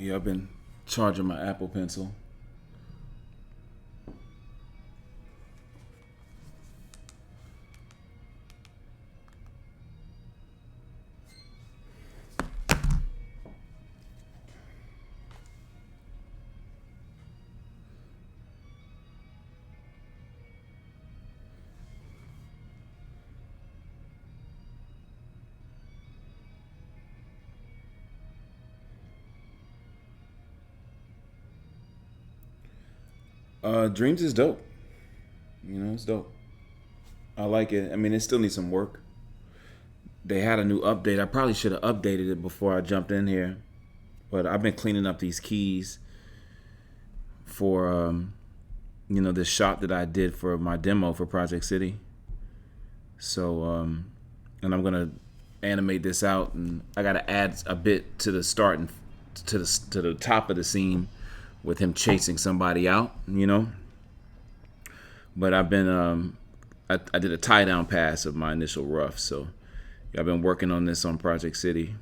Yeah, I've been charging my Apple Pencil. Dreams is dope. You know, it's dope. I like it. I mean, it still needs some work. They had a new update. I probably should have updated it before I jumped in here. But I've been cleaning up these keys for, this shot that I did for my demo for Project City. So, and I'm gonna animate this out, and I gotta add a bit to the start and to the top of the scene with him chasing somebody out. But I've been I did a tie down pass of my initial rough, so I've been working on this on Project City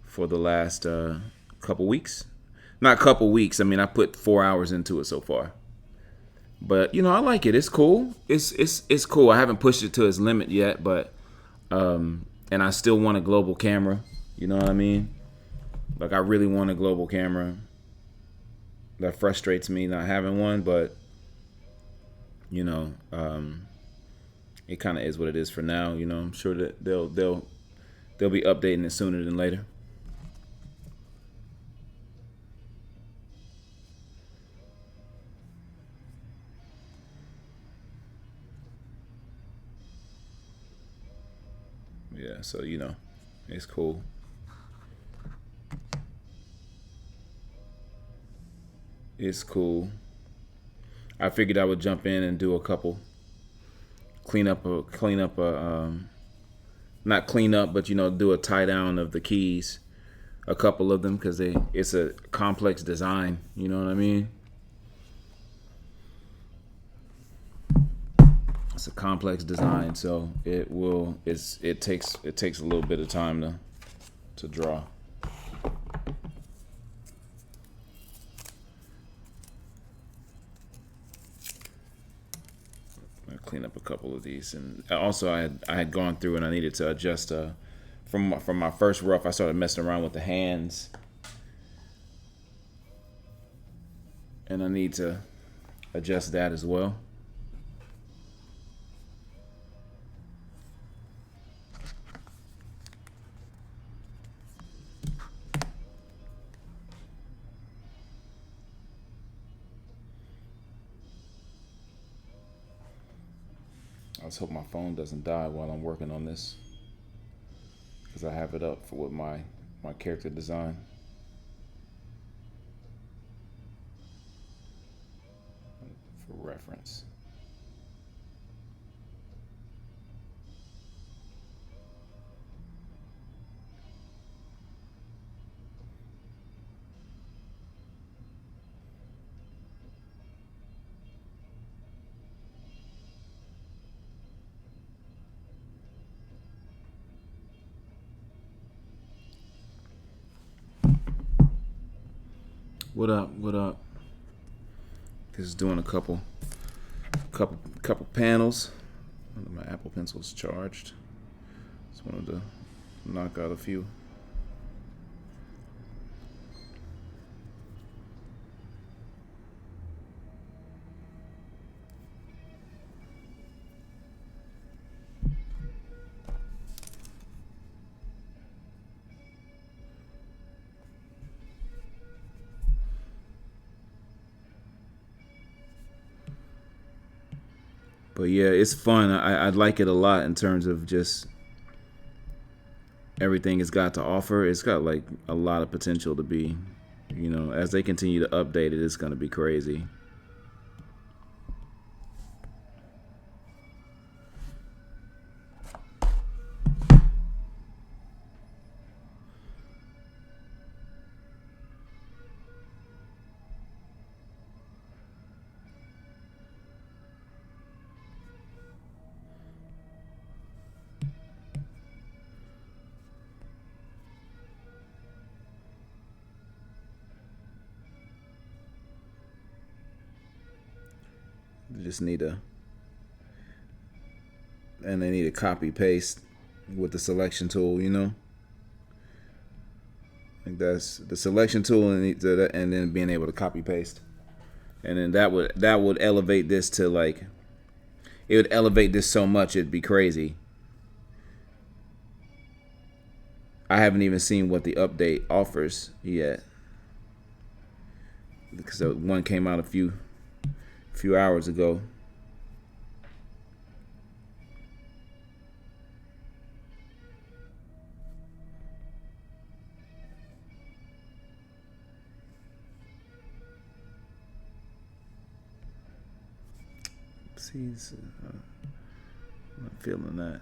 for the last couple weeks. Not couple weeks. I mean, I put 4 hours into it so far. But I like it. It's cool. It's cool. I haven't pushed it to its limit yet, but and I still want a global camera. You know what I mean? Like, I really want a global camera. That frustrates me not having one, but it kind of is what it is for now. I'm sure that they'll be updating it sooner than later. Yeah, so it's cool. It's cool. I figured I would jump in and do a couple, clean up a not clean up, but do a tie down of the keys, a couple of them, because it's a complex design. You know what I mean? It's a complex design, so it takes a little bit of time to draw. Clean up a couple of these, and also I had gone through and I needed to adjust from my first rough. I started messing around with the hands, and I need to adjust that as well. I just hope my phone doesn't die while I'm working on this, because I have it up with my character design. For reference. What up? What up? This is doing a couple panels. My Apple Pencil's charged. Just wanted to knock out a few. But yeah, it's fun. I like it a lot in terms of just everything it's got to offer. It's got like a lot of potential to be, as they continue to update it, it's going to be crazy. They just need to, and they need to copy paste with the selection tool, you know. Like that's the selection tool, and then being able to copy paste, and then that would elevate this to like, it would elevate this so much it'd be crazy. I haven't even seen what the update offers yet, because one came out a few hours ago. See, I'm not feeling that.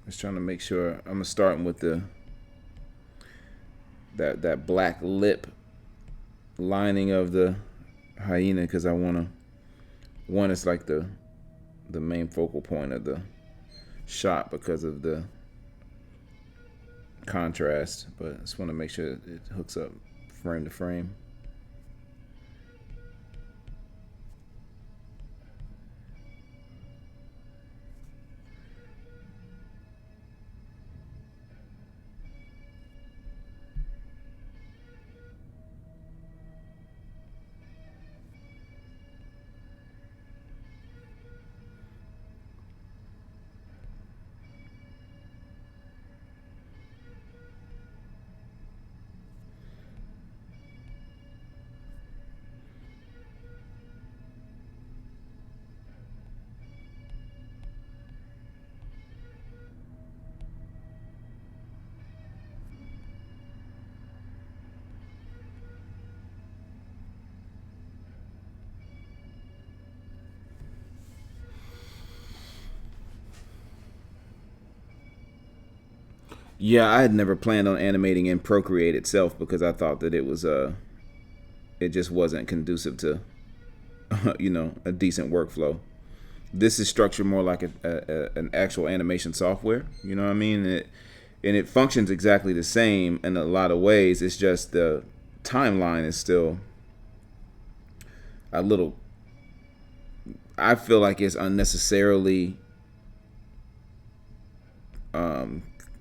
Just trying to make sure. I'm starting with that black lip lining of the hyena, because I want it's like the main focal point of the shot because of the contrast, but I just want to make sure it hooks up frame to frame. Yeah, I had never planned on animating in Procreate itself, because I thought that it just wasn't conducive to a decent workflow. This is structured more like an actual animation software. You know what I mean? And it functions exactly the same in a lot of ways. It's just the timeline is still a little. I feel like it's unnecessarily.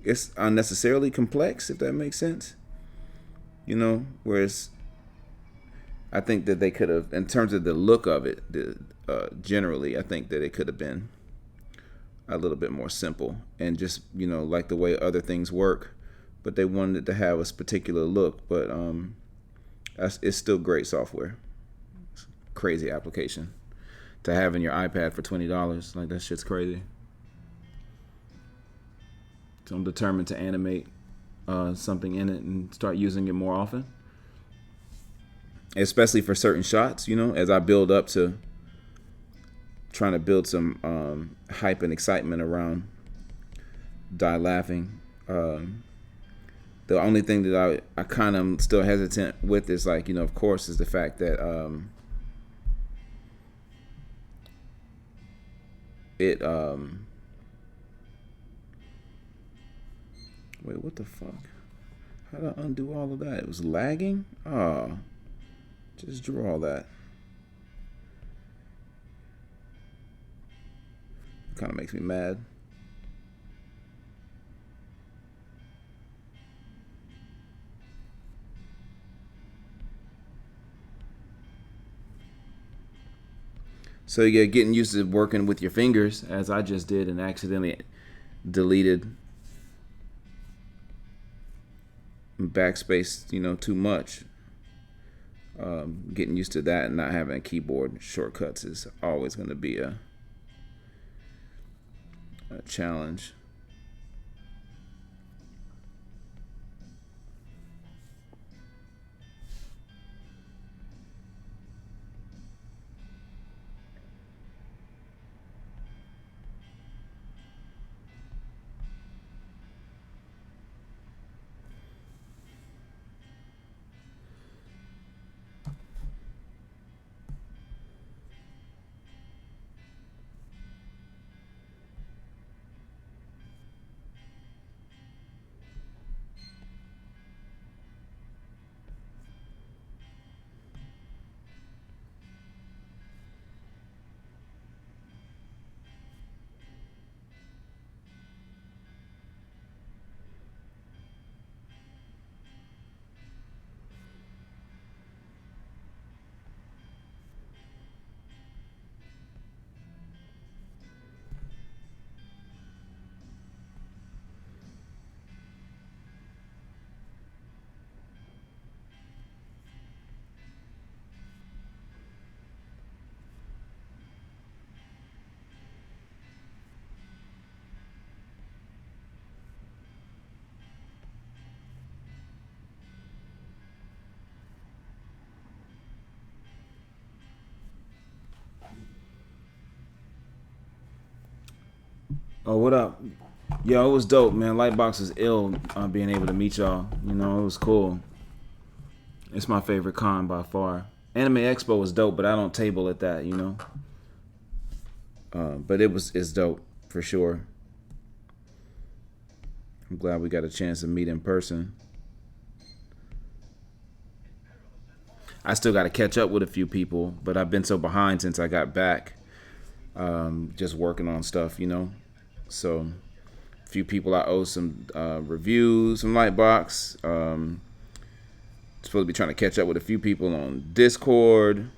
It's unnecessarily complex, if that makes sense. Whereas I think that they could have, in terms of the look of it, generally, I think that it could have been a little bit more simple and just, like the way other things work. But they wanted it to have a particular look. But it's still great software. It's a crazy application to have in your iPad for $20. Like, that shit's crazy. So I'm determined to animate something in it and start using it more often, especially for certain shots. As I build up to trying to build some hype and excitement around Die Laughing. The only thing that I kind of still hesitant with is, like, of course, is the fact that it wait, what the fuck? How did I undo all of that? It was lagging? Oh, just drew all that. Kind of makes me mad. So you're getting used to working with your fingers, as I just did, and accidentally deleted backspace, too much. Getting used to that and not having keyboard shortcuts is always going to be a challenge. Oh, what up? Yo, it was dope, man. Lightbox is ill being able to meet y'all. You know, it was cool. It's my favorite con by far. Anime Expo was dope, but I don't table at that, you know. But it's dope for sure. I'm glad we got a chance to meet in person. I still got to catch up with a few people, but I've been so behind since I got back. Just working on stuff, you know. So, a few people I owe some reviews from Lightbox. Supposed to be trying to catch up with a few people on Discord.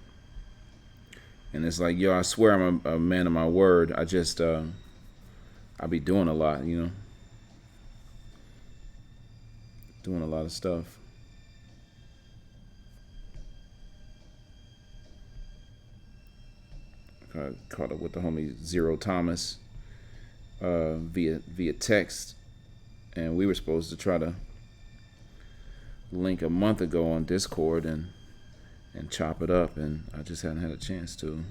And it's like, yo, I swear I'm a man of my word. I just, I be doing a lot, you know. Doing a lot of stuff. I caught up with the homie Zero Thomas via text, and we were supposed to try to link a month ago on Discord and chop it up, and I just hadn't had a chance to.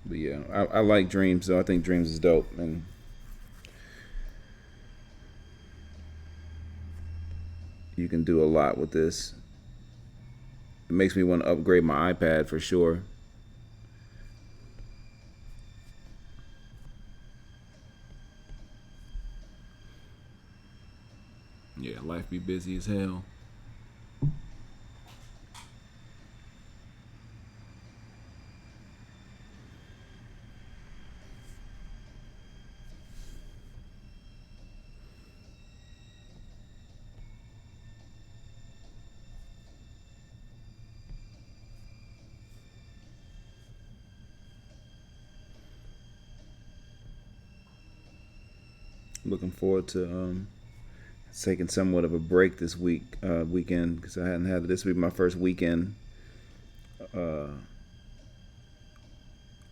But yeah, I like Dreams though. I think Dreams is dope, and you can do a lot with this. It makes me want to upgrade my iPad for sure. Yeah, life be busy as hell. Looking forward to taking somewhat of a break this weekend, because I hadn't had it. This will be my first weekend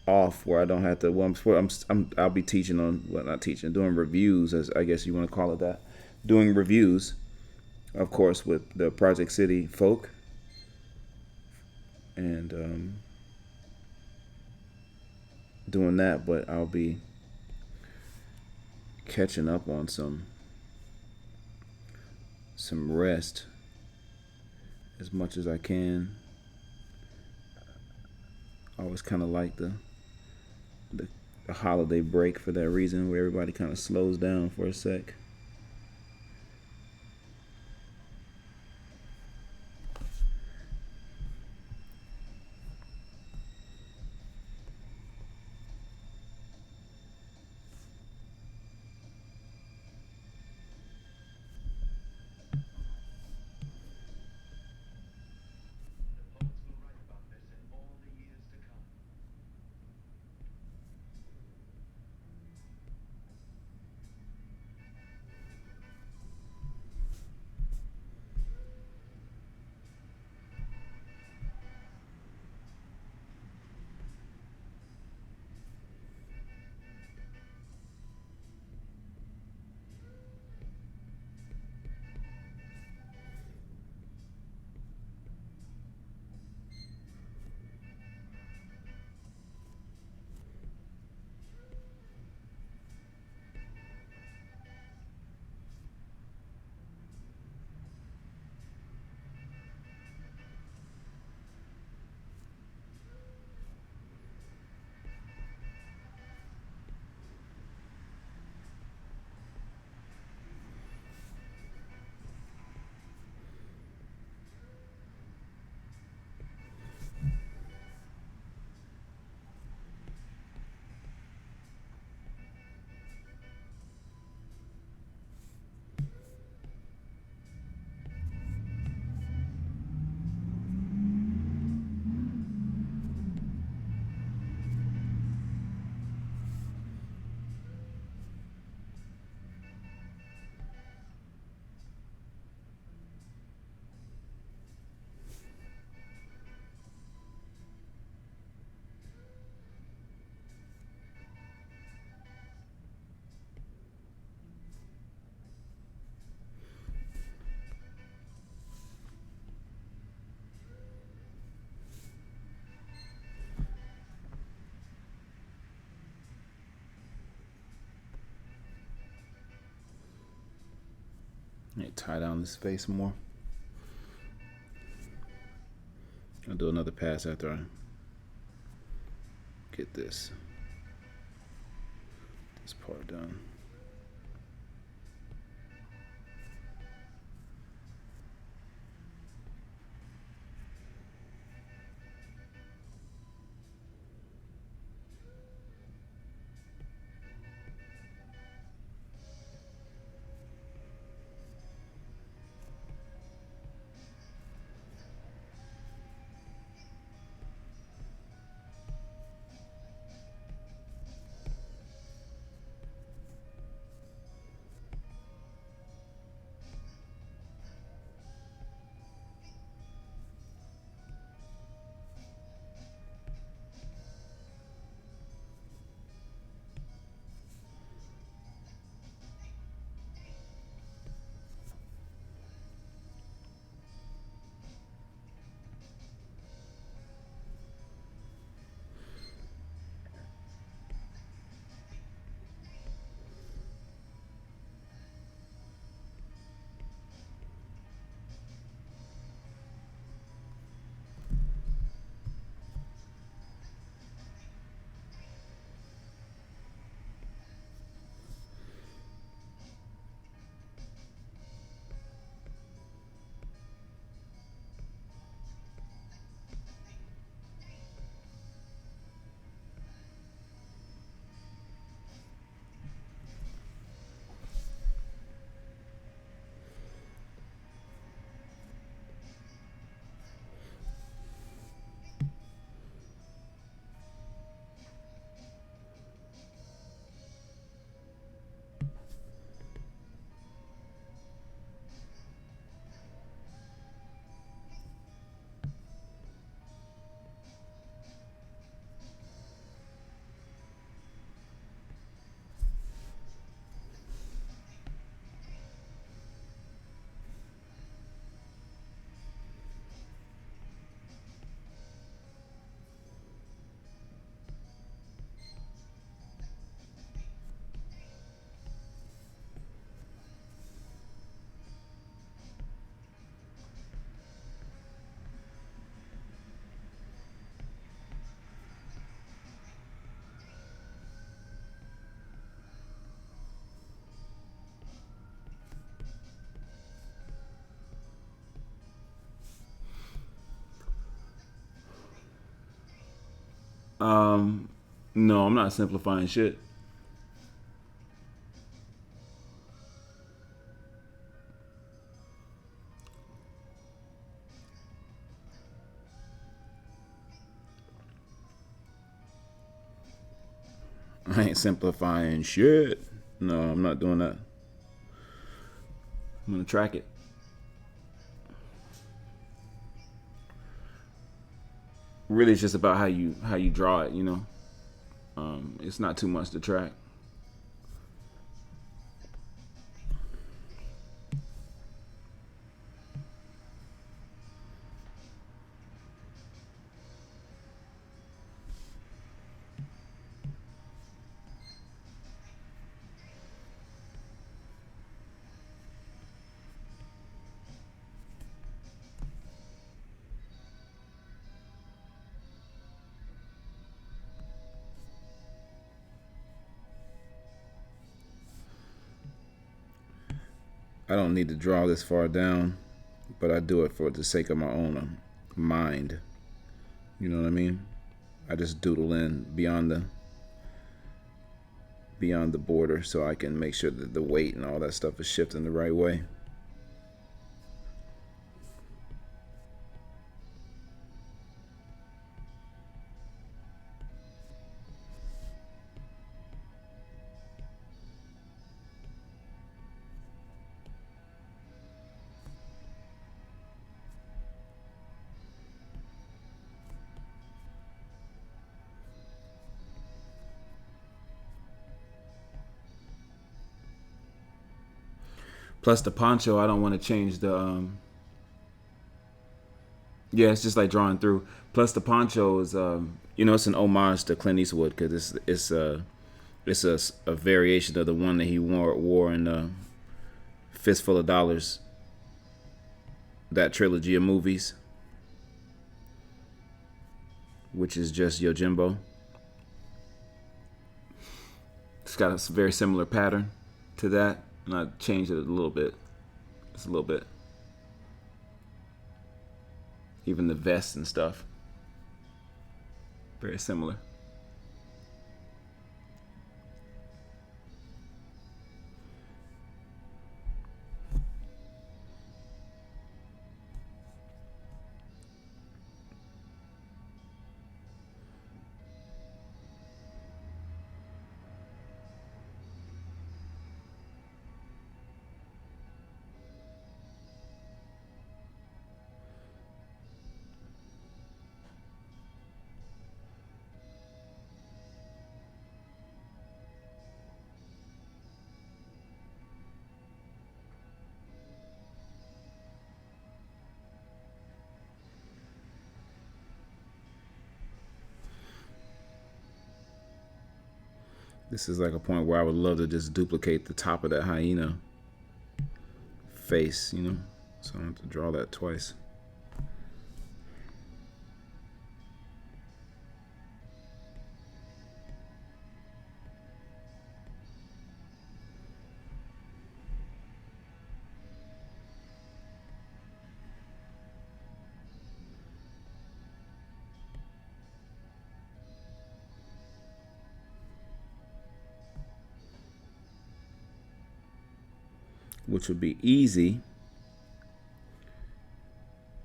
off where I don't have to. Well, I'll be teaching on, well, not teaching, doing reviews, as I guess you want to call it that. Doing reviews, of course, with the Project City folk, and doing that. But I'll be catching up on some rest as much as I can. I always kind of like the holiday break for that reason, where everybody kind of slows down for a sec. Let me tie down this face more. I'll do another pass after I get this part done. No, I'm not simplifying shit. I ain't simplifying shit. No, I'm not doing that. I'm gonna track it. Really, it's just about how you draw it. It's not too much to track. I don't need to draw this far down, but I do it for the sake of my own mind. You know what I mean? I just doodle in beyond the border so I can make sure that the weight and all that stuff is shifting the right way. Plus the poncho, I don't want to change the. Yeah, it's just like drawing through. Plus the poncho is, it's an homage to Clint Eastwood because it's a variation of the one that he wore in Fistful of Dollars, that trilogy of movies, which is just Yojimbo. It's got a very similar pattern to that, and I changed it a little bit. Just a little bit. Even the vest and stuff. Very similar. This is like a point where I would love to just duplicate the top of that hyena face, you know? So I have to draw that twice. Which would be easy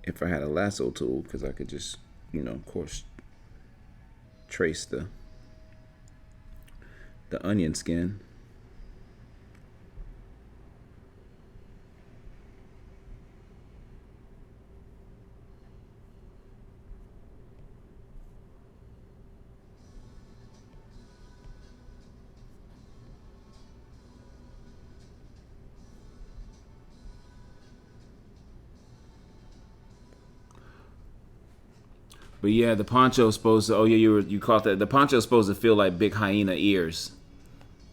if I had a lasso tool, because I could just, you know, of course, trace the onion skin. But yeah, the poncho's supposed to. Oh yeah, you caught that. The poncho's supposed to feel like big hyena ears.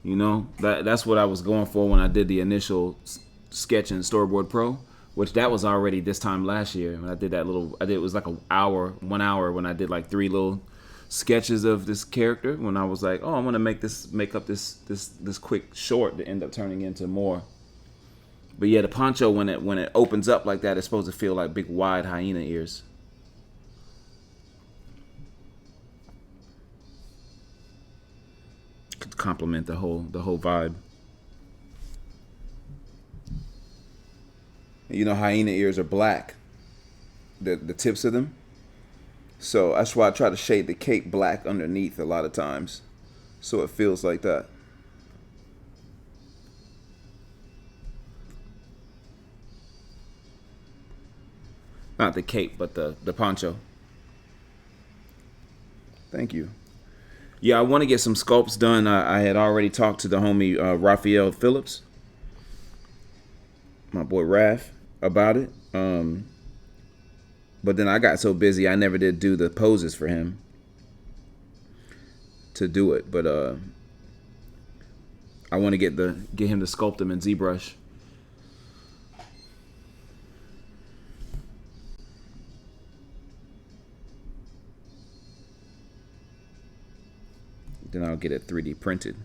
You know, that's what I was going for when I did the initial sketch in Storyboard Pro, which that was already this time last year when I did that little. It was like 1 hour when I did like 3 little sketches of this character. When I was like, oh, I'm gonna make up this quick short to end up turning into more. But yeah, the poncho when it opens up like that, it's supposed to feel like big wide hyena ears. Complement the whole vibe. You know, hyena ears are black, the tips of them. So that's why I try to shade the cape black underneath a lot of times, so it feels like that. Not the cape, but the poncho. Thank you. Yeah, I want to get some sculpts done. I had already talked to the homie Raphael Phillips, my boy Raph, about it. But then I got so busy, I never did do the poses for him to do it. But I want to get him to sculpt them in ZBrush. Then I'll get it 3D printed.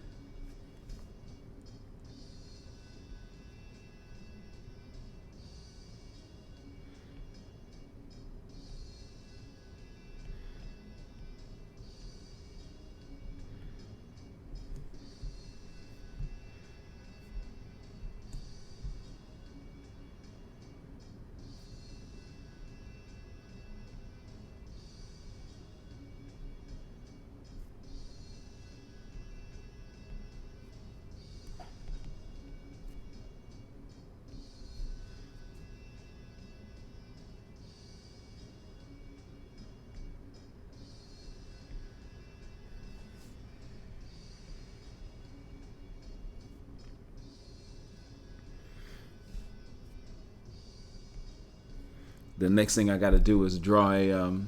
The next thing I got to do is draw a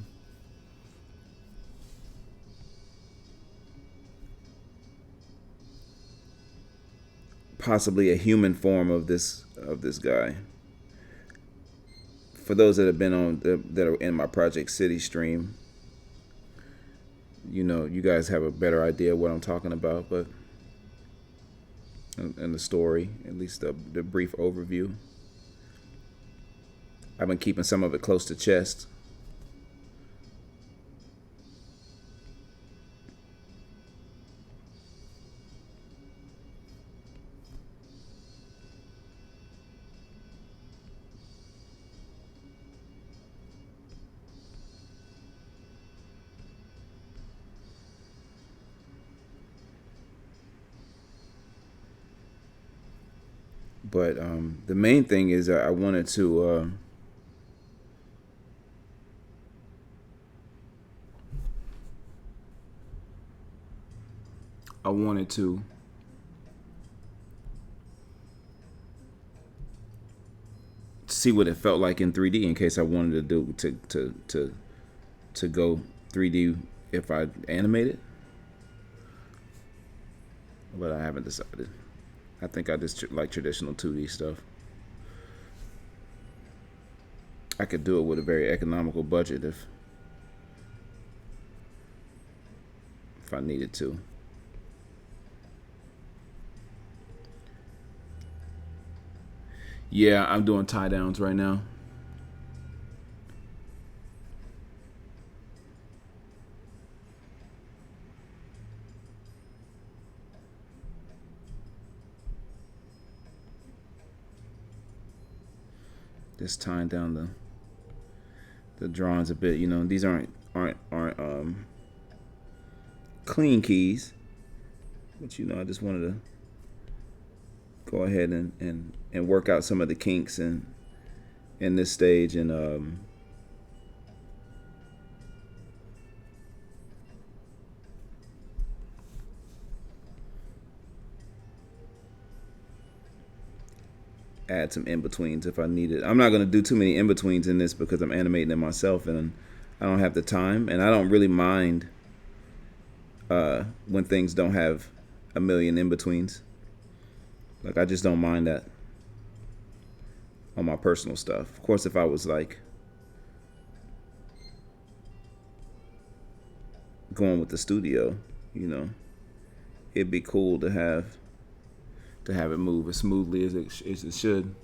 possibly a human form of this of this guy. For those that have been on that are in my Project City stream, you guys have a better idea of what I'm talking about, but in the story, at least the brief overview. I've been keeping some of it close to chest. But the main thing is I wanted to see what it felt like in 3D in case I wanted to do to go 3D if I animate it. But I haven't decided. I think I just like traditional 2D stuff. I could do it with a very economical budget if I needed to. Yeah, I'm doing tie downs right now. Just tying down the drawings a bit. These aren't clean keys, but I just wanted to go ahead and work out some of the kinks in this stage, and add some in-betweens if I need it. I'm not going to do too many in-betweens in this because I'm animating it myself and I don't have the time, and I don't really mind when things don't have a million in-betweens. Like, I just don't mind that on my personal stuff. Of course, if I was like going with the studio, it'd be cool to have it move as smoothly as it should.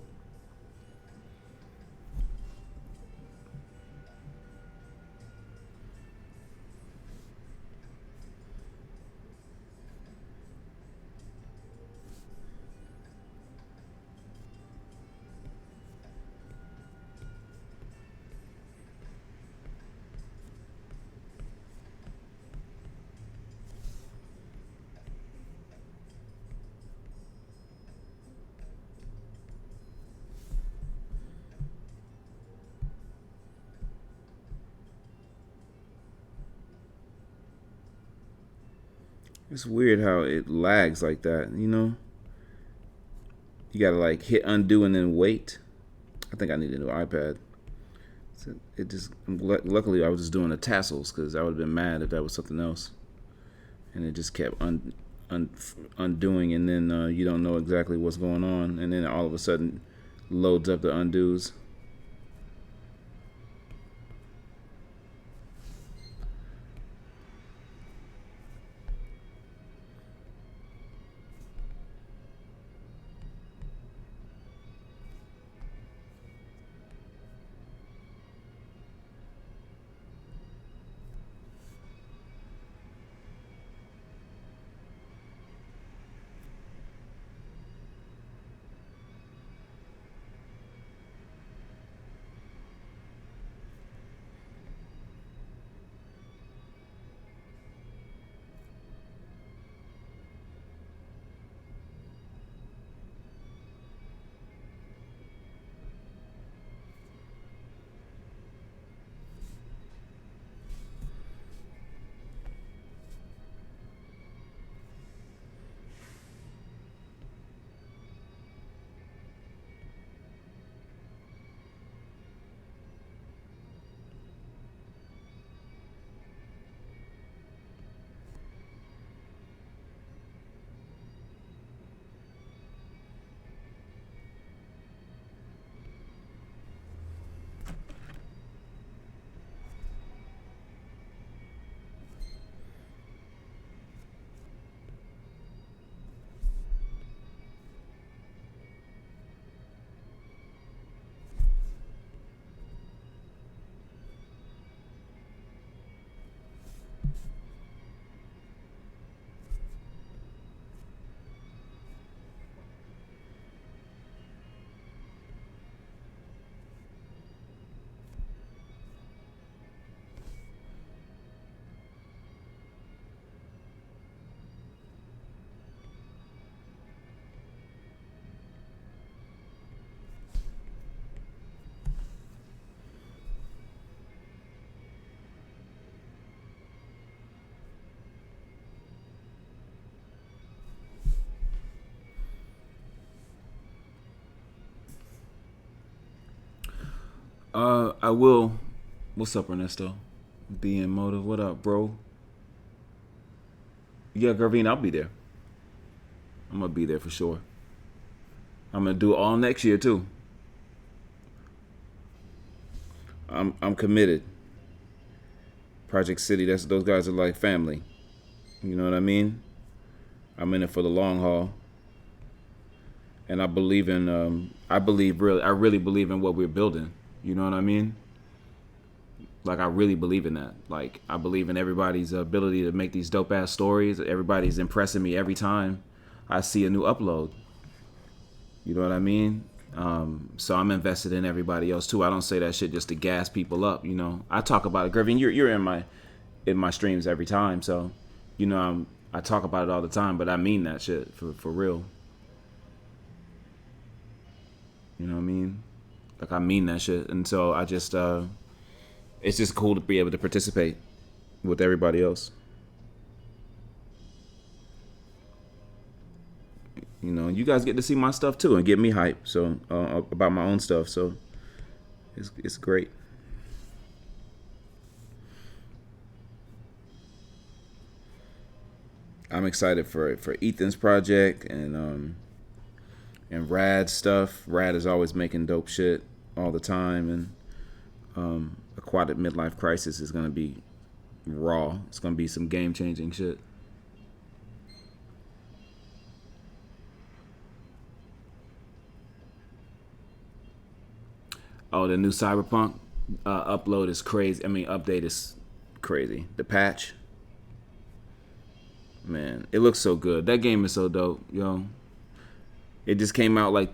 It's weird how it lags like that, You gotta like hit undo and then wait. I think I need a new iPad. So luckily I was just doing the tassels because I would have been mad if that was something else. And it just kept undoing, and then you don't know exactly what's going on, and then all of a sudden loads up the undos. I will. What's up, Ernesto? BM Motive. What up, bro? Yeah, Garvine, I'll be there. I'm gonna be there for sure. I'm gonna do it all next year too. I'm committed. Project City. Those guys are like family. You know what I mean? I'm in it for the long haul, and I believe in. I really believe in what we're building. You know what I mean? Like I really believe in that. Like I believe in everybody's ability to make these dope ass stories. Everybody's impressing me every time I see a new upload. You know what I mean? So I'm invested in everybody else too. I don't say that shit just to gas people up. You know, I talk about it. Gravin, you're in my streams every time. So, you know, I talk about it all the time. But I mean that shit for real. You know what I mean? Like I mean that shit. And so I just it's just cool to be able to participate with everybody else. You know, you guys get to see my stuff too and get me hype. So about my own stuff. So it's great. I'm excited for Ethan's project and Rad's stuff. Rad is always making dope shit all the time, and Aquatic Midlife Crisis is gonna be raw. It's gonna be some game changing shit. Oh, the new Cyberpunk upload is crazy. I mean, update is crazy. The patch, man, it looks so good. That game is so dope, yo. It just came out like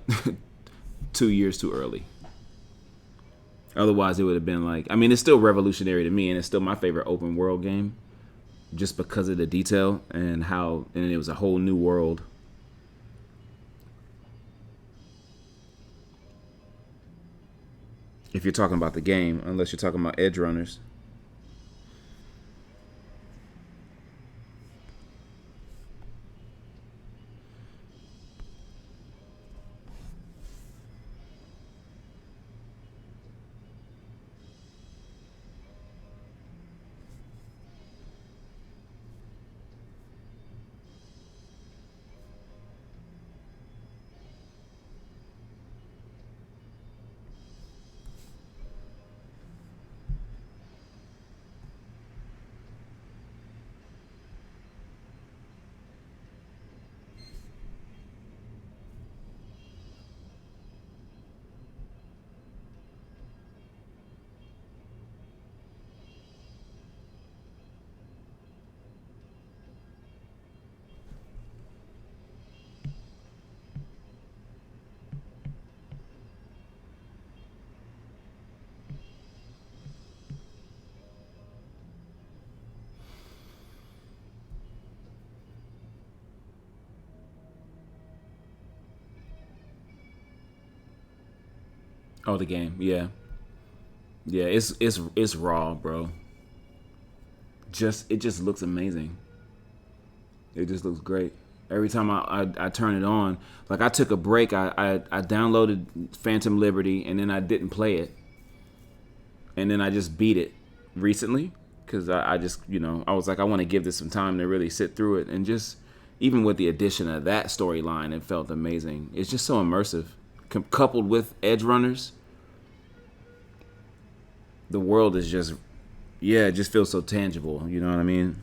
2 years too early. Otherwise, it would have been like, I mean, it's still revolutionary to me, and it's still my favorite open world game, just because of the detail and how, and it was a whole new world. If you're talking about the game, unless you're talking about Edge Runners. Oh, the game, yeah, yeah. It's raw, bro. It just looks amazing. It just looks great. Every time I turn it on, like I took a break. I downloaded Phantom Liberty and then I didn't play it, and then I just beat it recently because I just, you know, I was like, I want to give this some time to really sit through it, and just even with the addition of that storyline, it felt amazing. It's just so immersive, coupled with Edge Runners. The world is just, yeah, it just feels so tangible. You know what I mean?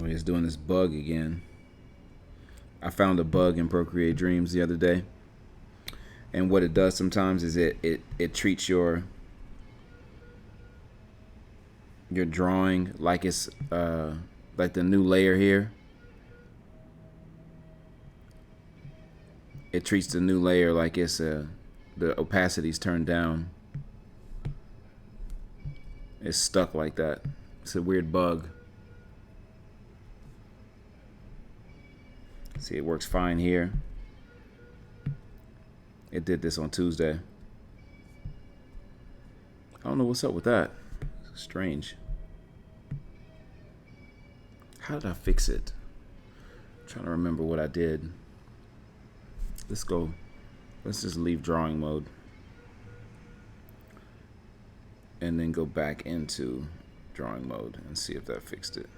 Oh, he's doing this bug again. I found a bug in Procreate Dreams the other day, and what it does sometimes is it treats your drawing like it's like the new layer here. It treats the new layer like it's the opacity's turned down. It's stuck like that. It's a weird bug. See, it works fine here. It did this on Tuesday. I don't know what's up with that. It's strange. How did I fix it? I'm trying to remember what I did. Let's go. Let's just leave drawing mode. And then go back into drawing mode and see if that fixed it.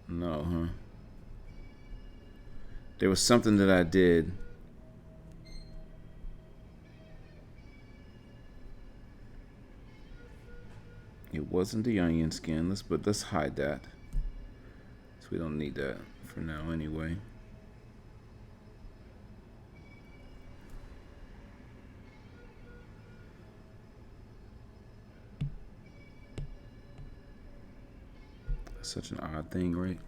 No, huh? There was something that I did. It wasn't the onion skin. Let's hide that. So we don't need that for now anyway. Such an odd thing, right?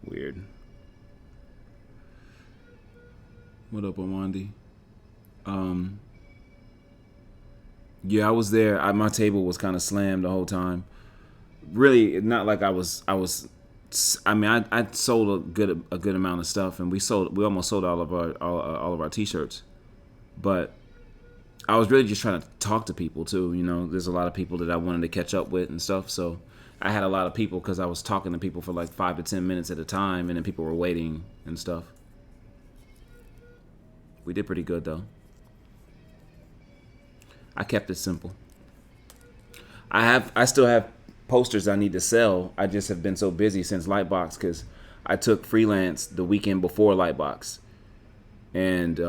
Weird. What up, Amandi? Yeah, I was there. My table was kind of slammed the whole time. Really, not like I was. I mean, I sold a good amount of stuff, and we almost sold all of our t-shirts. But I was really just trying to talk to people too. You know, there's a lot of people that I wanted to catch up with and stuff. So I had a lot of people because I was talking to people for like 5 to 10 minutes at a time, and then people were waiting and stuff. We did pretty good though. I kept it simple. I still have posters I need to sell. I just have been so busy since Lightbox because I took freelance the weekend before Lightbox, and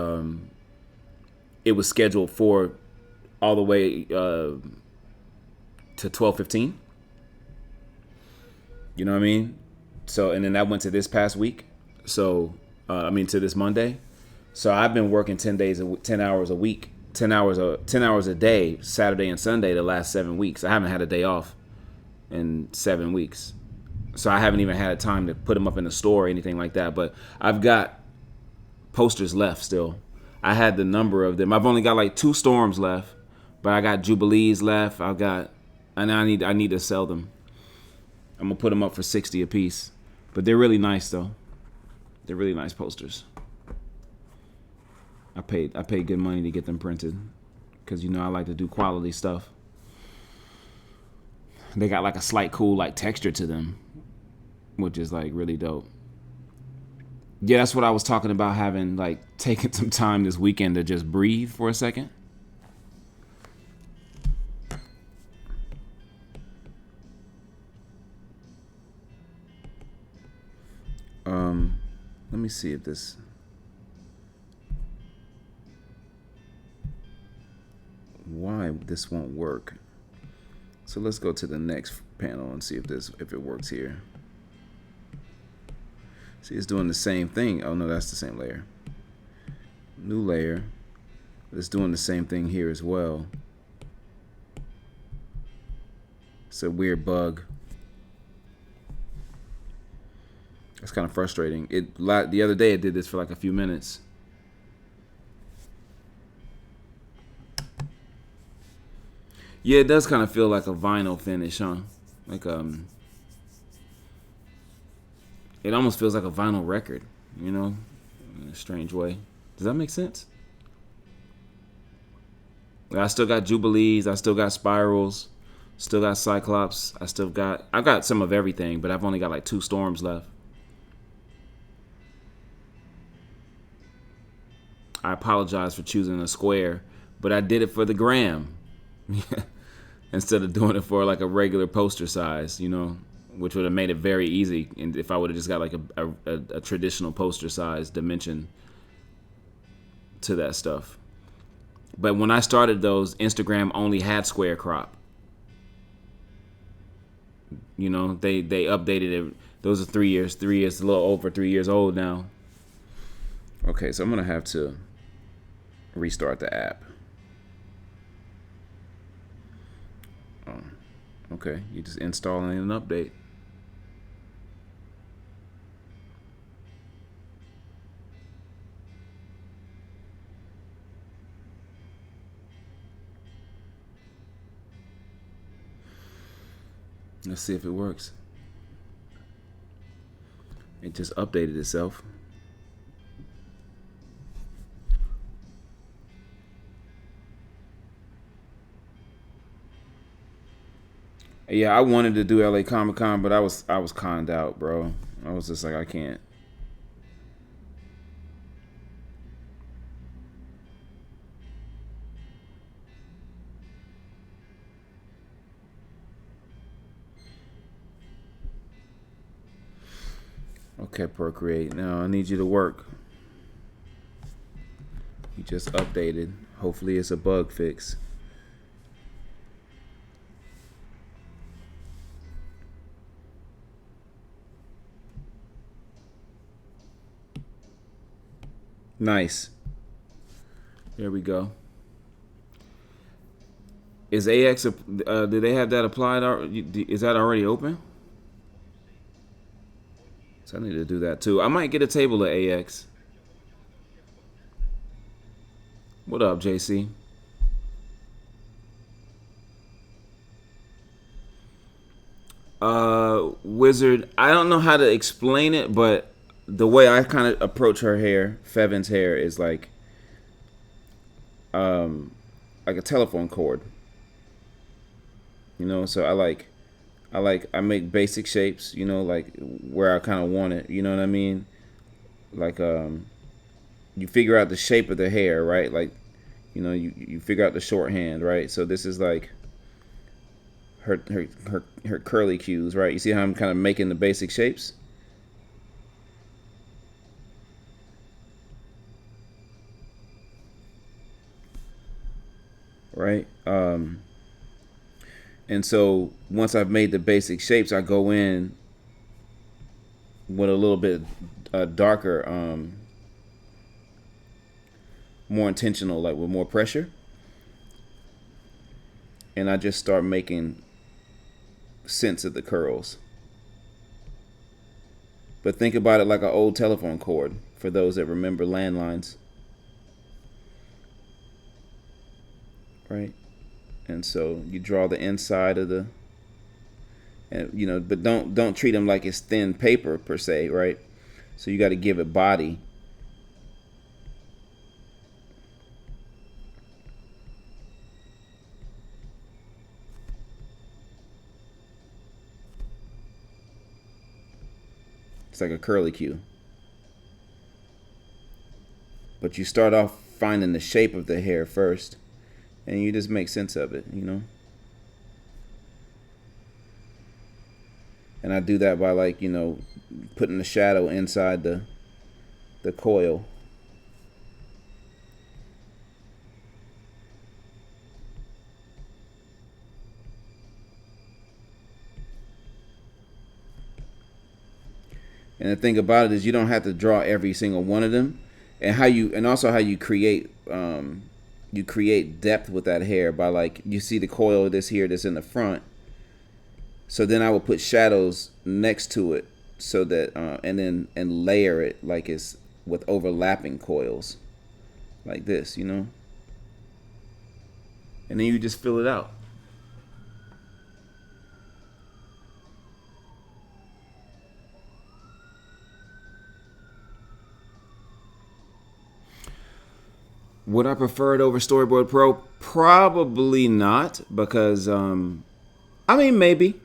it was scheduled for all the way to 12/15. You know what I mean? So, and then that went to this past week. So, to this Monday. So I've been working 10 hours a week, 10 hours a day, Saturday and Sunday, the last 7 weeks. I haven't had a day off in 7 weeks. So I haven't even had time to put them up in the store or anything like that. But I've got posters left still. I had the number of them. I've only got like 2 storms left, but I got Jubilees left. I need to sell them. I'm gonna put them up for $60 a piece. But they're really nice though. They're really nice posters. I paid good money to get them printed because I like to do quality stuff. They got like a slight cool like texture to them, which is like really dope. Yeah, that's what I was talking about, having like taking some time this weekend to just breathe for a second. Let me see if why this won't work. So let's go to the next panel and see if it works here. See, it's doing the same thing. Oh no, that's the same layer. New layer. It's doing the same thing here as well. It's a weird bug. It's kind of frustrating. The other day it did this for like a few minutes. Yeah, it does kind of feel like a vinyl finish, huh? Like it almost feels like a vinyl record, in a strange way. Does that make sense? I still got Jubilees, I still got Spirals, still got Cyclops, I've got some of everything, but I've only got like 2 storms left. I apologize for choosing a square, but I did it for the gram. Instead of doing it for like a regular poster size, which would have made it very easy. And if I would have just got like a traditional poster size dimension to that stuff. But when I started those, Instagram only had square crop. They updated it. Those are 3 years. 3 years, a little over 3 years old now. Okay, so I'm gonna have to restart the app. Oh, okay, you just installing an update. Let's see if it works. It just updated itself. Yeah, I wanted to do LA Comic Con, but I was conned out, bro. I was just like, I can't. Okay, Procreate. Now I need you to work. You just updated. Hopefully it's a bug fix. Nice. There we go. Is AX? Do they have that applied? Is that already open? So I need to do that too. I might get a table of AX. What up, JC? Wizard. I don't know how to explain it, but the way I kind of approach her hair, Fevin's hair, is like a telephone cord. You know, so I make basic shapes, you know, like where I kind of want it, you know what I mean? Like you figure out the shape of the hair, right? Like, you know, you figure out the shorthand, right? So this is like her curly cues, right? You see how I'm kind of making the basic shapes? Right? And so once I've made the basic shapes, I go in with a little bit darker, more intentional, like with more pressure. And I just start making sense of the curls. But think about it like an old telephone cord for those that remember landlines. Right? And so you draw the inside of the, and you know, but don't treat them like it's thin paper per se, right? So you got to give it body. It's like a curly cue. But you start off finding the shape of the hair first, and you just make sense of it, you know? And I do that by, like, you know, putting the shadow inside the coil. And the thing about it is you don't have to draw every single one of them. And also how you create depth with that hair by, like, you see the coil of this here that's in the front. So then I will put shadows next to it so that and layer it like it's with overlapping coils like this, you know? And then you just fill it out. Would I prefer it over Storyboard Pro? Probably not, because I mean, maybe.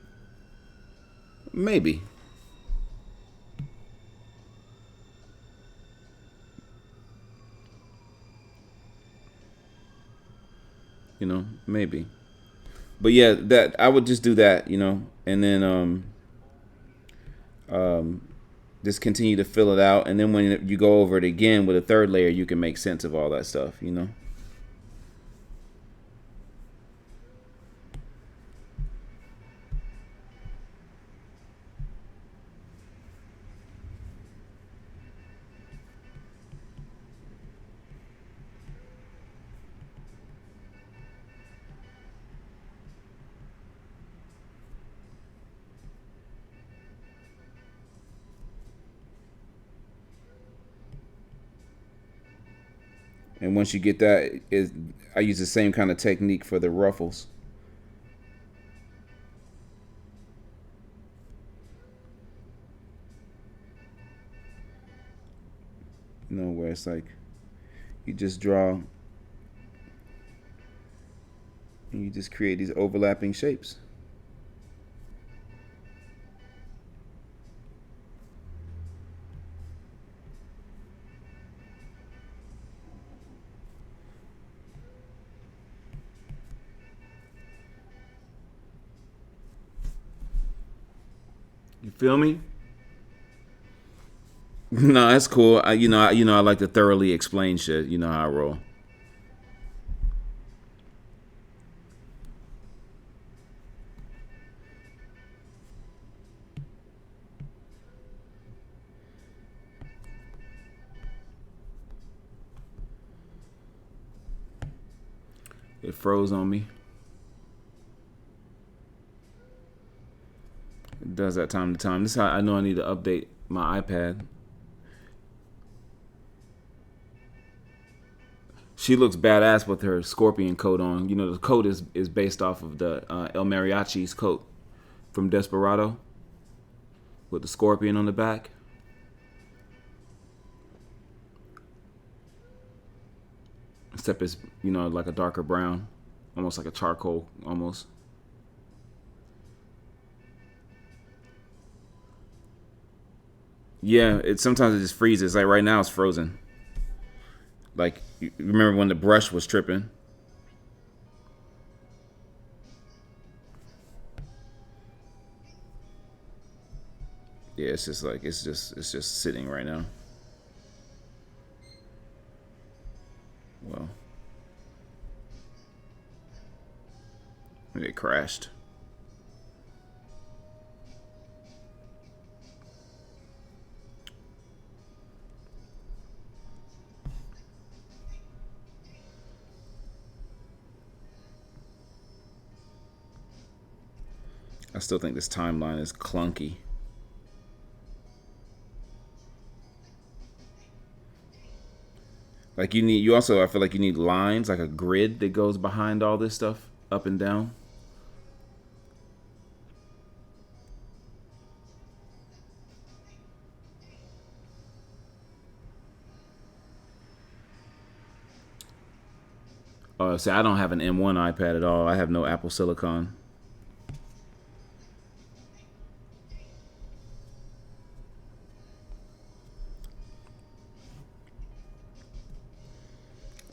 Maybe. You know, maybe. But yeah, that I would just do that, you know, and then just continue to fill it out, and then when you go over it again with a third layer, you can make sense of all that stuff, you know. And once you get that, I use the same kind of technique for the ruffles. where it's like you just draw and you just create these overlapping shapes. You feel me? No, that's cool. I like to thoroughly explain shit. You know how I roll. It froze on me. It does that time to time. This is how I know I need to update my iPad. She looks badass with her scorpion coat on. You know, the coat is based off of the El Mariachi's coat from Desperado with the scorpion on the back. Except it's, like a darker brown. Almost like a charcoal, almost. Yeah, sometimes it just freezes. Like right now it's frozen. Like, you remember when the brush was tripping? Yeah, it's just like it's just sitting right now. Well, it crashed. I still think this timeline is clunky. Like you also, I feel like you need lines, like a grid that goes behind all this stuff, up and down. See, I don't have an M1 iPad at all. I have no Apple Silicon.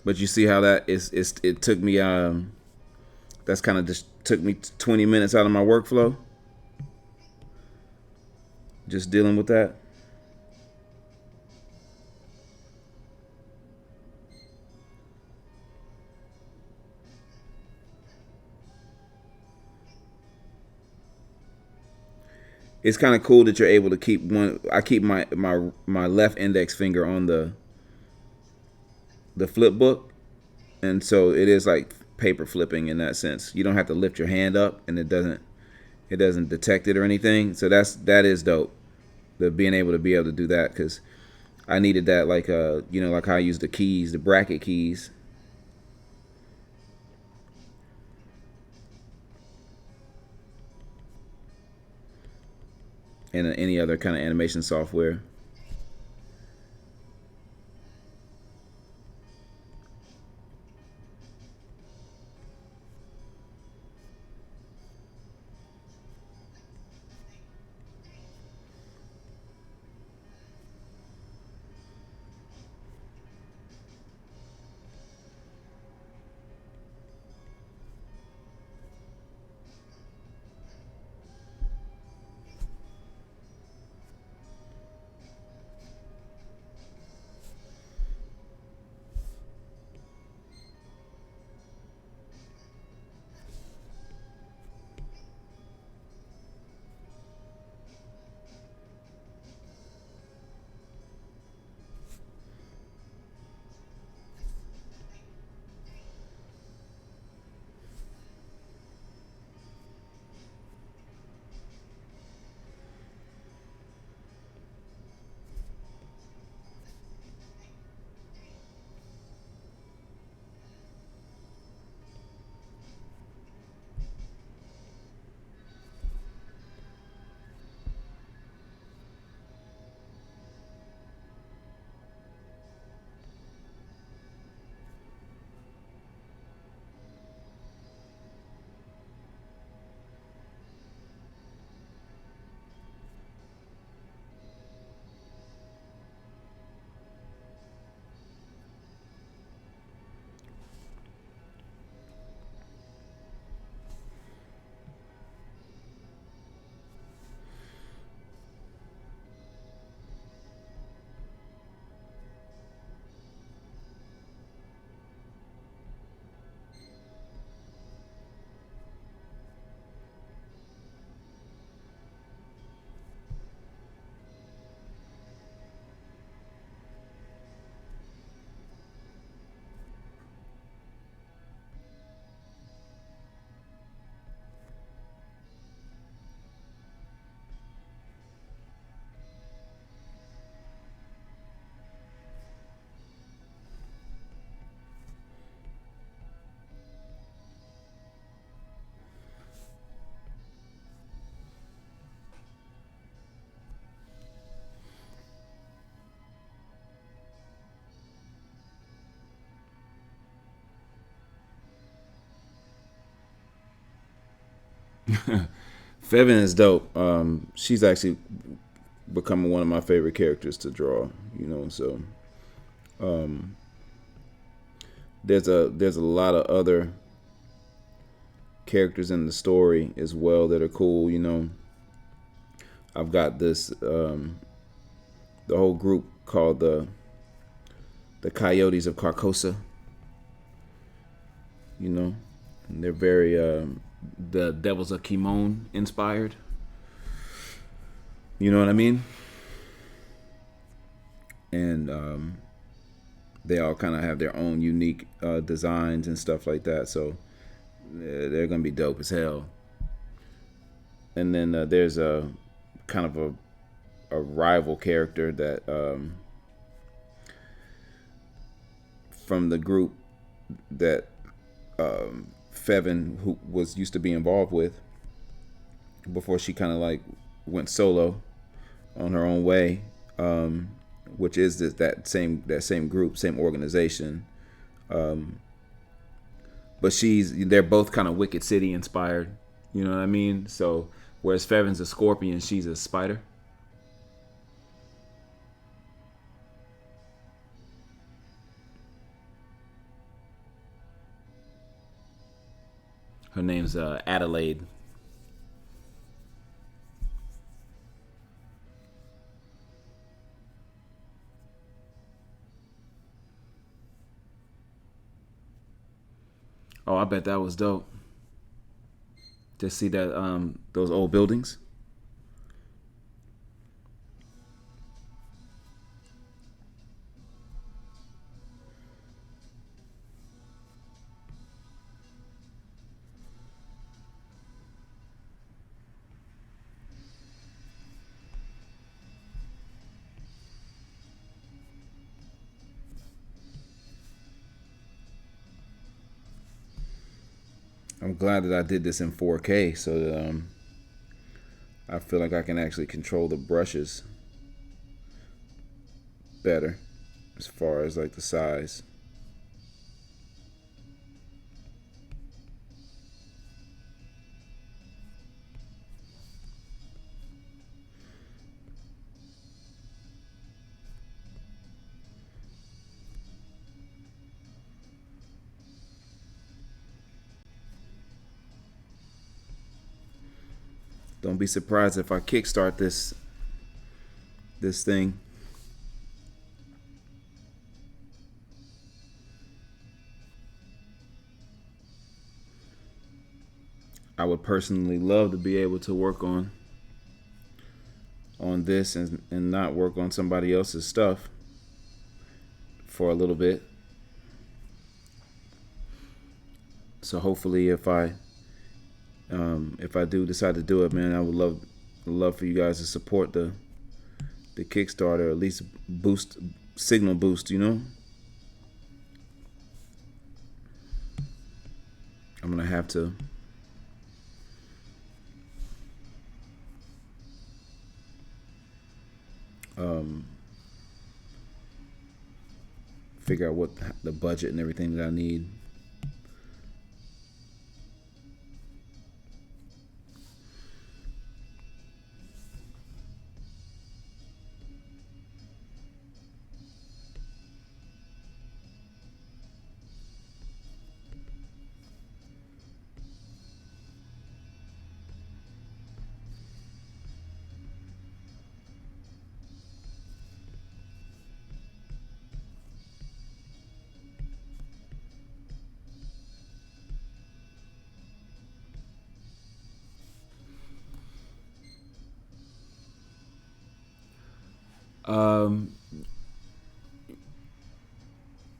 But you see how that it took me that's kind of just took me 20 minutes out of my workflow. Just dealing with that. It's kind of cool that you're able to keep one. I keep my left index finger on the flip book, and so it is like paper flipping in that sense. You don't have to lift your hand up, and it doesn't detect it or anything. So that is dope. The being able to do that, because I needed that, like like how I use the keys, the bracket keys. And any other kind of animation software. Fevin is dope. She's actually becoming one of my favorite characters to draw. So there's a lot of other characters in the story as well that are cool. I've got this the whole group called the Coyotes of Carcosa. And they're very the Devils of Kimon inspired. You know what I mean? And they all kind of have their own unique designs and stuff like that. So they're gonna be dope as hell. And then there's a kind of a rival character that from the group that Fevin, who was used to be involved with before she kind of like went solo on her own way, which is that same group, same organization. But they're both kind of Wicked City inspired. You know what I mean? So whereas Fevin's a scorpion, she's a spider. Her name's Adelaide. Oh, I bet that was dope. To see that those old buildings. I'm glad that I did this in 4K so that I feel like I can actually control the brushes better as far as like the size. Don't be surprised if I kickstart this thing. I would personally love to be able to work on this and not work on somebody else's stuff for a little bit. So hopefully if I do decide to do it, man, I would love for you guys to support the Kickstarter, or at least signal boost, I'm gonna have to figure out what the budget and everything that I need.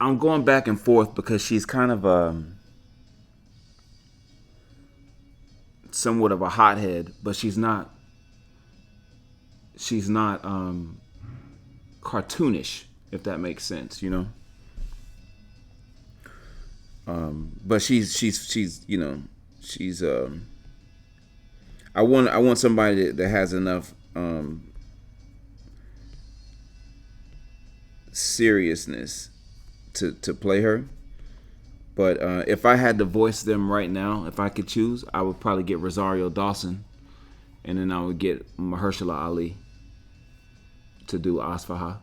I'm going back and forth because she's kind of somewhat of a hothead, but she's not cartoonish, if that makes sense, But she's I want somebody that has enough seriousness to play her, But if I had to voice them right now, if I could choose, I would probably get Rosario Dawson, and then I would get Mahershala Ali to do Asfaha.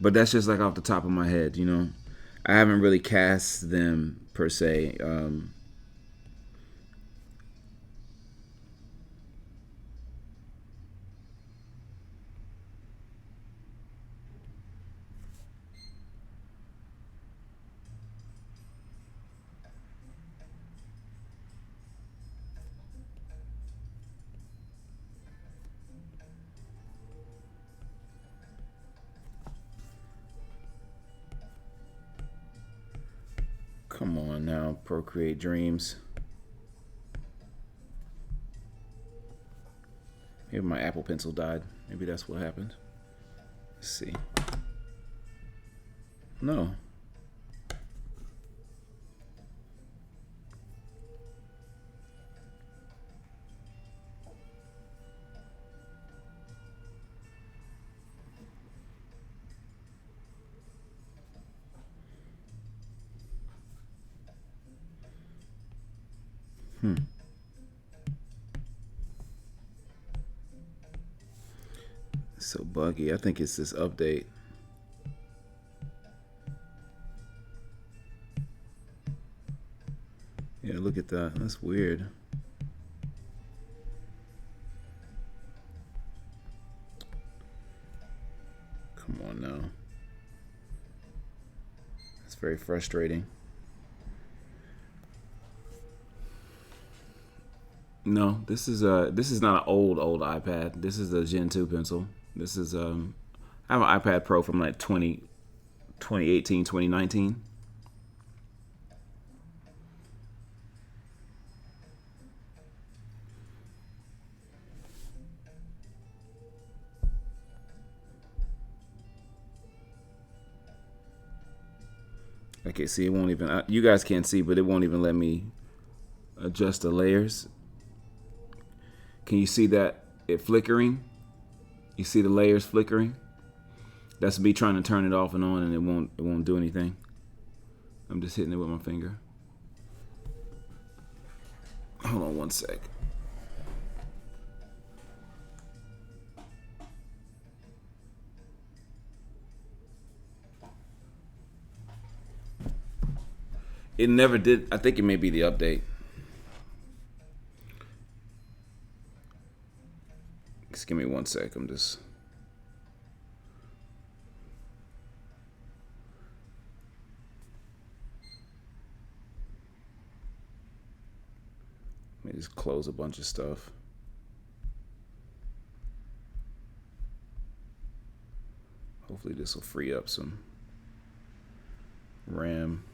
But that's just like off the top of my head, you know. I haven't really cast them per se. Come on now, Procreate Dreams. Maybe my Apple Pencil died. Maybe that's what happened. Let's see. No. It's so buggy. I think it's this update. Yeah, look at that. That's weird. Come on now. It's very frustrating. No, this is not an old iPad. This is a Gen 2 pencil. This is I have an iPad Pro from like 2018, 2019. Okay, see, it won't even. You guys can't see, but it won't even let me adjust the layers. Can you see that it flickering? You see the layers flickering? That's me trying to turn it off and on, and it won't do anything. I'm just hitting it with my finger. Hold on one sec. It never did. I think it may be the update. Just give me one sec. I'm just. Let me just close a bunch of stuff. Hopefully this will free up some RAM.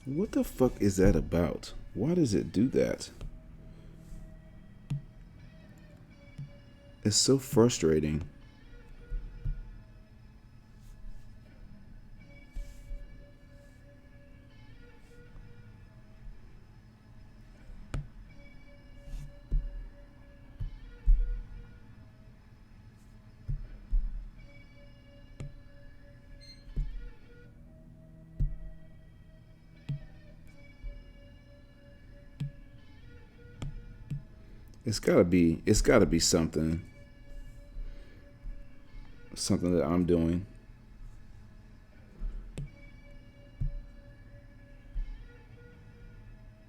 What the fuck is that about? Why does it do that? It's so frustrating. It's gotta be something that I'm doing.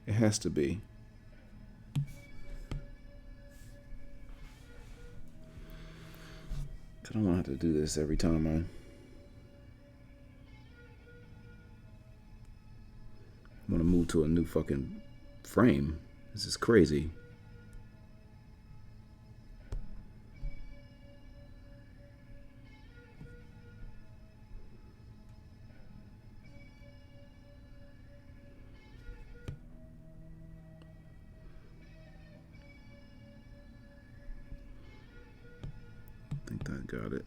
It has to be. I don't want to have to do this every time I want to move to a new fucking frame. This is crazy. I think I got it.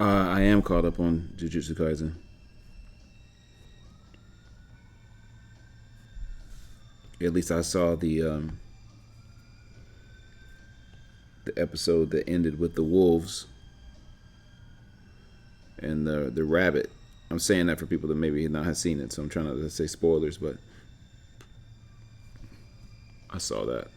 I am caught up on Jujutsu Kaisen. At least I saw the episode that ended with the wolves and the rabbit. I'm saying that for people that maybe not have seen it, so I'm trying not to say spoilers, but I saw that.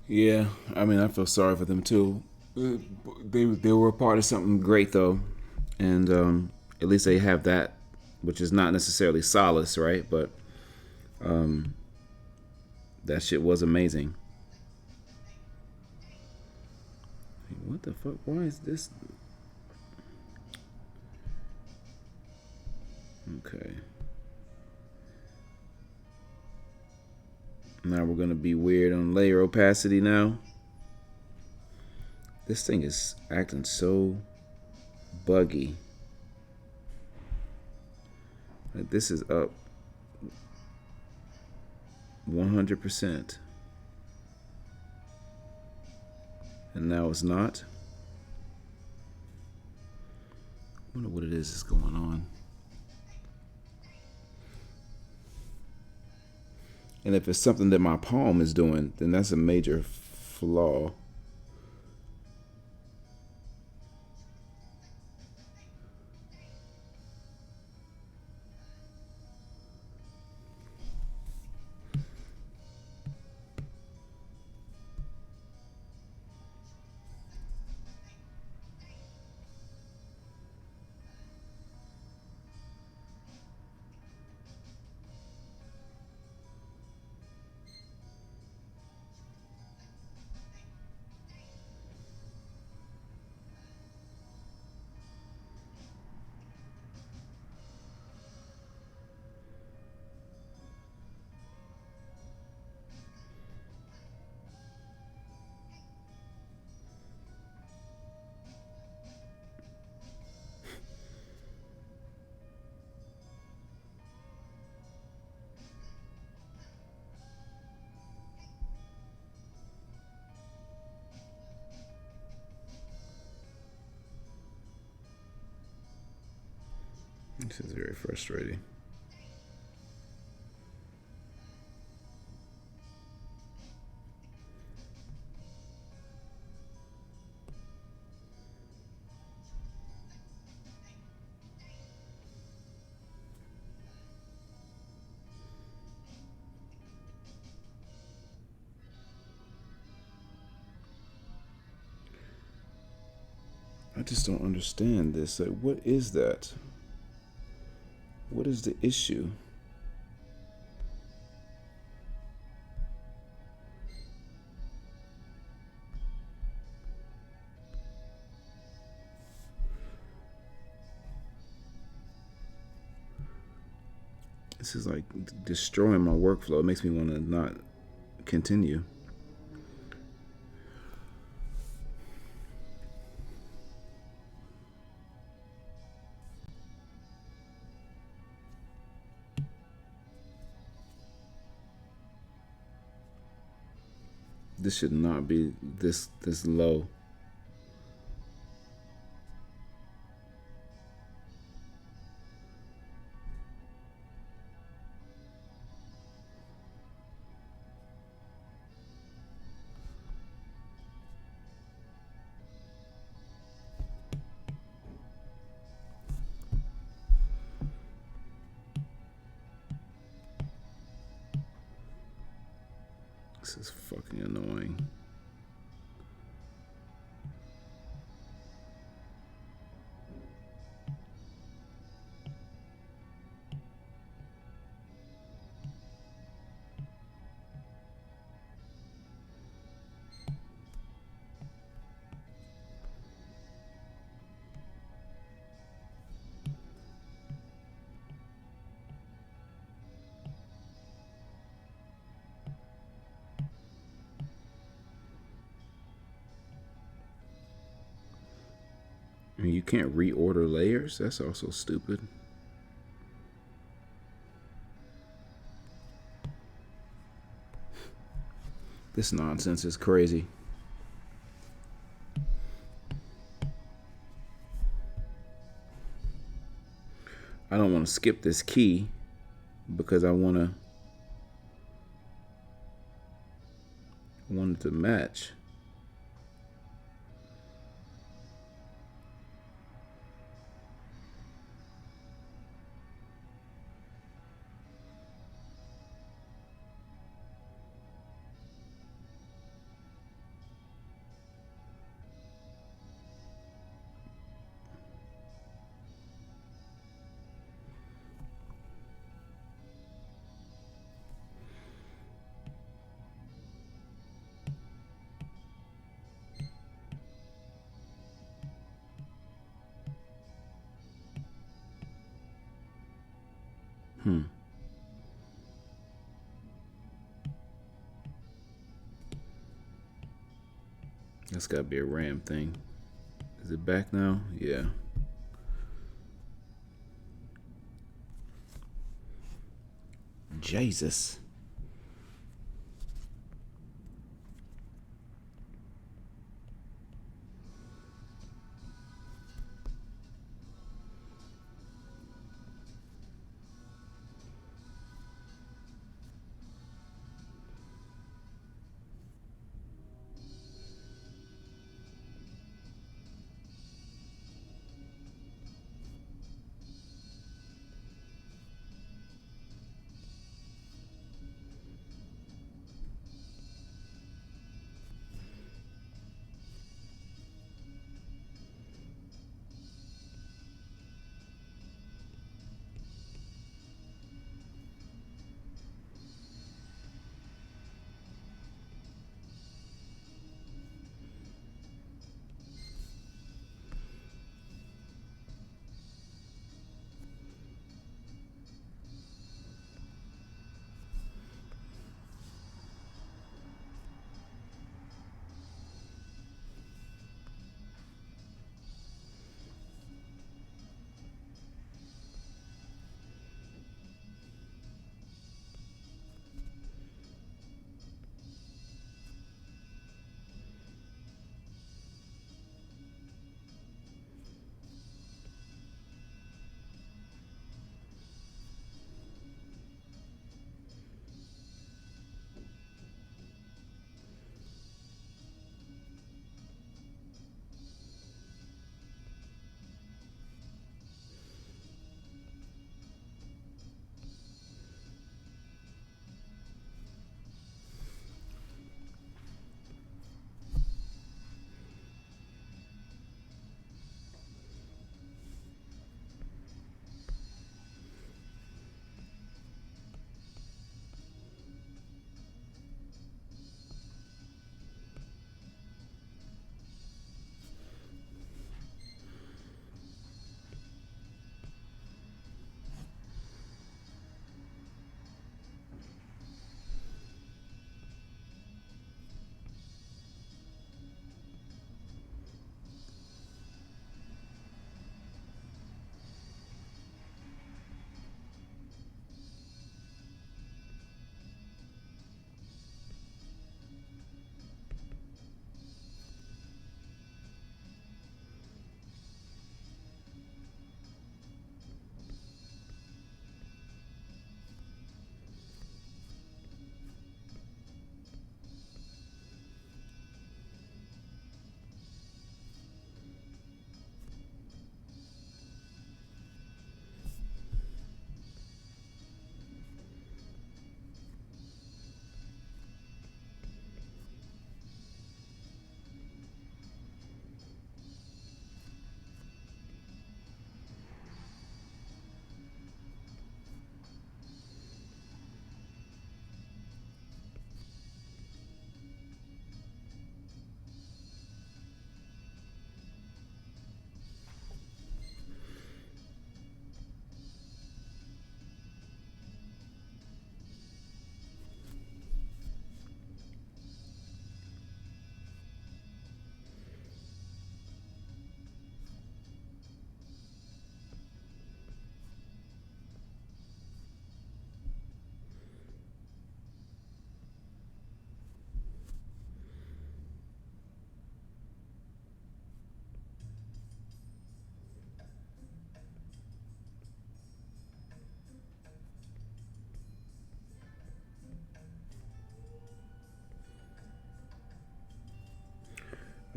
Yeah, I mean, I feel sorry for them too. They were a part of something great though, and at least they have that, which is not necessarily solace, right? But that shit was amazing. What the fuck? Why is this? Okay. Now we're gonna be weird on layer opacity now. This thing is acting so buggy. Like this is up 100%, and now it's not. I wonder what it is that's going on. And if it's something that my palm is doing, then that's a major flaw. This is very frustrating. I just don't understand this. Like, what is that? What is the issue? This is like destroying my workflow. It makes me want to not continue. This should not be this low. This is fucking annoying. I mean, you can't reorder layers. That's also stupid. This nonsense is crazy. I don't want to skip this key because I want it to match. That's gotta be a RAM thing. Is it back now? Yeah. Jesus.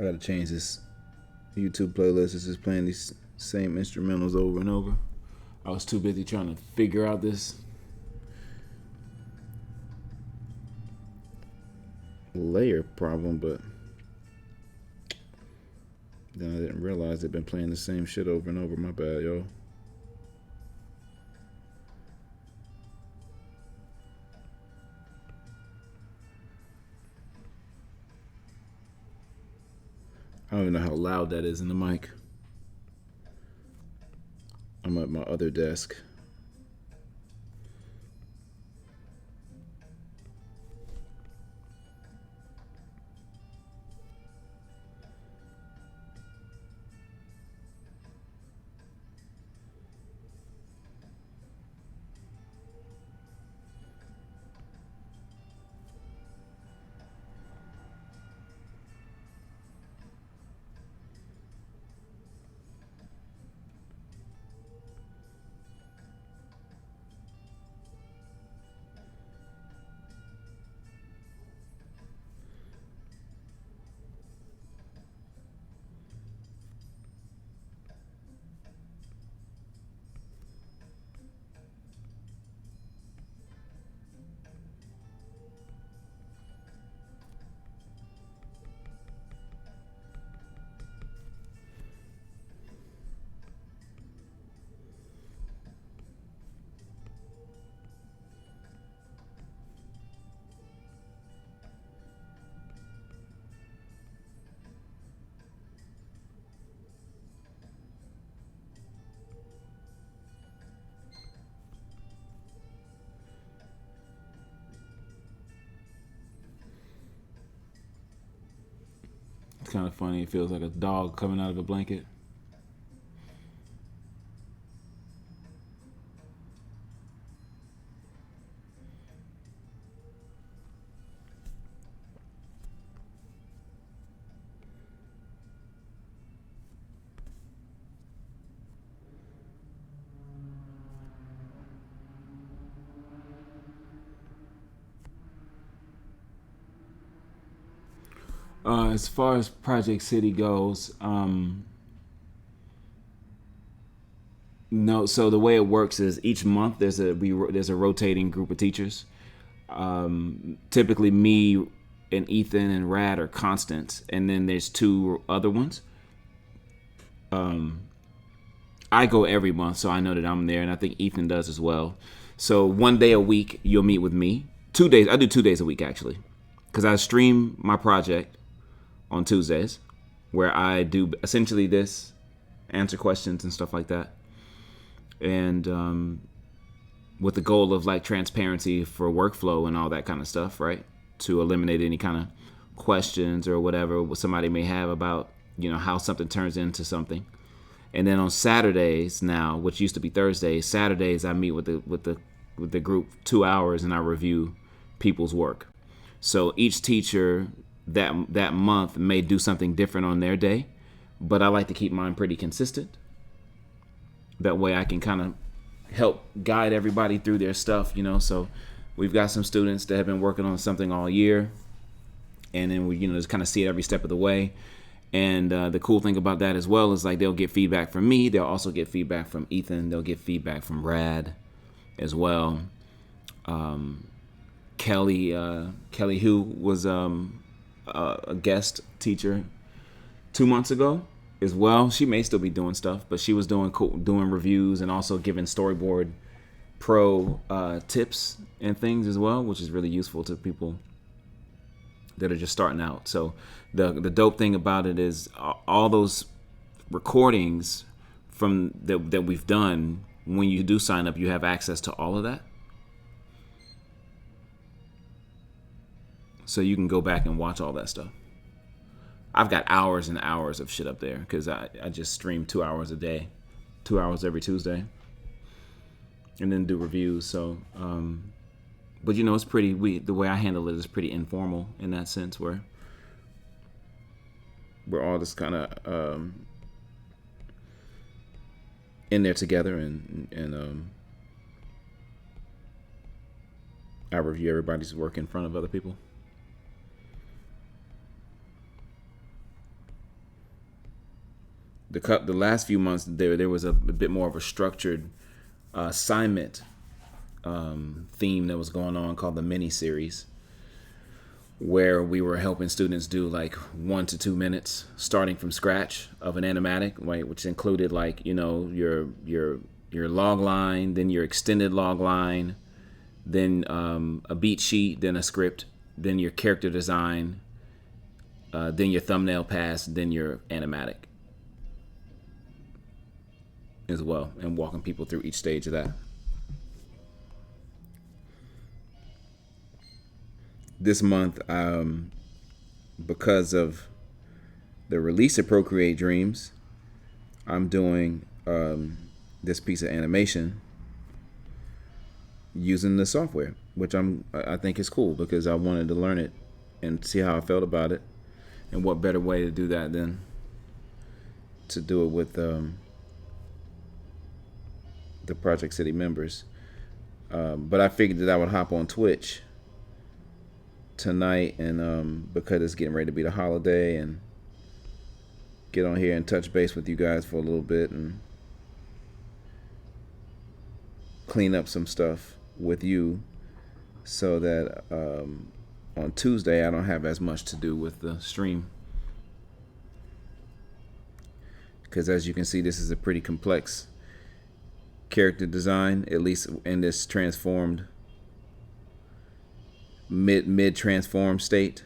I gotta change this YouTube playlist. It's just playing these same instrumentals over and over. I was too busy trying to figure out this layer problem, but then I didn't realize they've been playing the same shit over and over. My bad, yo. I don't even know how loud that is in the mic. I'm at my other desk. kind of funny. It feels like a dog coming out of a blanket. As far as Project City goes, no. So the way it works is each month there's a rotating group of teachers. Typically, me and Ethan and Rad are constants, and then there's two other ones. I go every month, so I know that I'm there, and I think Ethan does as well. So one day a week you'll meet with me. 2 days. I do 2 days a week actually, because I stream my project on Tuesdays, where I do essentially this, answer questions and stuff like that, and with the goal of like transparency for workflow and all that kind of stuff, right? To eliminate any kind of questions or whatever what somebody may have about how something turns into something. And then on Saturdays now, which used to be Thursdays, Saturdays I meet with the group 2 hours and I review people's work. So each teacher that month may do something different on their day, but I like to keep mine pretty consistent. That way I can kind of help guide everybody through their stuff, So we've got some students that have been working on something all year, and then we just kind of see it every step of the way. And the cool thing about that as well is like they'll get feedback from me. They'll also get feedback from Ethan. They'll get feedback from Rad as well. Kelly, who was a guest teacher 2 months ago as well. She may still be doing stuff, but she was doing reviews and also giving Storyboard Pro tips and things as well, which is really useful to people that are just starting out. So the dope thing about it is all those recordings from that we've done. When you do sign up, you have access to all of that. So you can go back and watch all that stuff. I've got hours and hours of shit up there because I just stream 2 hours a day, 2 hours every Tuesday, and then do reviews. So, but it's pretty. The way I handle it is pretty informal in that sense, where we're all just kind of in there together, and I review everybody's work in front of other people. The last few months there was a bit more of a structured assignment theme that was going on called the mini series, where we were helping students do like 1 to 2 minutes starting from scratch of an animatic, right, which included like your log line, then your extended log line, then a beat sheet, then a script, then your character design, then your thumbnail pass, then your animatic as well, and walking people through each stage of that. This month, because of the release of Procreate Dreams, I'm doing this piece of animation using the software, which I think is cool because I wanted to learn it and see how I felt about it, and what better way to do that than to do it with the Project City members. But I figured that I would hop on Twitch tonight, and because it's getting ready to be the holiday, and get on here and touch base with you guys for a little bit and clean up some stuff with you, so that on Tuesday I don't have as much to do with the stream, because as you can see, this is a pretty complex character design, at least in this transformed mid transformed state.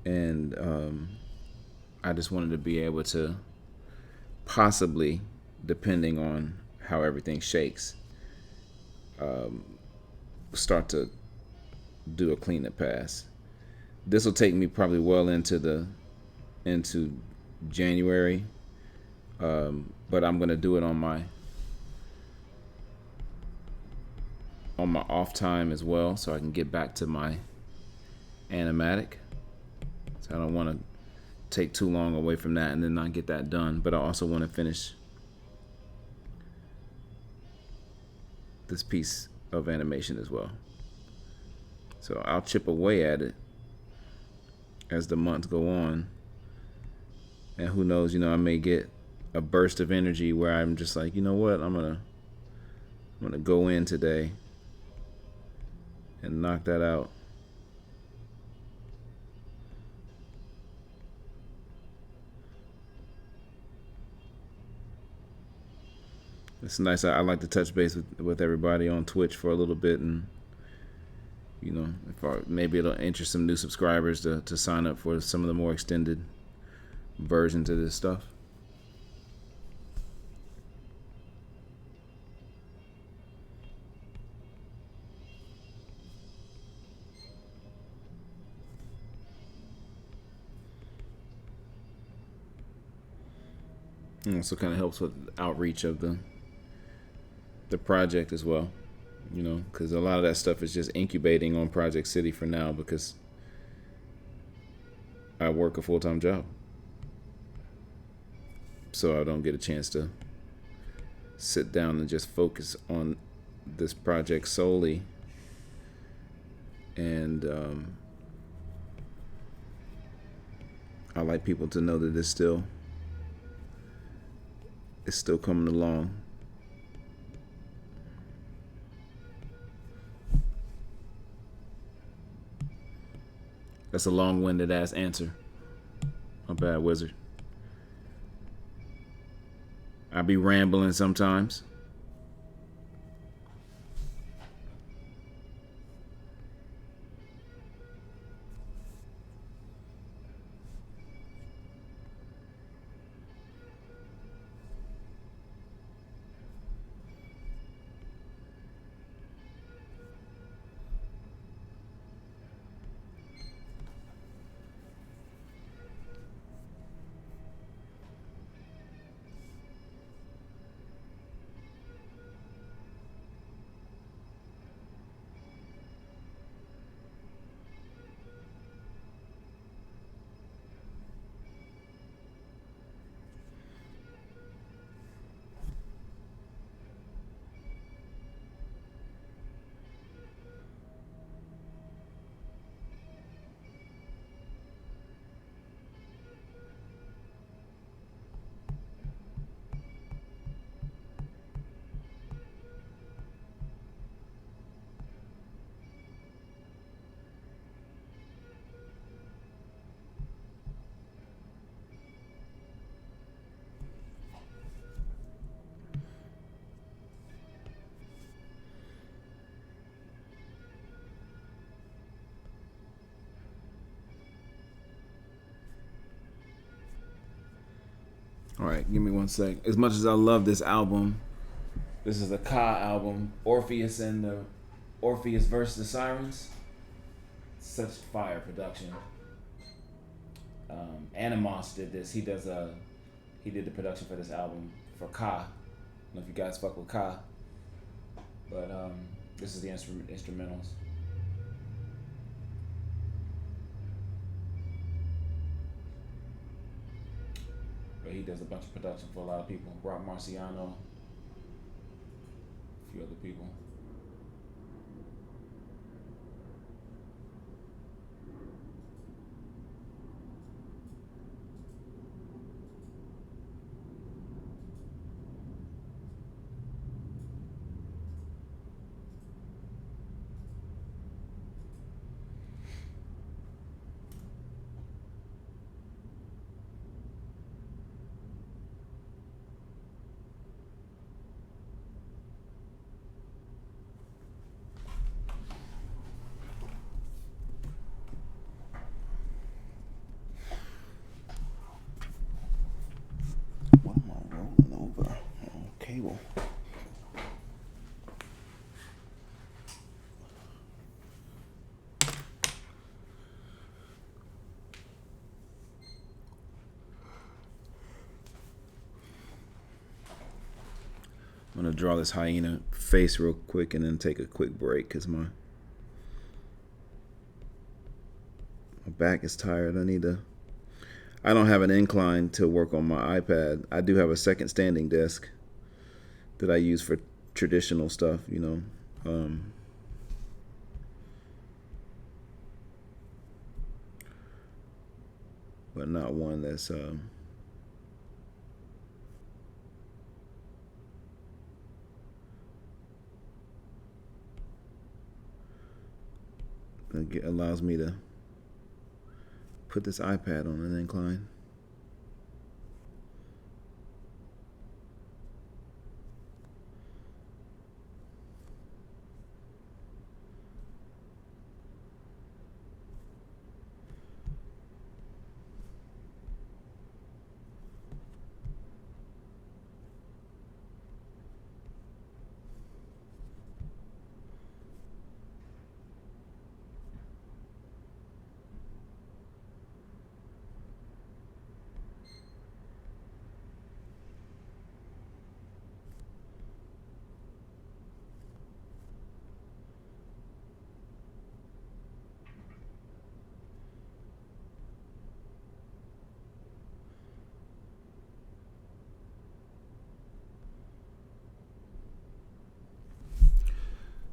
And I just wanted to be able to possibly, depending on how everything shakes, start to do a cleanup pass. this will take me probably well into January, but I'm gonna do it on my off time as well, so I can get back to my animatic. So I don't want to take too long away from that and then not get that done. But I also want to finish this piece of animation as well. So I'll chip away at it as the months go on. And who knows, I may get a burst of energy where I'm just like, you know what, I'm gonna go in today and knock that out. It's nice. I like to touch base with everybody on Twitch for a little bit, and maybe it'll interest some new subscribers to sign up for some of the more extended versions of this stuff. It also kind of helps with outreach of the project as well, because a lot of that stuff is just incubating on Project City for now, because I work a full-time job, so I don't get a chance to sit down and just focus on this project solely. And I like people to know that it's still coming along. That's a long-winded ass answer. My bad, wizard. I be rambling sometimes. All right, give me 1 sec. As much as I love this album, this is the Ka album, Orpheus and the Orpheus versus the Sirens. Such fire production. Animos did this. He did the production for this album for Ka. I don't know if you guys fuck with Ka, but this is the instrumentals. But he does a bunch of production for a lot of people. Rock Marciano, a few other people. draw this hyena face real quick and then take a quick break because my back is tired. I don't have an incline to work on my iPad. I do have a second standing desk that I use for traditional stuff, you know. But not one that's that allows me to put this iPad on an incline.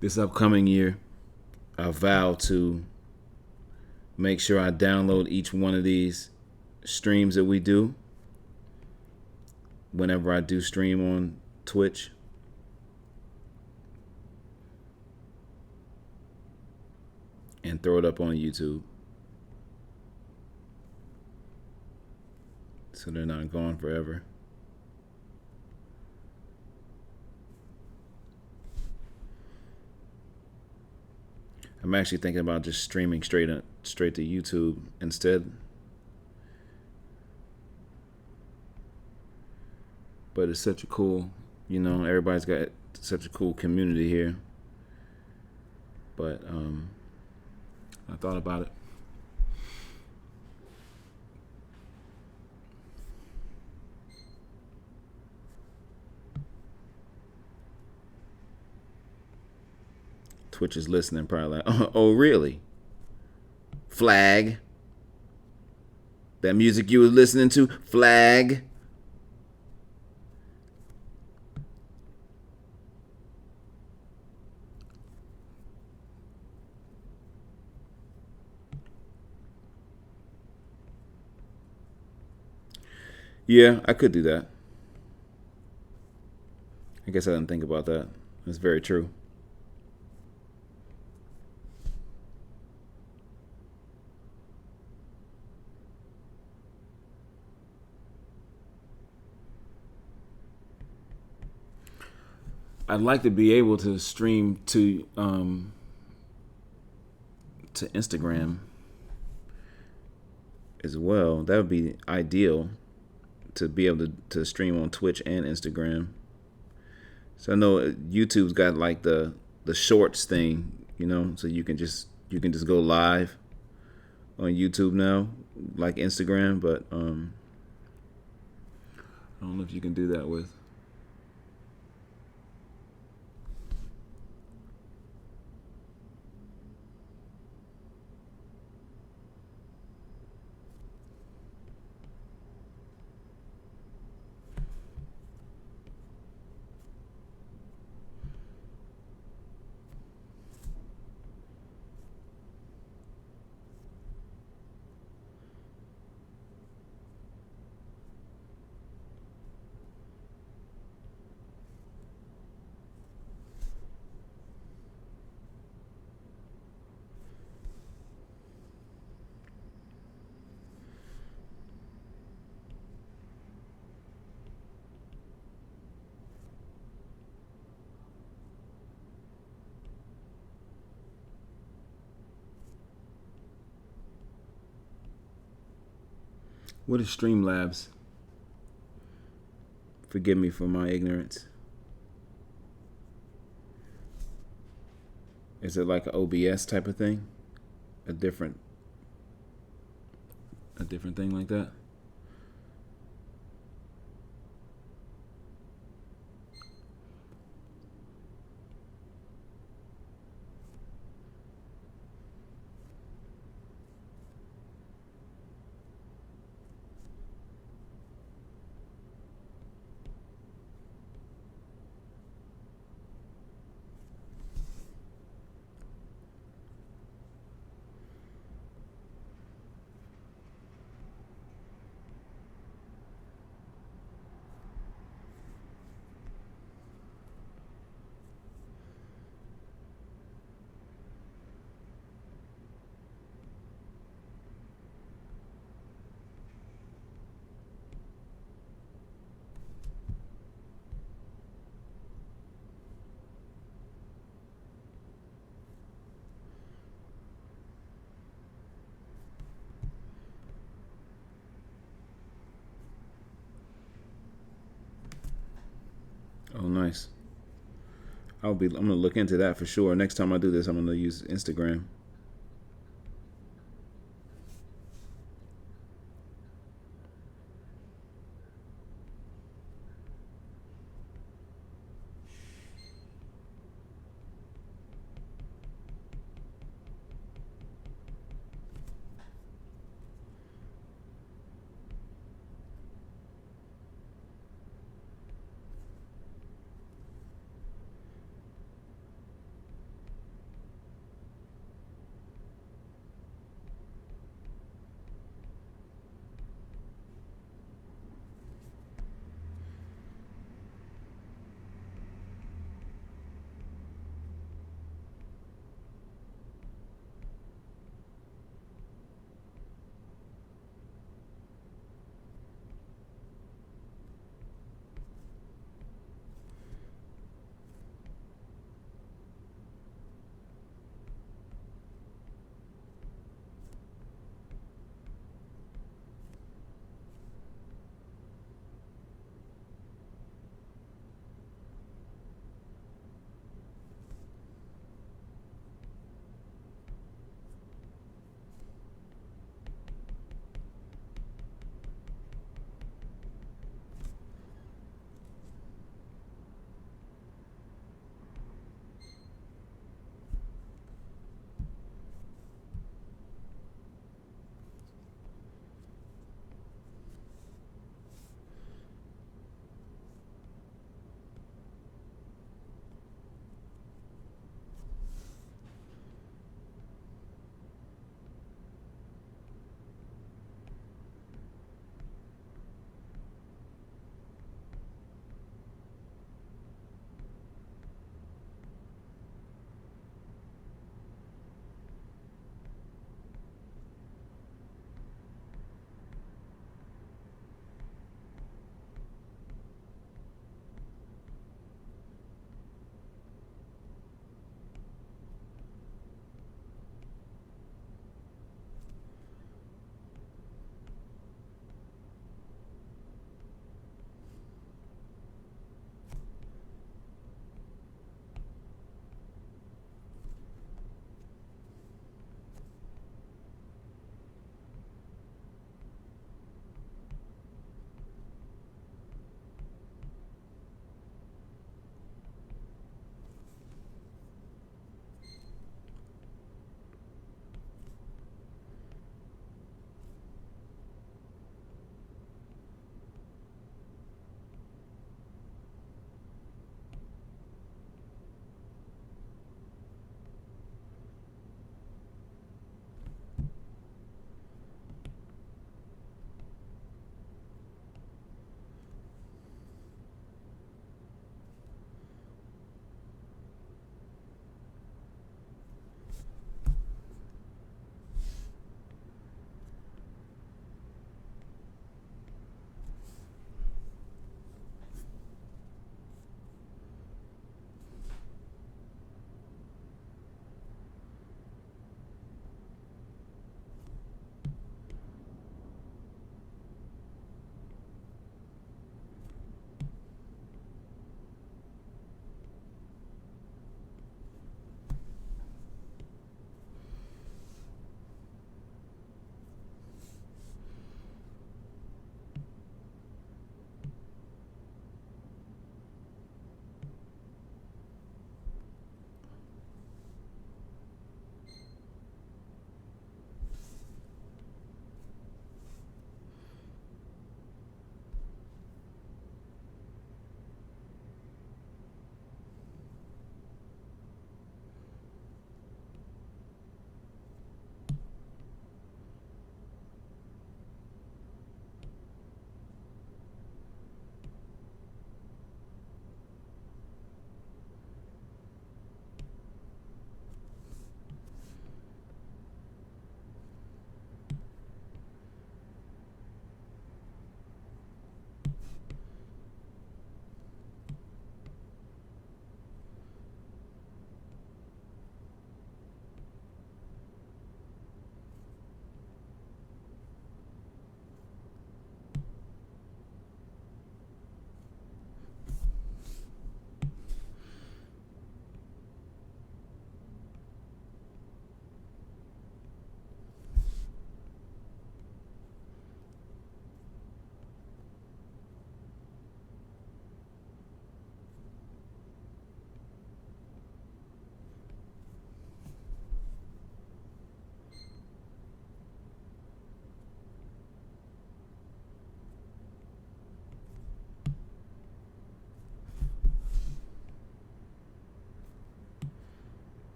This upcoming year, I vow to make sure I download each one of these streams that we do whenever I do stream on Twitch. And throw it up on YouTube. So they're not gone forever. I'm actually thinking about just streaming straight to YouTube instead. But it's such a cool, you know, everybody's got such a cool community here. But I thought about it. Twitch is listening, probably like, oh, really? Flag. That music you were listening to, flag. Yeah, I could do that. I guess I didn't think about that. That's very true. I'd like to be able to stream to Instagram as well. That would be ideal, to be able to stream on Twitch and Instagram. So I know YouTube's got like the shorts thing, you know, so you can just go live on YouTube now, like Instagram, but I don't know if you can do that with. What is Streamlabs? Forgive me for my ignorance. Is it like an OBS type of thing? A different thing like that? Oh, nice. I'm gonna look into that for sure. Next time I do this, I'm gonna use Instagram.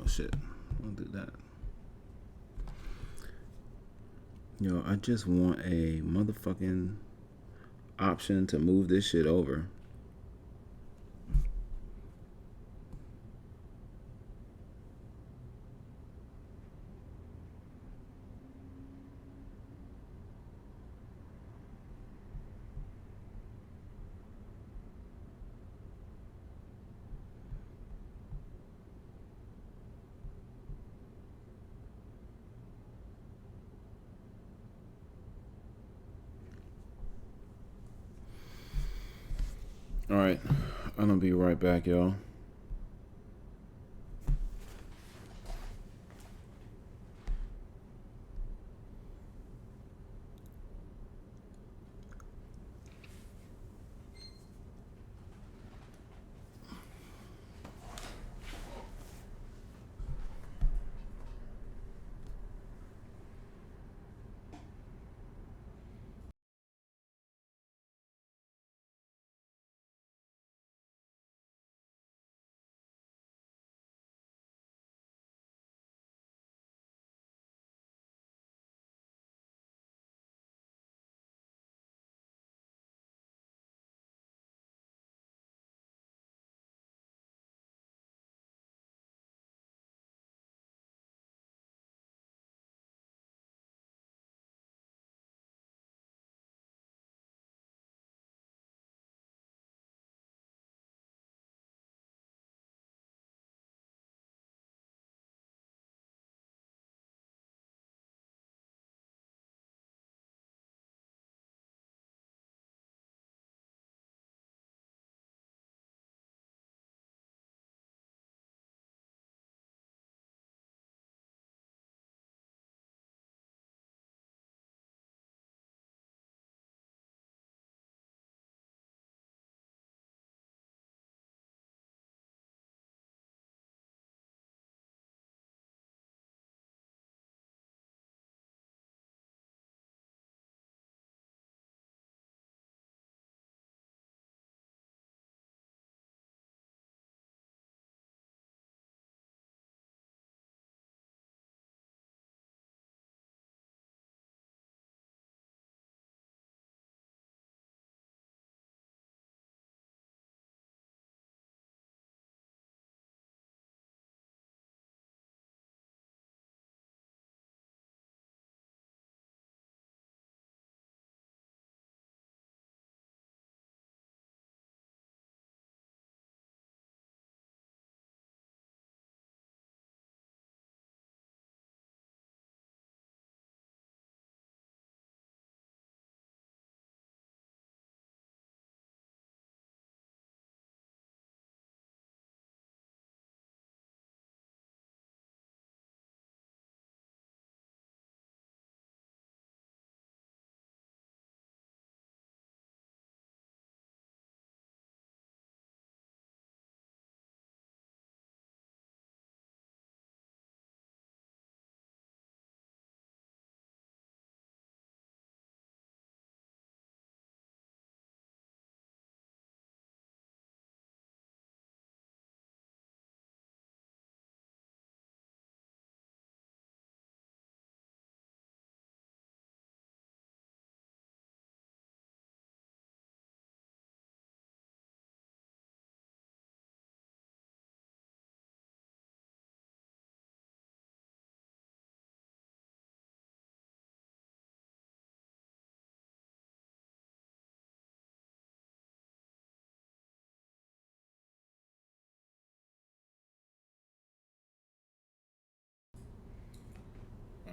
Oh shit, I'll do that. Yo, I just want a motherfucking option to move this shit over. All right, I'm gonna be right back, y'all.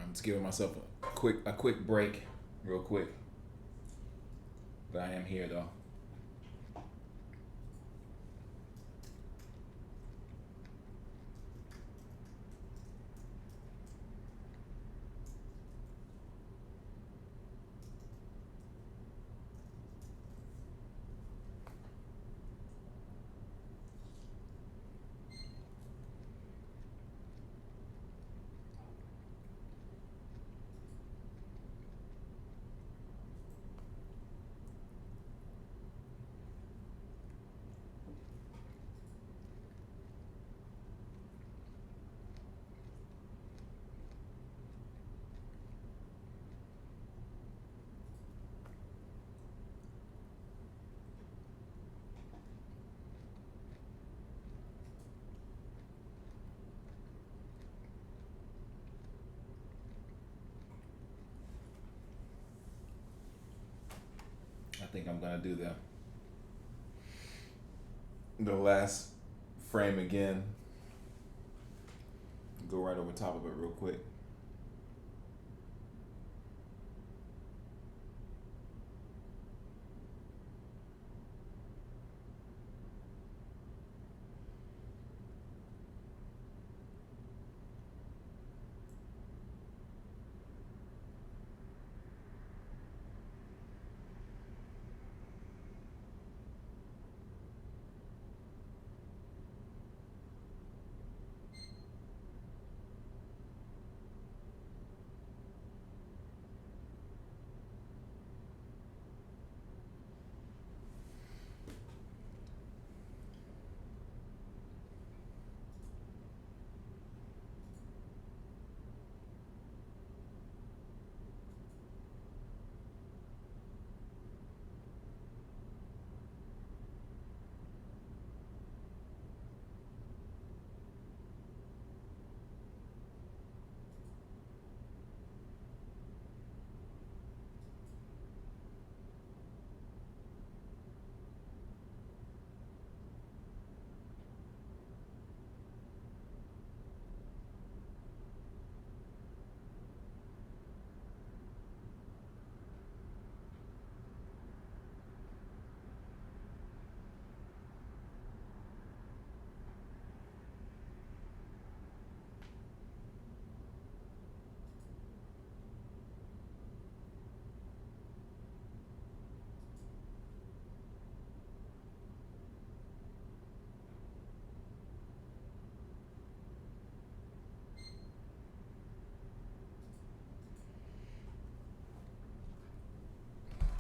I'm just giving myself a quick break, real quick. But I am here though. think I'm gonna do the last frame again. Go right over top of it real quick.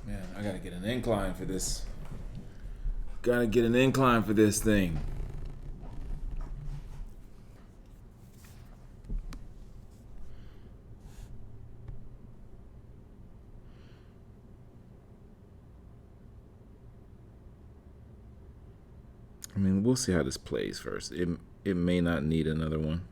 Man, I gotta get an incline for this. Gotta get an incline for this thing. I mean, we'll see how this plays first. It may not need another one.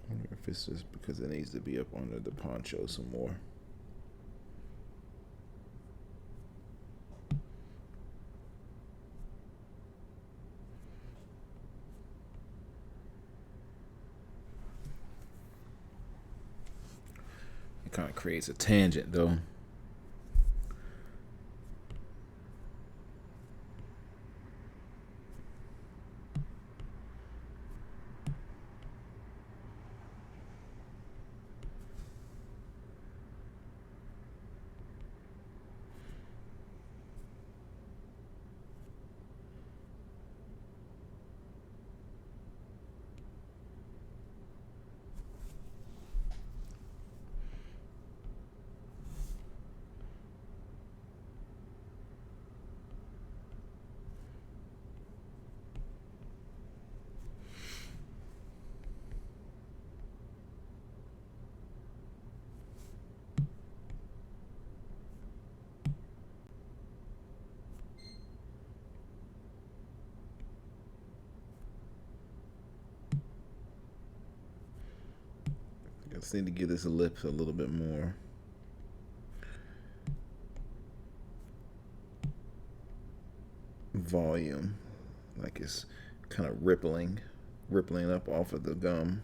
I wonder if it's just because it needs to be up under the poncho some more. It kind of creates a tangent though. I just need to give this ellipse a little bit more volume, like it's kind of rippling up off of the gum.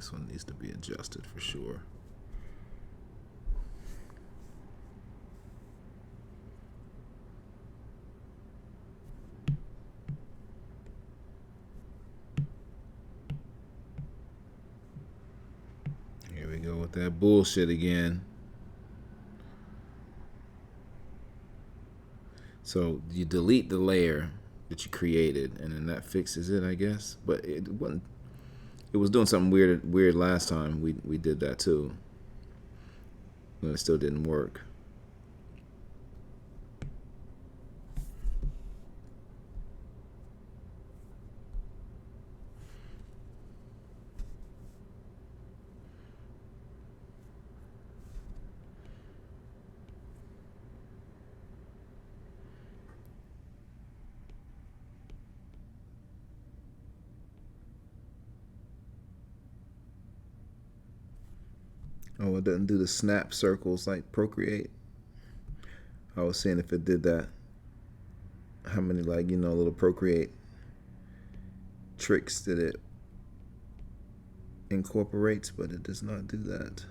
This one needs to be adjusted for sure. Here we go with that bullshit again. So you delete the layer that you created, and then that fixes it, I guess. But it wasn't. It was doing something weird last time. We did that too, and it still didn't work. Oh, it doesn't do the snap circles like Procreate. I was seeing if it did that. How many, like, little Procreate tricks that it incorporates, but it does not do that.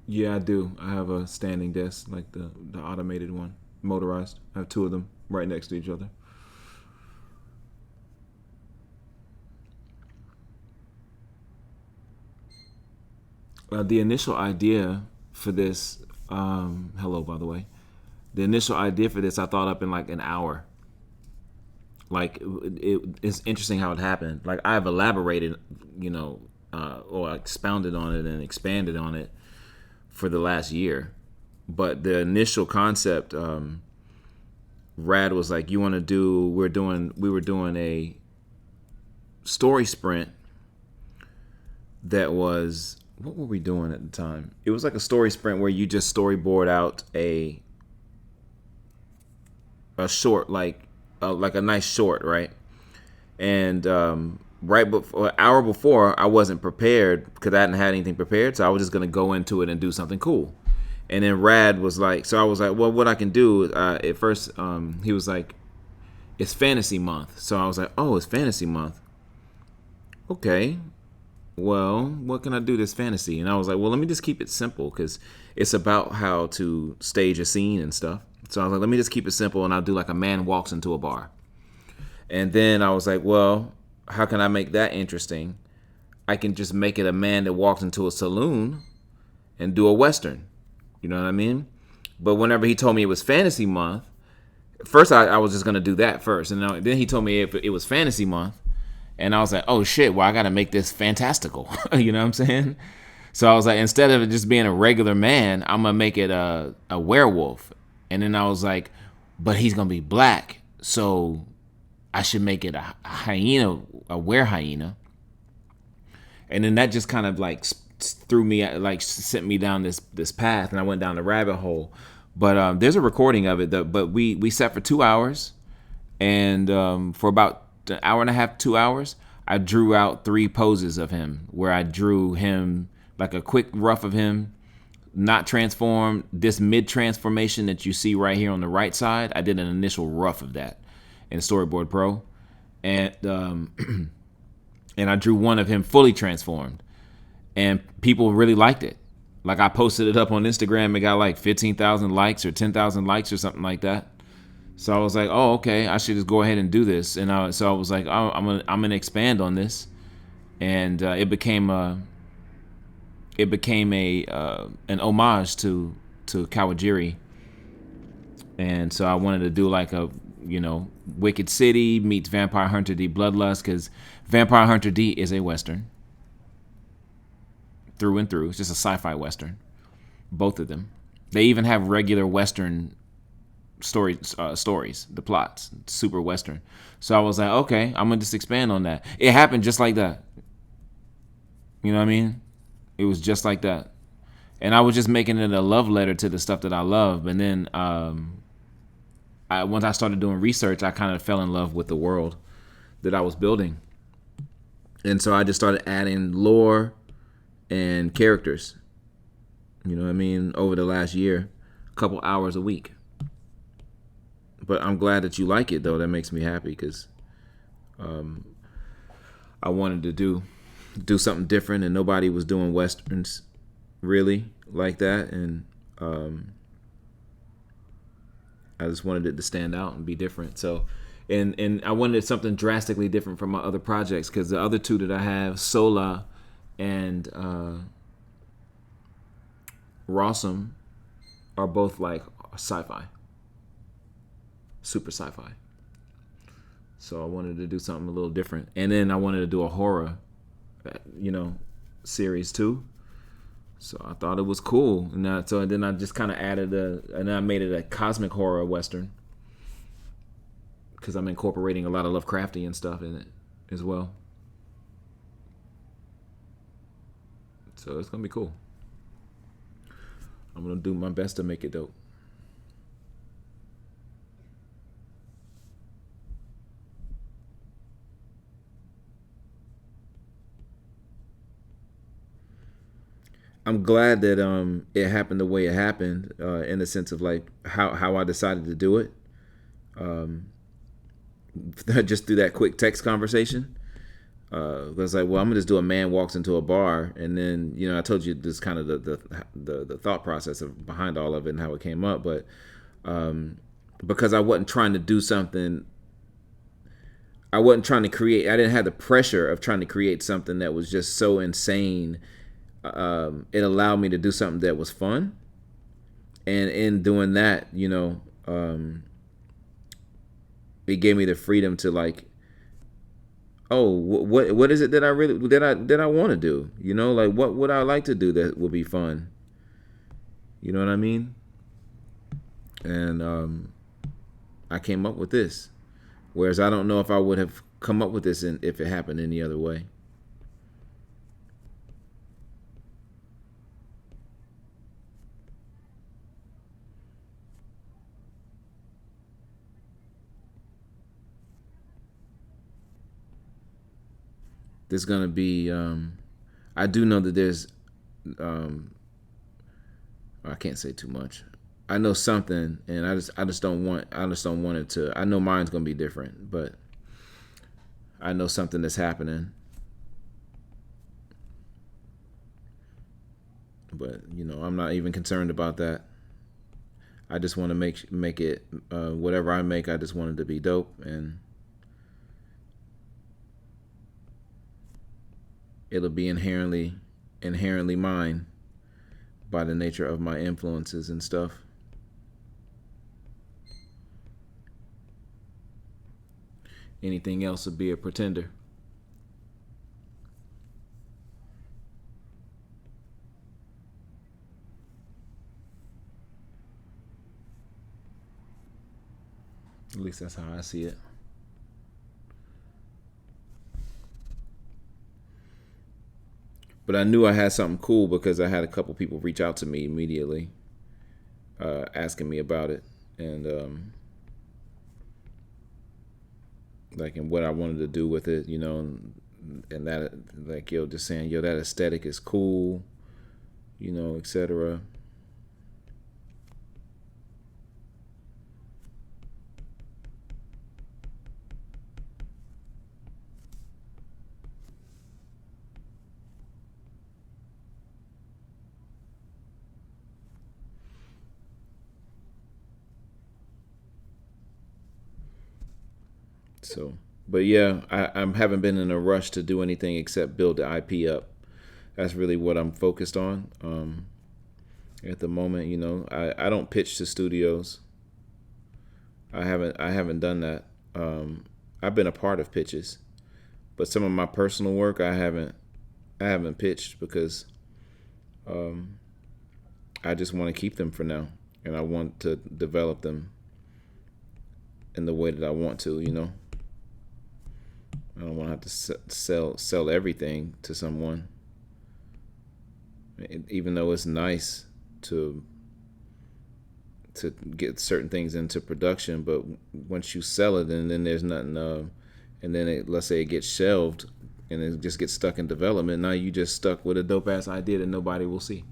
Yeah, I do. I have a standing desk, like the automated one, motorized. I have two of them right next to each other. The initial idea for this, hello, by the way. The initial idea for this, I thought up in like an hour. Like, it's interesting how it happened. Like, I've elaborated, or expounded on it and expanded on it for the last year. But the initial concept, Rad was like, "You want to do?" We were doing a story sprint that was, what were we doing at the time? It was like a story sprint where you just storyboard out a short, like a nice short, right? And right before, an hour before, I wasn't prepared because I hadn't had anything prepared, so I was just gonna go into it and do something cool. And then Rad was like, so I was like, well, what I can do, at first, he was like, it's fantasy month. So I was like, oh, it's fantasy month. Okay, well, what can I do this fantasy? And I was like, well, let me just keep it simple because it's about how to stage a scene and stuff. So I was like, let me just keep it simple, and I'll do like a man walks into a bar. And then I was like, well, how can I make that interesting? I can just make it a man that walks into a saloon and do a Western. You know what I mean? But whenever he told me it was fantasy month, first I was just going to do that first. And then he told me it was fantasy month. And I was like, oh shit, well, I got to make this fantastical. You know what I'm saying? So I was like, instead of it just being a regular man, I'm going to make it a werewolf. And then I was like, but he's going to be black. So I should make it a hyena, a were hyena. And then that just kind of like threw me, like sent me down this path, and I went down the rabbit hole. But there's a recording of it. But we sat for 2 hours, and for about an hour and a half, 2 hours, I drew out 3 poses of him, where I drew him like a quick rough of him, not transformed. This mid transformation that you see right here on the right side, I did an initial rough of that in Storyboard Pro, and and I drew one of him fully transformed. And people really liked it. Like, I posted it up on Instagram. It got like 15,000 likes or 10,000 likes or something like that. So I was like, oh, okay, I should just go ahead and do this. And so I was like, oh, I'm gonna expand on this. And it became an homage to Kawajiri. And so I wanted to do like a, Wicked City meets Vampire Hunter D Bloodlust, because Vampire Hunter D is a Western. Through and through. It's just a sci-fi Western. Both of them. They even have regular Western stories, the plots. Super Western. So I was like, okay, I'm going to just expand on that. It happened just like that. You know what I mean? It was just like that. And I was just making it a love letter to the stuff that I love. And then once I started doing research, I kind of fell in love with the world that I was building. And so I just started adding lore and characters, you know what I mean, over the last year. couple hours a week. But I'm glad that you like it, though. That makes me happy because I wanted to do something different, and nobody was doing westerns really like that, and I just wanted it to stand out and be different. So, and I wanted something drastically different from my other projects because the other two that I have, Sola and Rossum, are both like sci-fi, super sci-fi. So I wanted to do something a little different, and then I wanted to do a horror, series too. So I thought it was cool, and so then I just kind of added and I made it a cosmic horror western because I'm incorporating a lot of Lovecraftian stuff in it as well. So it's gonna be cool. I'm gonna do my best to make it dope. I'm glad that it happened the way it happened, in the sense of like how I decided to do it. Just through that quick text conversation. I was like, well, I'm gonna just do a man walks into a bar, and then I told you this kind of the thought process behind all of it and how it came up, but because I wasn't trying to do something, I wasn't trying to create. I didn't have the pressure of trying to create something that was just so insane. It allowed me to do something that was fun, and in doing that, it gave me the freedom to like, oh, what is it that I really that I want to do? Like what would I like to do that would be fun? You know what I mean? And I came up with this, whereas I don't know if I would have come up with this if it happened any other way. There's gonna be. I do know that there's. I can't say too much. I know something, and I just don't want it to. I know mine's gonna be different, but I know something that's happening. But I'm not even concerned about that. I just want to make it whatever I make. I just want it to be dope, and it'll be inherently mine by the nature of my influences and stuff. Anything else would be a pretender. At least that's how I see it. But I knew I had something cool because I had a couple people reach out to me immediately, asking me about it, and like, and what I wanted to do with it, and that, like, just saying, that aesthetic is cool, etc. So, but yeah, I haven't been in a rush to do anything except build the IP up. That's really what I'm focused on at the moment. I don't pitch to studios. I haven't done that. I've been a part of pitches, but some of my personal work I haven't pitched because I just want to keep them for now, and I want to develop them in the way that I want to. I don't want to have to sell everything to someone, even though it's nice to get certain things into production. But once you sell it, and then there's nothing, and then let's say it gets shelved, and it just gets stuck in development. Now you just stuck with a dope ass idea that nobody will see.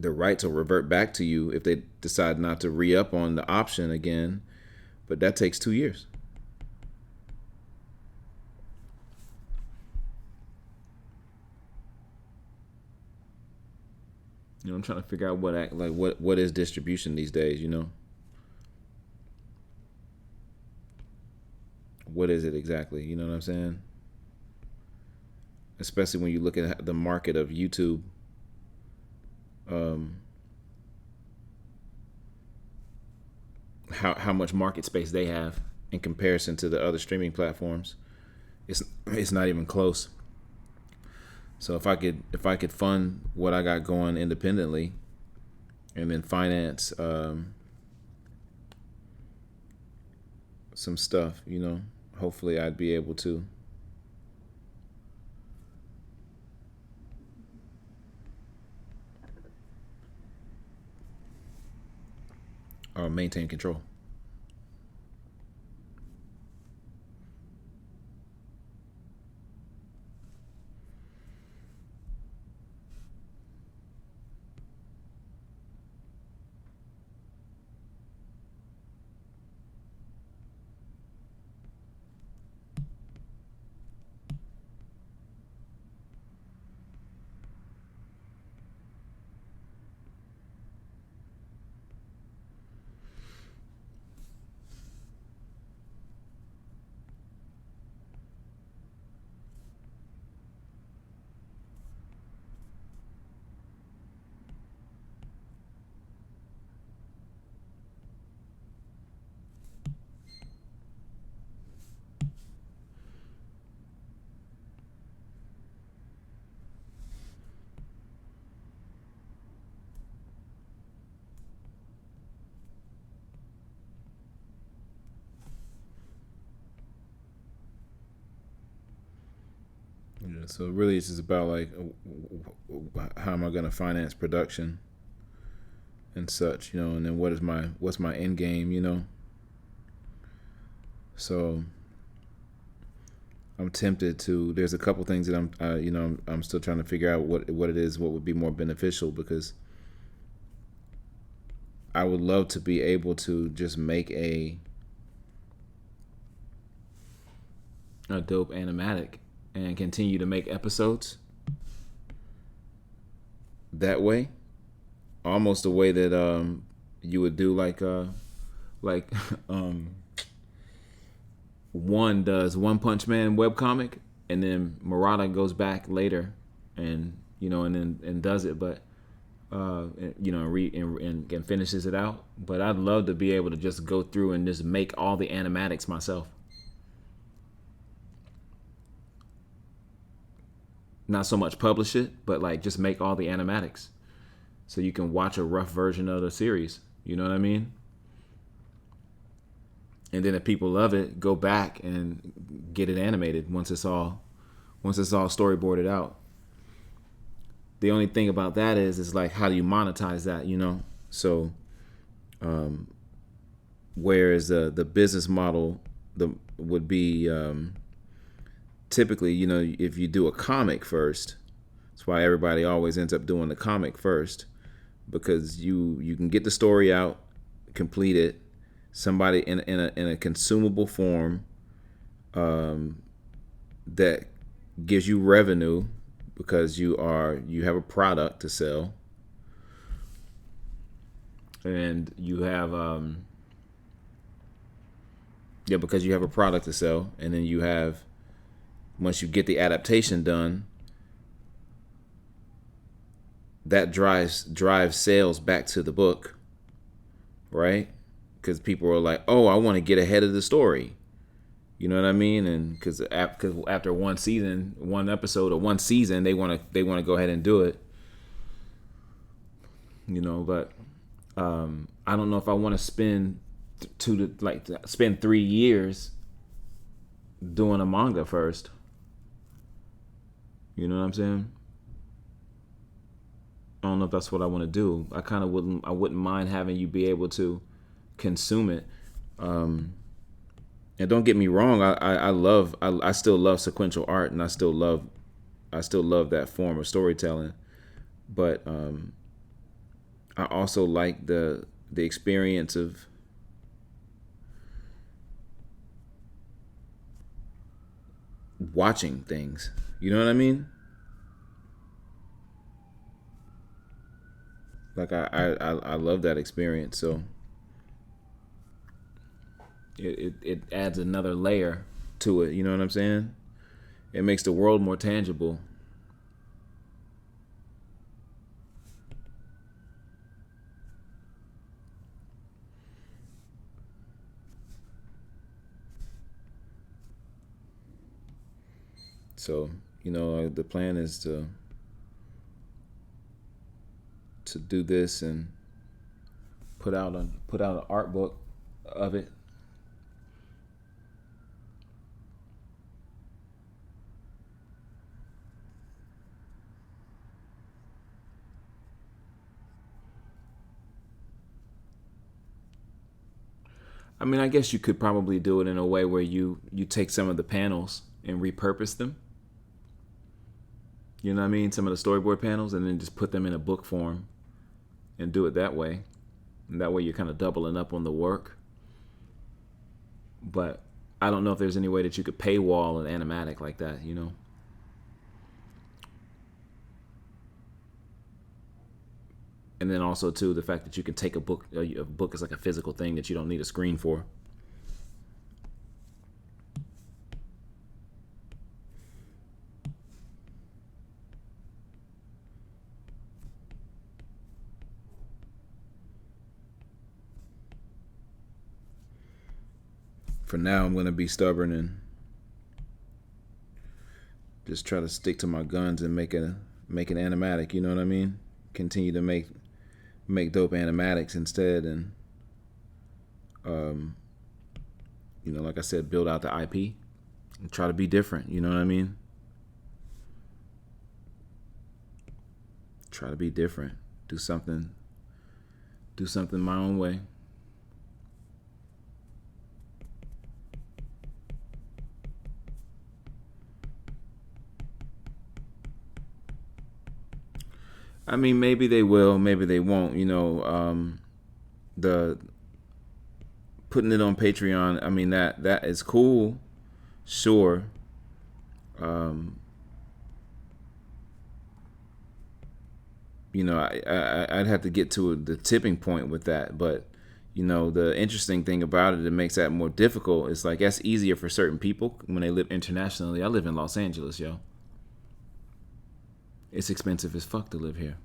the right to revert back to you if they decide not to re-up on the option again. But that takes 2 years. You know, I'm trying to figure out what is distribution these days, you know? What is it exactly? You know what I'm saying? Especially when you look at the market of YouTube. How much market space they have in comparison to the other streaming platforms. It's not even close. So if I could fund what I got going independently, and then finance some stuff, you know, hopefully I'd be able to. Maintain control. Yeah, so really, it's just about like, how am I going to finance production and such, you know, and then what's my end game, you know. So I'm tempted to. There's a couple things that I'm still trying to figure out what it is, what would be more beneficial, because I would love to be able to just make a dope animatic and continue to make episodes that way, almost the way that you would do like One does One Punch Man webcomic, and then Murata goes back later and and does it, but and finishes it out. But I'd love to be able to just go through and just make all the animatics myself. Not so much publish it, but like just make all the animatics so you can watch a rough version of the series. You know what I mean? And then if people love it, go back and get it animated once it's all storyboarded out. The only thing about that is like, how do you monetize that, you know? So whereas the business model would be typically, you know, if you do a comic first, that's why everybody always ends up doing the comic first, because you can get the story out, complete it, somebody in a consumable form that gives you revenue, because you have a product to sell, and you have because you have a product to sell, and then you have, once you get the adaptation done, that drives sales back to the book, right? Because people are like, oh, I want to get ahead of the story. You know what I mean? And because after one season, one episode, or one season, they want to go ahead and do it. You know, but I don't know if I want to spend 3 years doing a manga first. You know what I'm saying? I don't know if that's what I want to do. I wouldn't mind having you be able to consume it. And don't get me wrong, I still love sequential art, and I still love that form of storytelling. But I also like the experience of watching things. You know what I mean? Like I love that experience. So it adds another layer to it. You know what I'm saying? It makes the world more tangible. So the plan is to do this and put out an art book of it. I mean, I guess you could probably do it in a way where you take some of the panels and repurpose them. You know what I mean? Some of the storyboard panels, and then just put them in a book form and do it that way. And that way you're kind of doubling up on the work. But I don't know if there's any way that you could paywall an animatic like that, And then also too the fact that you can take a book is like a physical thing that you don't need a screen for. For now, I'm gonna be stubborn and just try to stick to my guns and make an animatic. You know what I mean? Continue to make dope animatics instead, and um, like I said, build out the IP and try to be different. You know what I mean? Try to be different. Do something. Do something my own way. I mean, maybe they will, maybe they won't. The putting it on Patreon. I mean, that is cool, sure. Um, I'd have to get to the tipping point with that, but the interesting thing about it that makes that more difficult is like that's easier for certain people when they live internationally. I live in Los Angeles, yo. It's expensive as fuck to live here.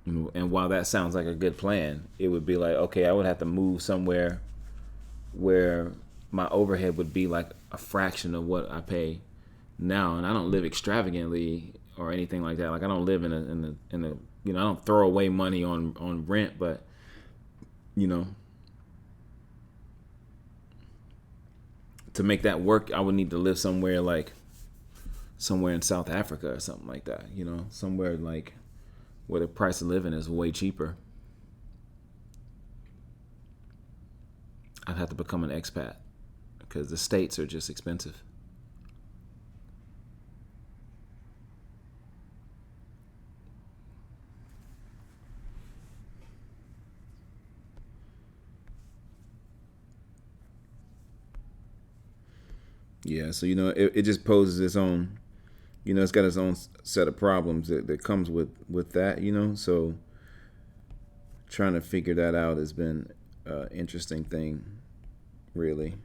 And while that sounds like a good plan, it would be like, okay, I would have to move somewhere where my overhead would be like a fraction of what I pay now, and I don't live extravagantly or anything like that. Like I don't live in a I don't throw away money on rent, but you know, to make that work, I would need to live somewhere in South Africa or something like that. Somewhere like where the price of living is way cheaper. I'd have to become an expat because the states are just expensive. Yeah, so it just poses its own, it's got its own set of problems that comes with that, So trying to figure that out has been an interesting thing, really.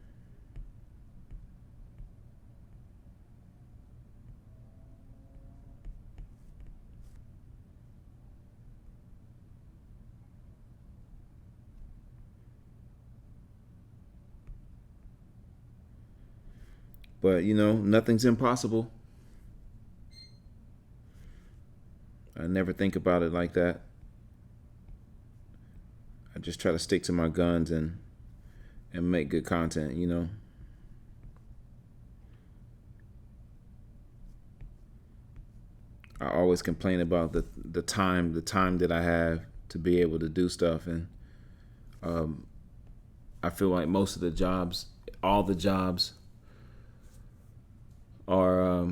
But nothing's impossible. I never think about it like that. I just try to stick to my guns and make good content. I always complain about the time that I have to be able to do stuff, and I feel like most of the jobs, all the jobs, are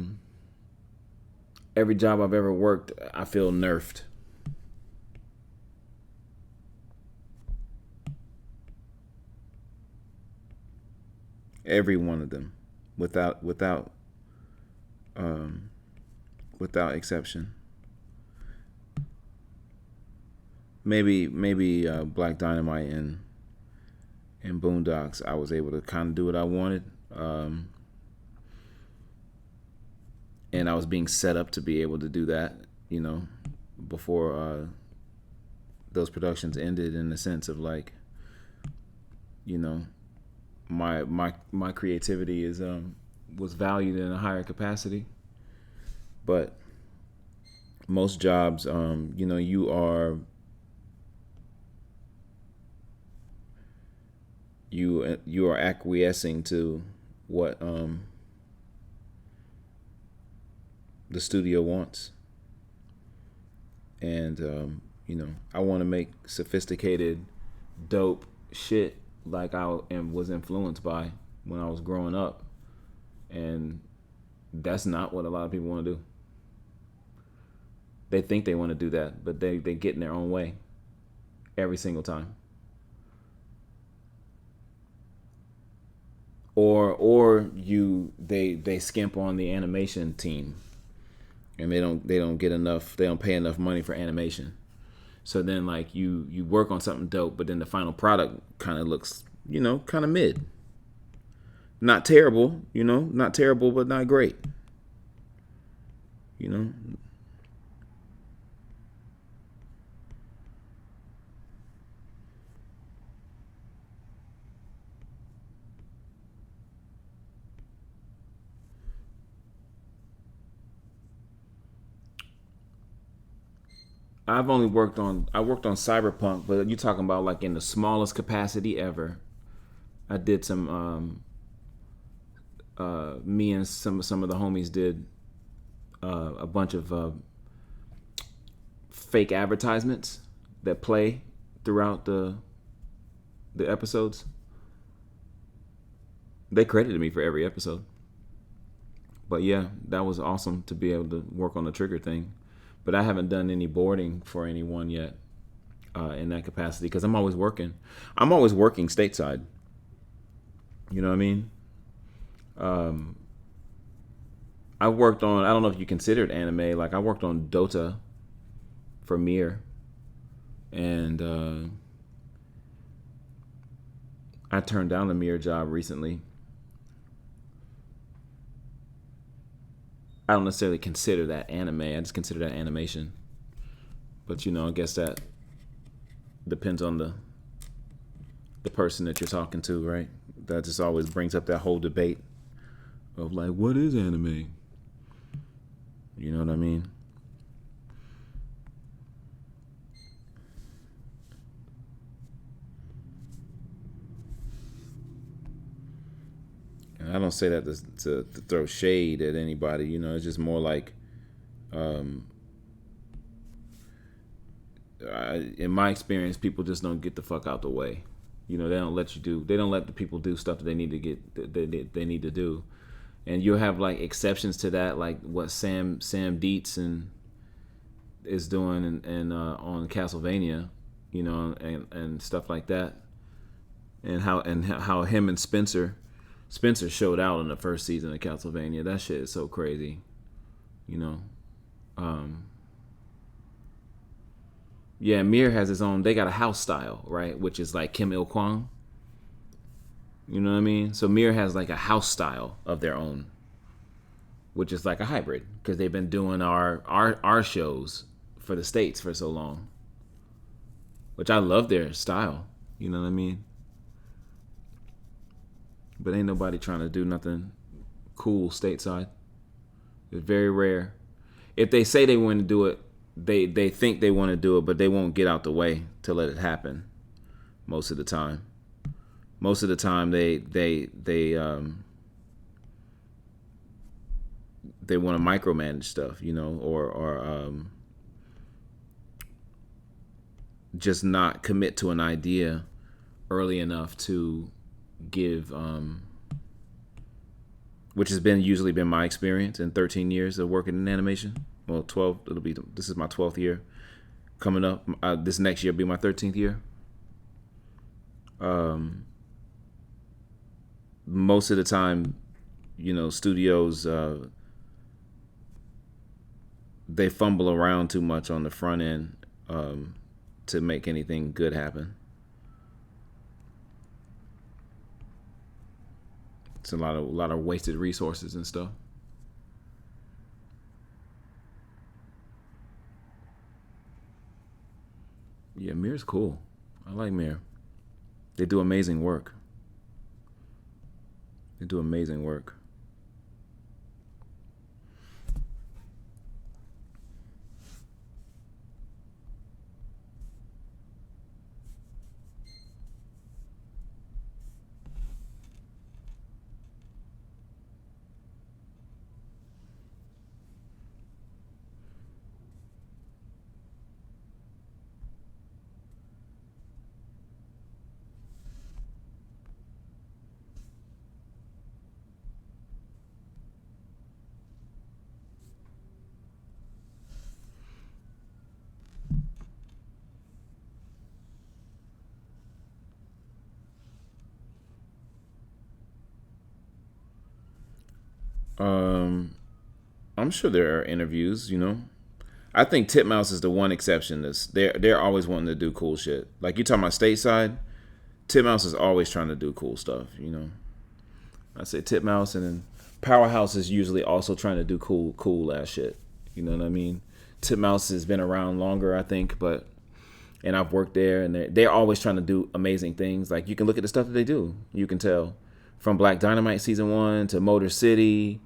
every job I've ever worked, I feel nerfed. Every one of them, um, without exception. Maybe Black Dynamite and Boondocks, I was able to kind of do what I wanted, and I was being set up to be able to do that, before those productions ended. In the sense of like, my creativity was valued in a higher capacity. But most jobs, you are acquiescing to what the studio wants. And I want to make sophisticated, dope shit like I was influenced by when I was growing up. And that's not what a lot of people want to do. They think they want to do that, but they get in their own way every single time. Or they skimp on the animation team, and they don't get enough, they don't pay enough money for animation. So then like you work on something dope, but then the final product kind of looks, kind of mid. Not terrible, not terrible, but not great. I worked on Cyberpunk, but you're talking about like in the smallest capacity ever. I did some me and some of the homies did a bunch of fake advertisements that play throughout the episodes. They credited me for every episode. But yeah, that was awesome to be able to work on the trigger thing. But I haven't done any boarding for anyone yet in that capacity, because I'm always working. I'm always working stateside. You know what I mean? I worked on, I don't know if you considered anime, like I worked on Dota for Mir. And I turned down the Mir job recently. I don't necessarily consider that anime. I just consider that animation. But I guess that depends on the person that you're talking to, right? That just always brings up that whole debate of like, what is anime? You know what I mean? And I don't say that to throw shade at anybody. It's just more like, in my experience, people just don't get the fuck out the way. They don't let you do. They don't let the people do stuff that they need to get. They need to do, and you'll have like exceptions to that, like what Sam Dietz is doing and on Castlevania, and stuff like that, and how him and Spencer showed out in the first season of Castlevania. That shit is so crazy, Yeah, Mir has his own. They got a house style, right, which is like Kim Il Kwang. You know what I mean? So Mir has like a house style of their own, which is like a hybrid, because they've been doing our shows for the States for so long. Which I love their style. You know what I mean? But ain't nobody trying to do nothing cool stateside. It's very rare. If they say they want to do it, they think they want to do it, but they won't get out the way to let it happen. Most of the time they want to micromanage stuff, or just not commit to an idea early enough to give, which has usually been my experience in 13 years of working in animation. Well, 12. This is my 12th year coming up. This next year will be my 13th year. Most of the time, studios, they fumble around too much on the front end to make anything good happen. It's a lot of wasted resources and stuff. Yeah, Mirror's cool. I like Mirror. They do amazing work. They do amazing work. I'm sure there are interviews, I think Titmouse is the one exception. They're always wanting to do cool shit. Like you talking about stateside, Titmouse is always trying to do cool stuff, I say Titmouse, and then Powerhouse is usually also trying to do cool ass shit. You know what I mean? Titmouse has been around longer, I think, and I've worked there, and they're always trying to do amazing things. Like you can look at the stuff that they do. You can tell from Black Dynamite season 1 to Motor City.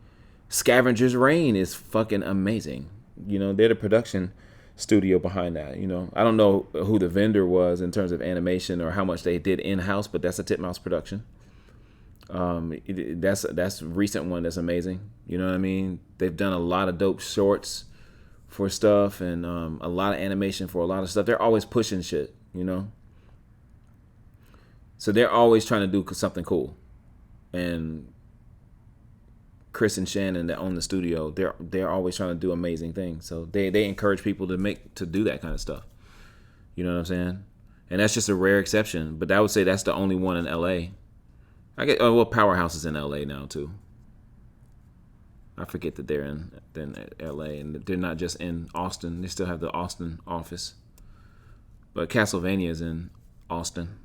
Scavenger's Reign is fucking amazing. They're the production studio behind that. I don't know who the vendor was in terms of animation or how much they did in-house, but that's a Titmouse production. That's a recent one that's amazing. You know what I mean? They've done a lot of dope shorts for stuff, and a lot of animation for a lot of stuff. They're always pushing shit, So they're always trying to do something cool. And Chris and Shannon that own the studio, they're always trying to do amazing things. So they encourage people to do that kind of stuff. You know what I'm saying? And that's just a rare exception. But I would say that's the only one in LA. Powerhouse is in LA now too. I forget that they're in LA, and they're not just in Austin. They still have the Austin office. But Castlevania is in Austin.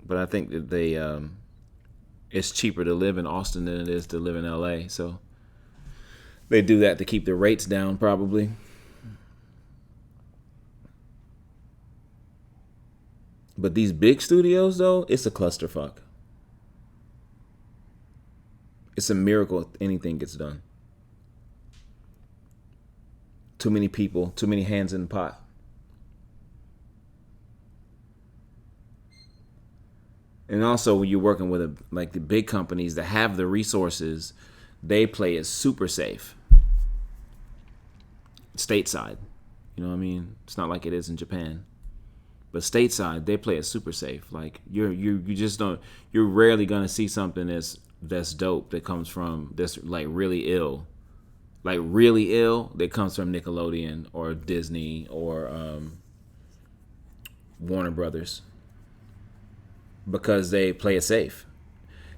But I think that it's cheaper to live in Austin than it is to live in LA. So they do that to keep the rates down, probably. But these big studios, though, it's a clusterfuck. It's a miracle if anything gets done. Too many people, too many hands in the pot. And also, when you're working with like the big companies that have the resources, they play it super safe. Stateside, you know what I mean? It's not like it is in Japan. But stateside, they play it super safe. Like you just don't. You're rarely gonna see something that's dope that comes from that's like really ill, that comes from Nickelodeon or Disney or Warner Brothers, because they play it safe.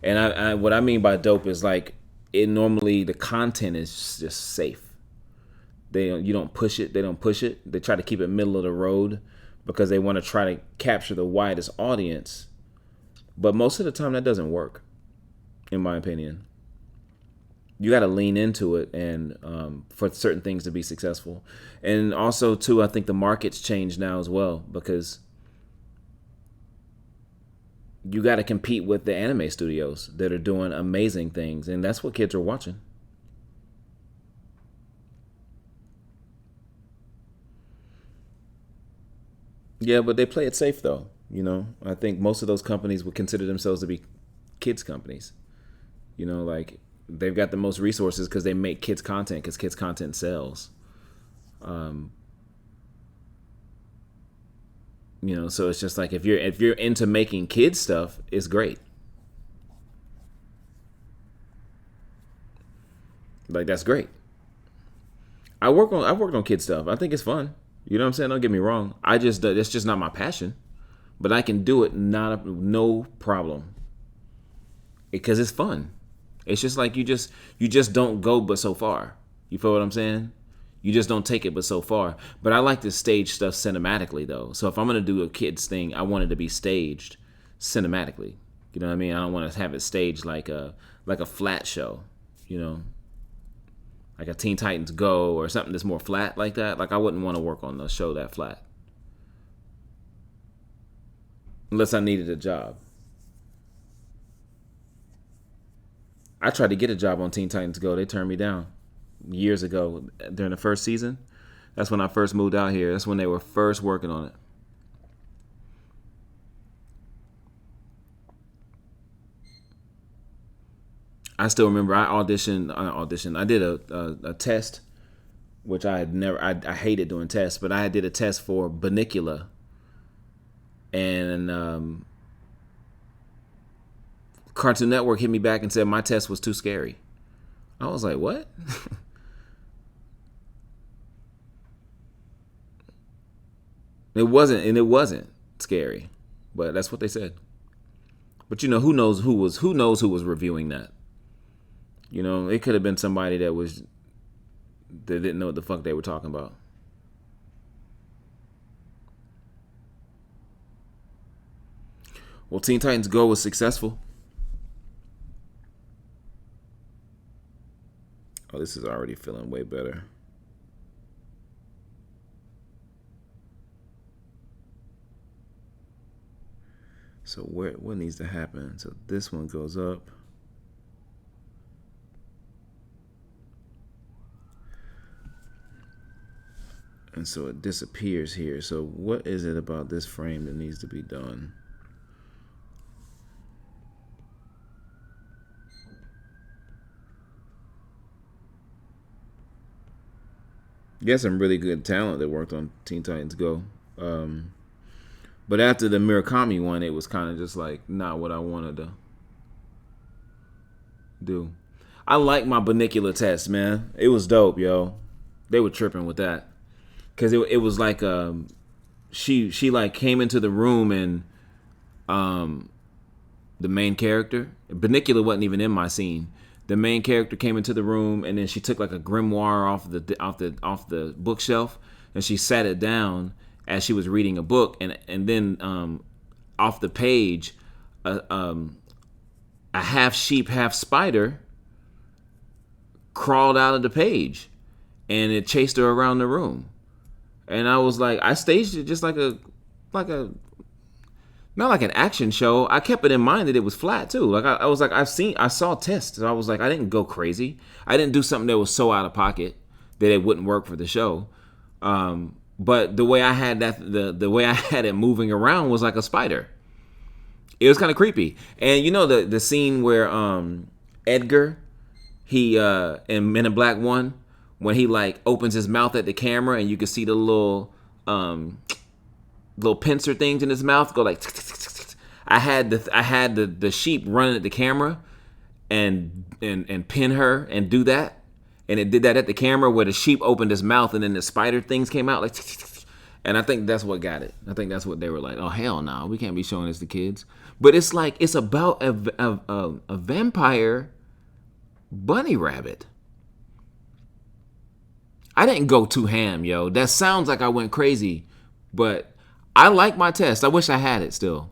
And I what I mean by dope is like it normally the content is just safe. You don't push it. They don't push it. They try to keep it middle of the road because they want to try to capture the widest audience. But most of the time that doesn't work, in my opinion. You got to lean into it and for certain things to be successful. And also, too, I think the market's changed now as well, because you got to compete with the anime studios that are doing amazing things. And that's what kids are watching. Yeah, but they play it safe, though. I think most of those companies would consider themselves to be kids companies. Like they've got the most resources because they make kids content, because kids content sells. So it's just like if you're into making kids stuff, it's great. Like that's great. I've worked on kid stuff. I think it's fun. You know what I'm saying? Don't get me wrong. I just it's just not my passion, but I can do it no problem because it's fun. It's just like you just don't go but so far. You feel what I'm saying? You just don't take it but so far. But I like to stage stuff cinematically though. So if I'm gonna do a kids thing, I want it to be staged cinematically. You know what I mean? I don't want to have it staged like a flat show. You know, like a Teen Titans Go or something that's more flat like that. Like I wouldn't want to work on a show that flat unless I needed a job. I tried to get a job on Teen Titans Go. They turned me down years ago during the first season. That's when I first moved out here. That's when they were first working on it. I still remember I auditioned. I did a test, which I had never. I hated doing tests, but I did a test for Bunnicula, and Cartoon Network hit me back and said my test was too scary. I was like, what? It wasn't scary, but that's what they said. But you know, who knows who was reviewing that? You know, it could have been somebody that didn't know what the fuck they were talking about. Well, Teen Titans Go was successful. Oh, this is already feeling way better. So what needs to happen? So this one goes up. And so it disappears here. So what is it about this frame that needs to be done? You got some really good talent that worked on Teen Titans Go. But after the Murakami one, it was kind of just like not what I wanted to do. I like my Bunnicula test, man. It was dope, yo. They were tripping with that. Because it was like she like came into the room and the main character, Bunnicula wasn't even in my scene. The main character came into the room and then she took like a grimoire off the bookshelf and she sat it down as she was reading a book and then off the page a half sheep half spider crawled out of the page and it chased her around the room. And I was like, I staged it just like a not like an action show. I kept it in mind that it was flat too. Like I was like, I saw tests. So I was like, I didn't go crazy. I didn't do something that was so out of pocket that it wouldn't work for the show. But the way I had the way I had it moving around was like a spider. It was kind of creepy. And you know the scene where Edgar, he in Men in Black 1, when he like opens his mouth at the camera and you can see the little pincer things in his mouth go like. I had the sheep running at the camera and pin her and do that, and it did that at the camera where the sheep opened his mouth and then the spider things came out like. And I think that's what got it. I think that's what they were like. Oh hell no, we can't be showing this to kids. But it's like it's about a vampire bunny rabbit. I didn't go too ham, yo. That sounds like I went crazy, but I like my test. I wish I had it still.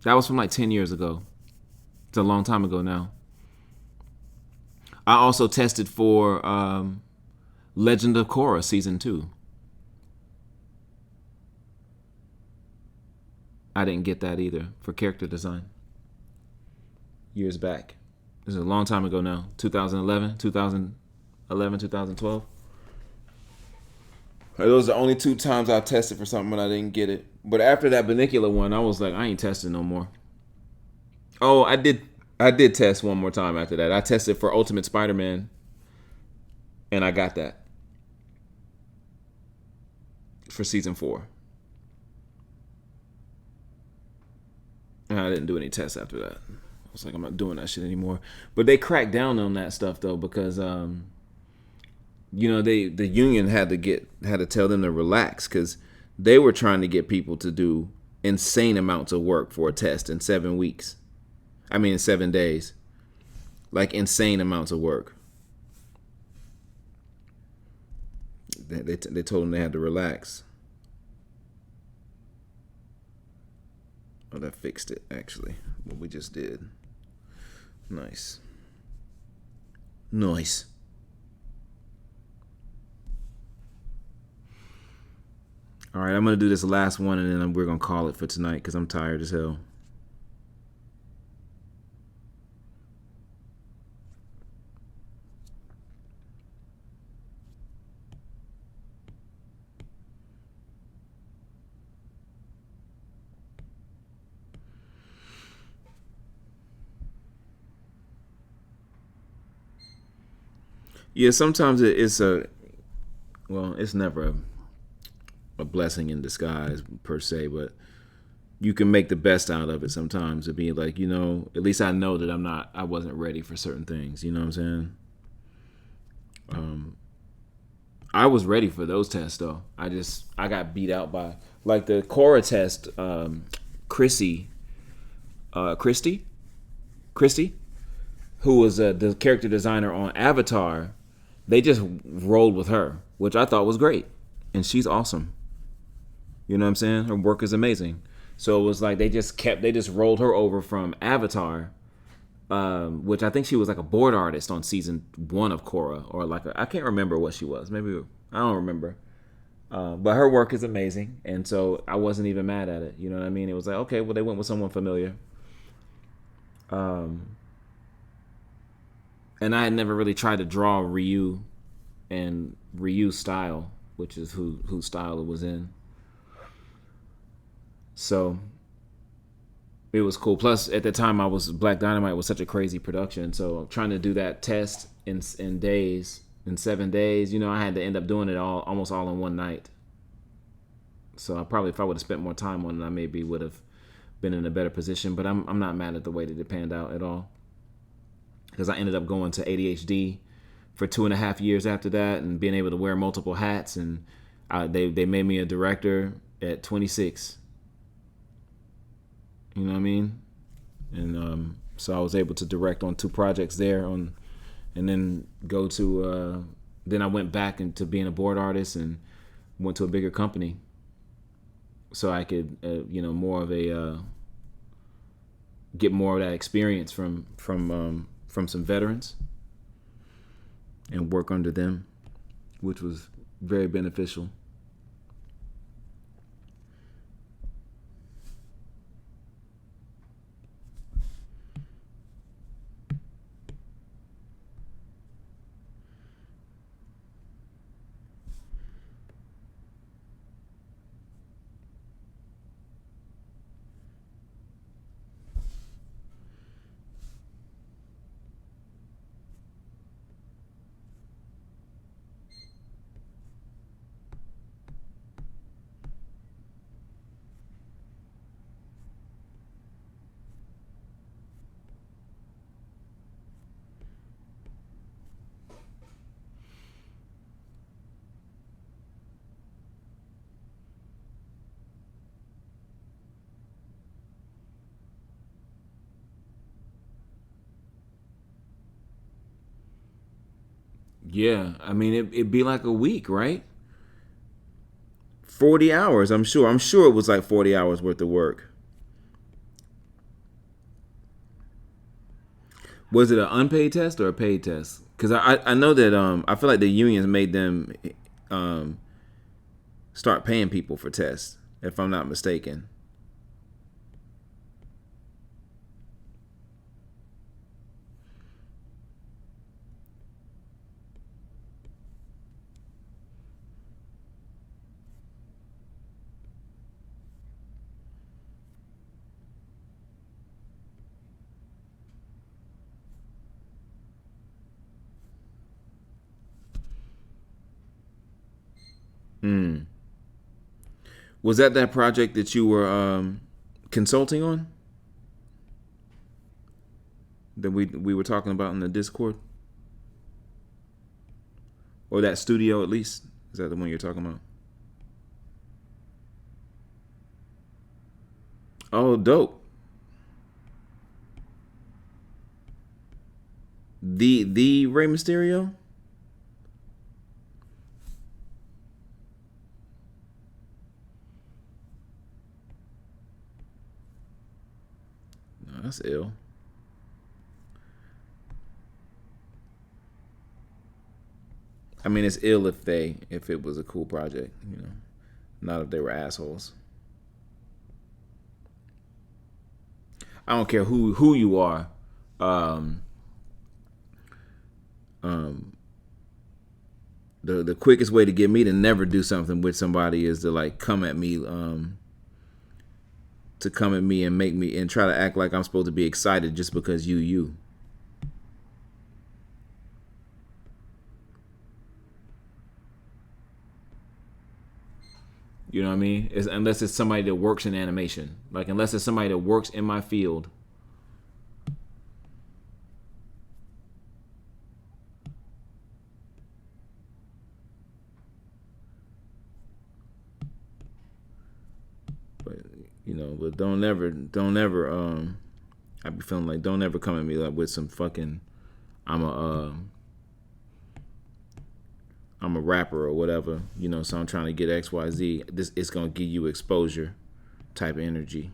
That was from like 10 years ago. It's a long time ago now. I also tested for Legend of Korra Season 2. I didn't get that either for character design. Years back. This is a long time ago now. 2011, 2012. Those are the only 2 times I tested for something and I didn't get it. But after that Bunnicula one, I was like, I ain't testing no more. Oh, I did test one more time after that. I tested for Ultimate Spider-Man, and I got that for Season 4. And I didn't do any tests after that. was like, I'm not doing that shit anymore. But they cracked down on that stuff though, because the union had to tell them to relax, because they were trying to get people to do insane amounts of work for a test in 7 weeks. I mean, in 7 days, like insane amounts of work. They told them they had to relax. Oh, that fixed it, actually, what we just did. Nice. Nice. All right, I'm going to do this last one, and then we're going to call it for tonight, because I'm tired as hell. Yeah, sometimes it's it's never a blessing in disguise per se, but you can make the best out of it sometimes, to be like, at least I know that I wasn't ready for certain things. You know what I'm saying? I was ready for those tests though. I got beat out by, like, the Cora test. Chrissy, who was the character designer on Avatar, they just rolled with her, which I thought was great, and she's awesome. You know what I'm saying? Her work is amazing. So it was like they just rolled her over from Avatar, which I think she was like a board artist on season 1 of Korra, or like I can't remember what she was. Maybe I don't remember. But her work is amazing, and so I wasn't even mad at it. You know what I mean? It was like, okay, well, they went with someone familiar. And I had never really tried to draw Ryu and Ryu's style, which is whose style it was in. So it was cool. Plus, at the time, Black Dynamite was such a crazy production. So trying to do that test in 7 days, I had to end up doing it almost all in one night. So I probably, if I would have spent more time on it, I maybe would have been in a better position. But I'm not mad at the way that it panned out at all, because I ended up going to ADHD for 2.5 years after that, and being able to wear multiple hats. And they made me a director at 26. You know what I mean? And so I was able to direct on 2 projects there, and then go to then I went back into being a board artist and went to a bigger company, so I could more of a get more of that experience from some veterans and work under them, which was very beneficial. Yeah, I mean, it'd be like a week, right? 40 hours, I'm sure. I'm sure it was like 40 hours worth of work. Was it an unpaid test or a paid test? Because I know that I feel like the unions made them um, start paying people for tests, if I'm not mistaken. Hmm. Was that project that you were consulting on? that we were talking about in the Discord, or that studio at least. Is that the one you're talking about? Oh, dope. The Rey Mysterio. No, that's ill. I mean, it's ill if it was a cool project, not if they were assholes. I don't care who you are. Um, um, the quickest way to get me to never do something with somebody is to like come at me, and make me and try to act like I'm supposed to be excited just because you. You know what I mean? Unless it's somebody that works in animation, like unless it's somebody that works in my field. But but don't ever. I be feeling like don't ever come at me like with some fucking. I'm a uh, I'm a rapper or whatever, so I'm trying to get XYZ. This it's gonna give you exposure type of energy.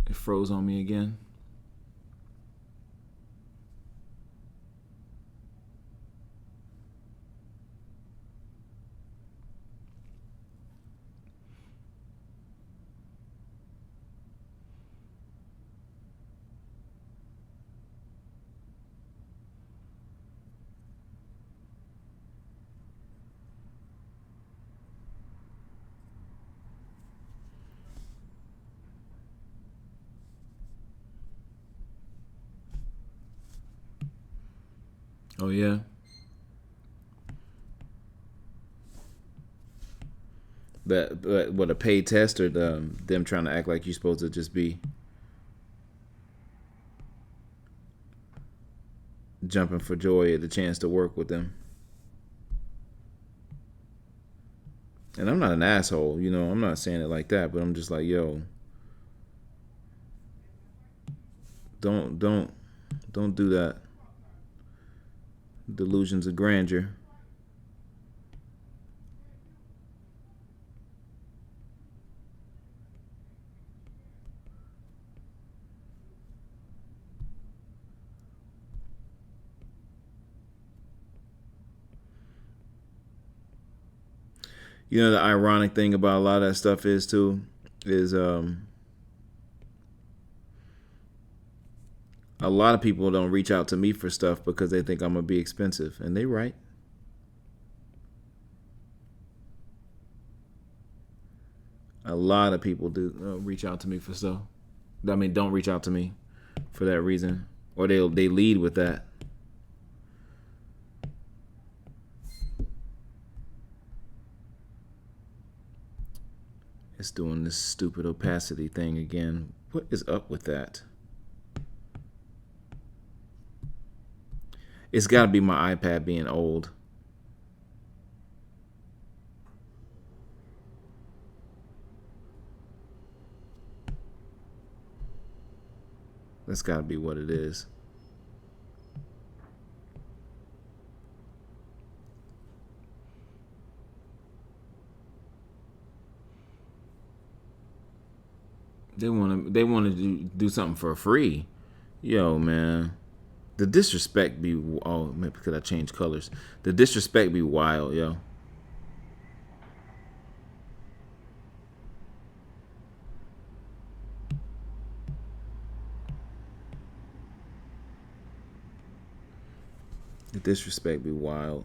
It froze on me again. Oh yeah. But what a paid test or them trying to act like you're supposed to just be jumping for joy at the chance to work with them. And I'm not an asshole, I'm not saying it like that, but I'm just like, yo, don't do that. Delusions of grandeur. The ironic thing about a lot of that stuff is too, is a lot of people don't reach out to me for stuff because they think I'm gonna be expensive, and they right. A lot of people do reach out to me for stuff. I mean, don't reach out to me for that reason, or they lead with that. It's doing this stupid opacity thing again. What is up with that? It's got to be my iPad being old. That's got to be what it is. They want to do something for free. Yo, man. The disrespect be maybe because I changed colors. The disrespect be wild, yo. The disrespect be wild.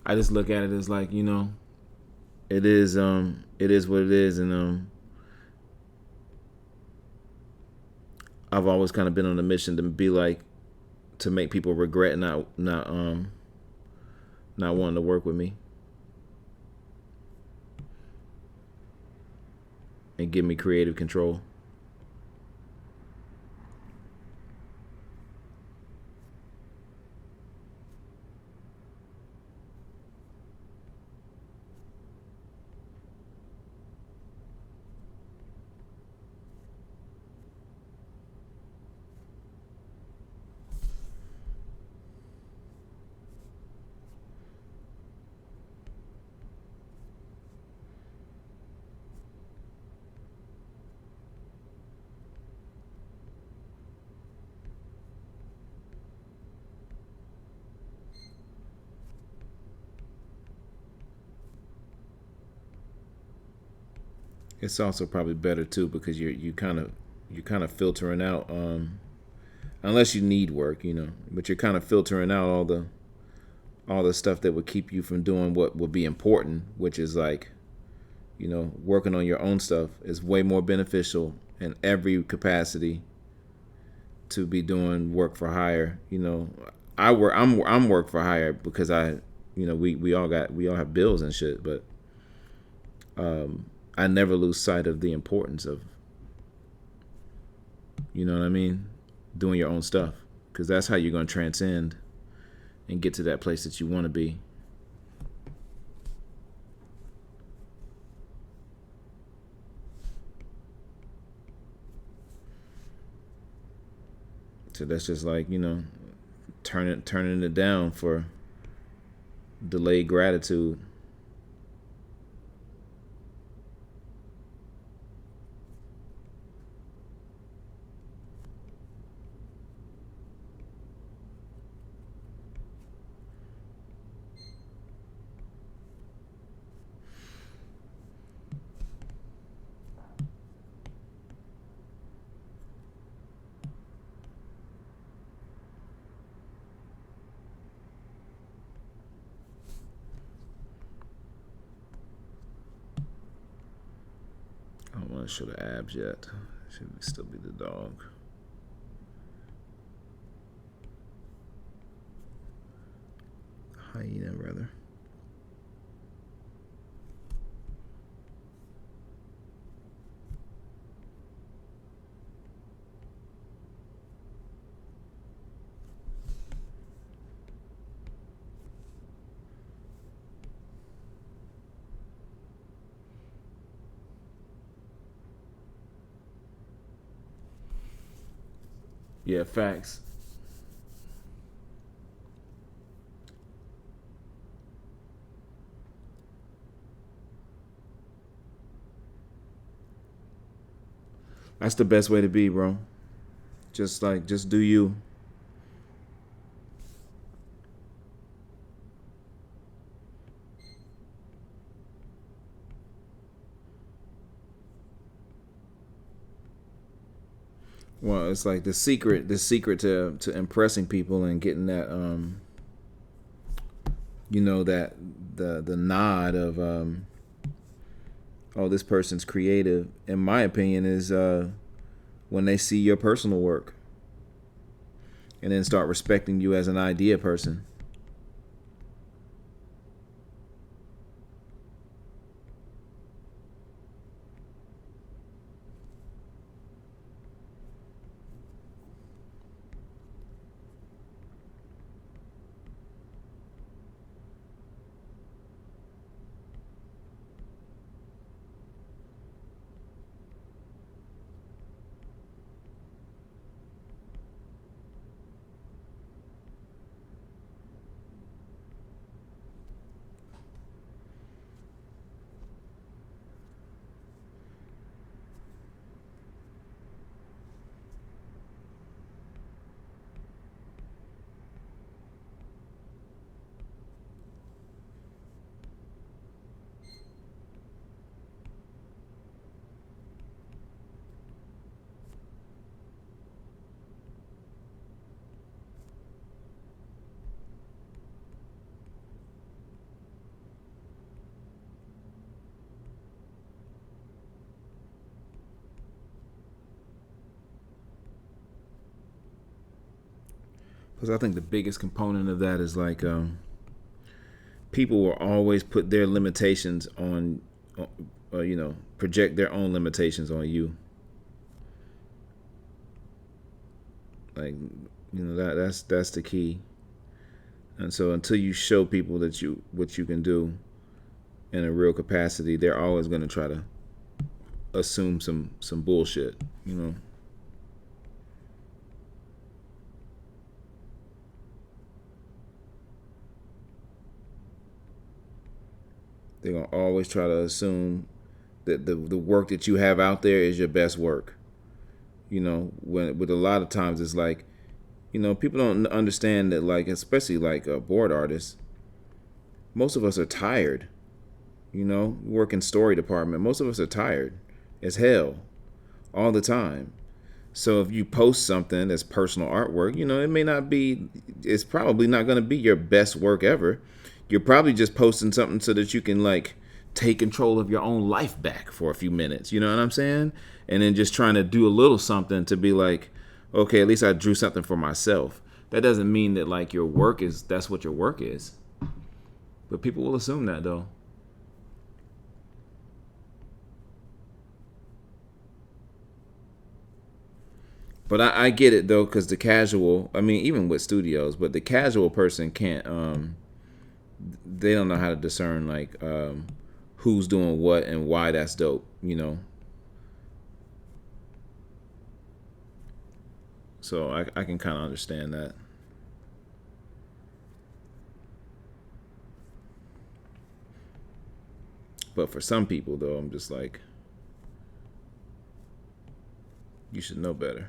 I just look at it as like, it is what it is, and I've always kind of been on a mission to be like, to make people regret not wanting to work with me and give me creative control. It's also probably better too, because you're kind of filtering out, unless you need work, but you're kind of filtering out all the stuff that would keep you from doing what would be important, which is like, working on your own stuff is way more beneficial in every capacity to be doing work for hire. I'm work for hire because we all have bills and shit, but I never lose sight of the importance of, you know what I mean, doing your own stuff, because that's how you're going to transcend and get to that place that you want to be. So that's just like, turning it down for delayed gratitude. I don't want to show the abs yet. Should still be the dog. Hyena, rather. Yeah, facts. That's the best way to be, bro. Just do you. Well, it's like the secret to impressing people and getting that, that the nod of, oh, this person's creative, in my opinion, is when they see your personal work and then start respecting you as an idea person. Because I think the biggest component of that is like people will always put their limitations on, project their own limitations on you. Like, that's the key. And so until you show people that what you can do in a real capacity, they're always going to try to assume some bullshit, They're going to always try to assume that the work that you have out there is your best work. When with a lot of times it's like, people don't understand that, like, especially like board artists, most of us are tired. Work in story department. Most of us are tired as hell all the time. So if you post something that's personal artwork, it may not be, it's probably not going to be your best work ever. You're probably just posting something so that you can, like, take control of your own life back for a few minutes. You know what I'm saying? And then just trying to do a little something to be like, okay, at least I drew something for myself. That doesn't mean that, like, that's what your work is. But people will assume that, though. But I get it, though, because even with studios, but the casual person can't, they don't know how to discern, like, who's doing what and why that's dope, So I can kind of understand that. But for some people, though, I'm just like, you should know better.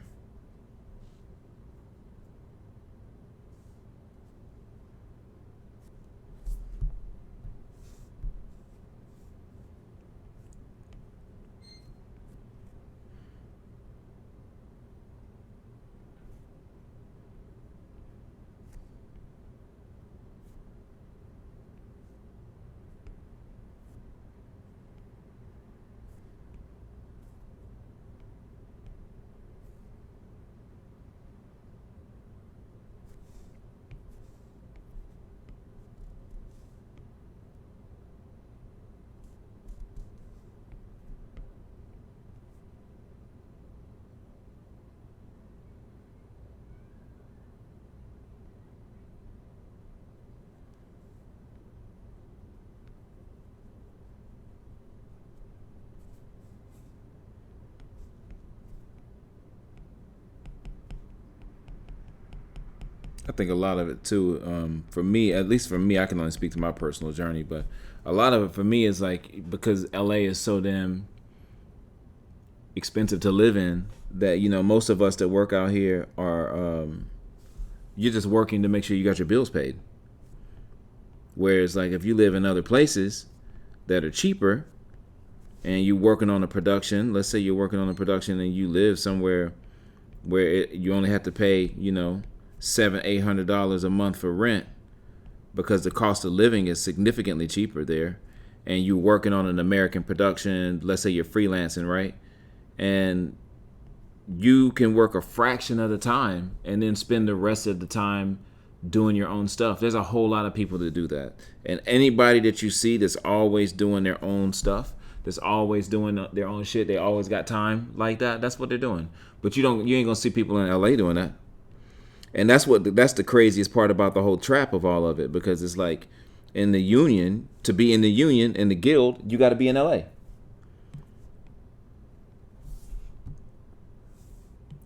I think a lot of it too, for me, at least for me, I can only speak to my personal journey, but a lot of it for me is like, because LA is so damn expensive to live in, that most of us that work out here are, you're just working to make sure you got your bills paid. Whereas, like, if you live in other places that are cheaper and you're working on a production, let's say you're working on a production and you live somewhere where you only have to pay, $700-800 a month for rent, because the cost of living is significantly cheaper there, and you're working on an American production, let's say you're freelancing, right? And you can work a fraction of the time and then spend the rest of the time doing your own stuff. There's a whole lot of people that do that. And anybody that you see that's always doing their own stuff, that's always doing their own shit, they always got time like that, that's what they're doing. But you ain't gonna see people in LA doing that. And that's the craziest part about the whole trap of all of it, because it's like, in the union, to be in the union, in the guild, you got to be in LA.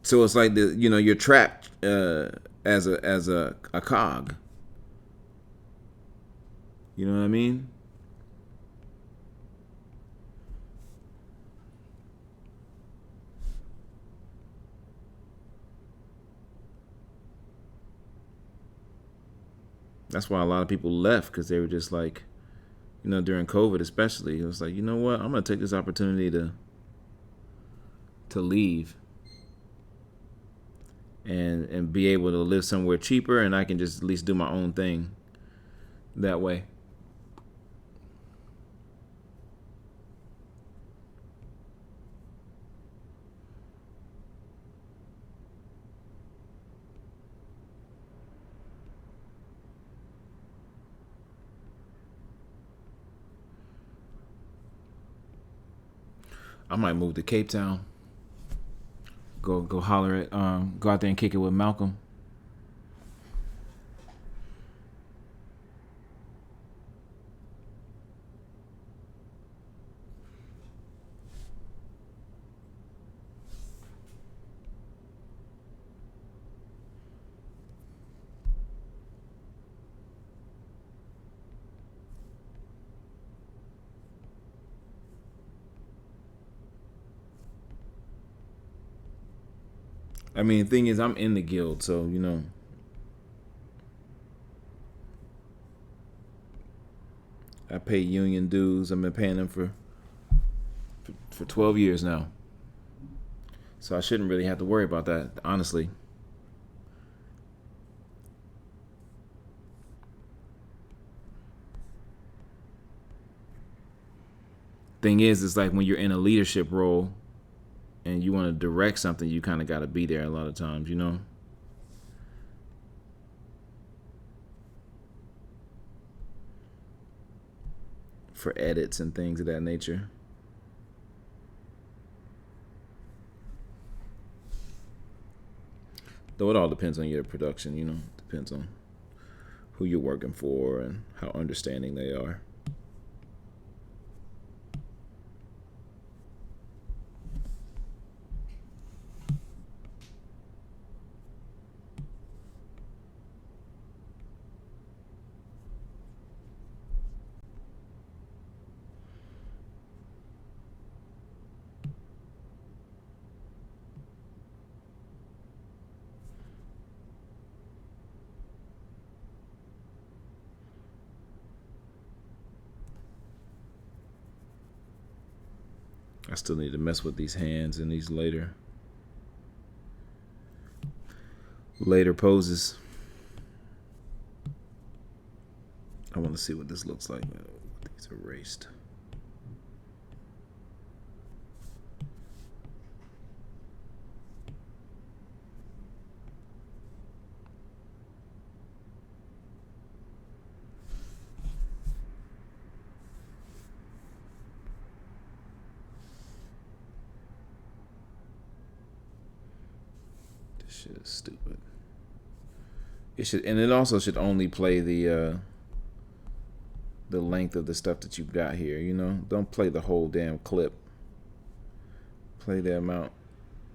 So it's like you're trapped as a cog. You know what I mean? That's why a lot of people left, because they were just like, during COVID especially, it was like, you know what, I'm gonna take this opportunity to leave and be able to live somewhere cheaper, and I can just at least do my own thing that way. I might move to Cape Town. Go holler at go out there and kick it with Malcolm. I mean, the thing is, I'm in the guild, so you know, I pay union dues. I've been paying them for 12 years now, so I shouldn't really have to worry about that, honestly. Thing is, it's like when you're in a leadership role and you want to direct something, you kind of got to be there a lot of times, you know. For edits and things of that nature. Though it all depends on your production, you know. Depends on who you're working for and how understanding they are. I still need to mess with these hands and these later poses. I want to see what this looks like with these erased. Shit is stupid. It should, and it also should only play the length of the stuff that you've got here. You know, don't play the whole damn clip. Play the amount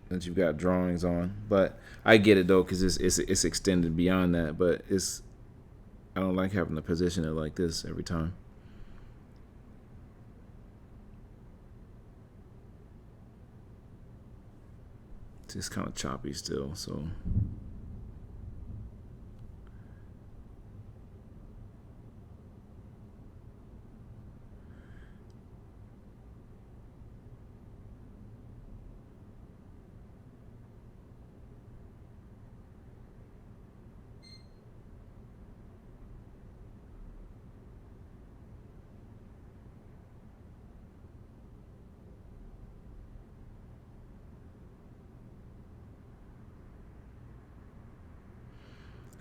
that you've got drawings on. But I get it though, because it's extended beyond that. But I don't like having to position it like this every time. It's kind of choppy still, so.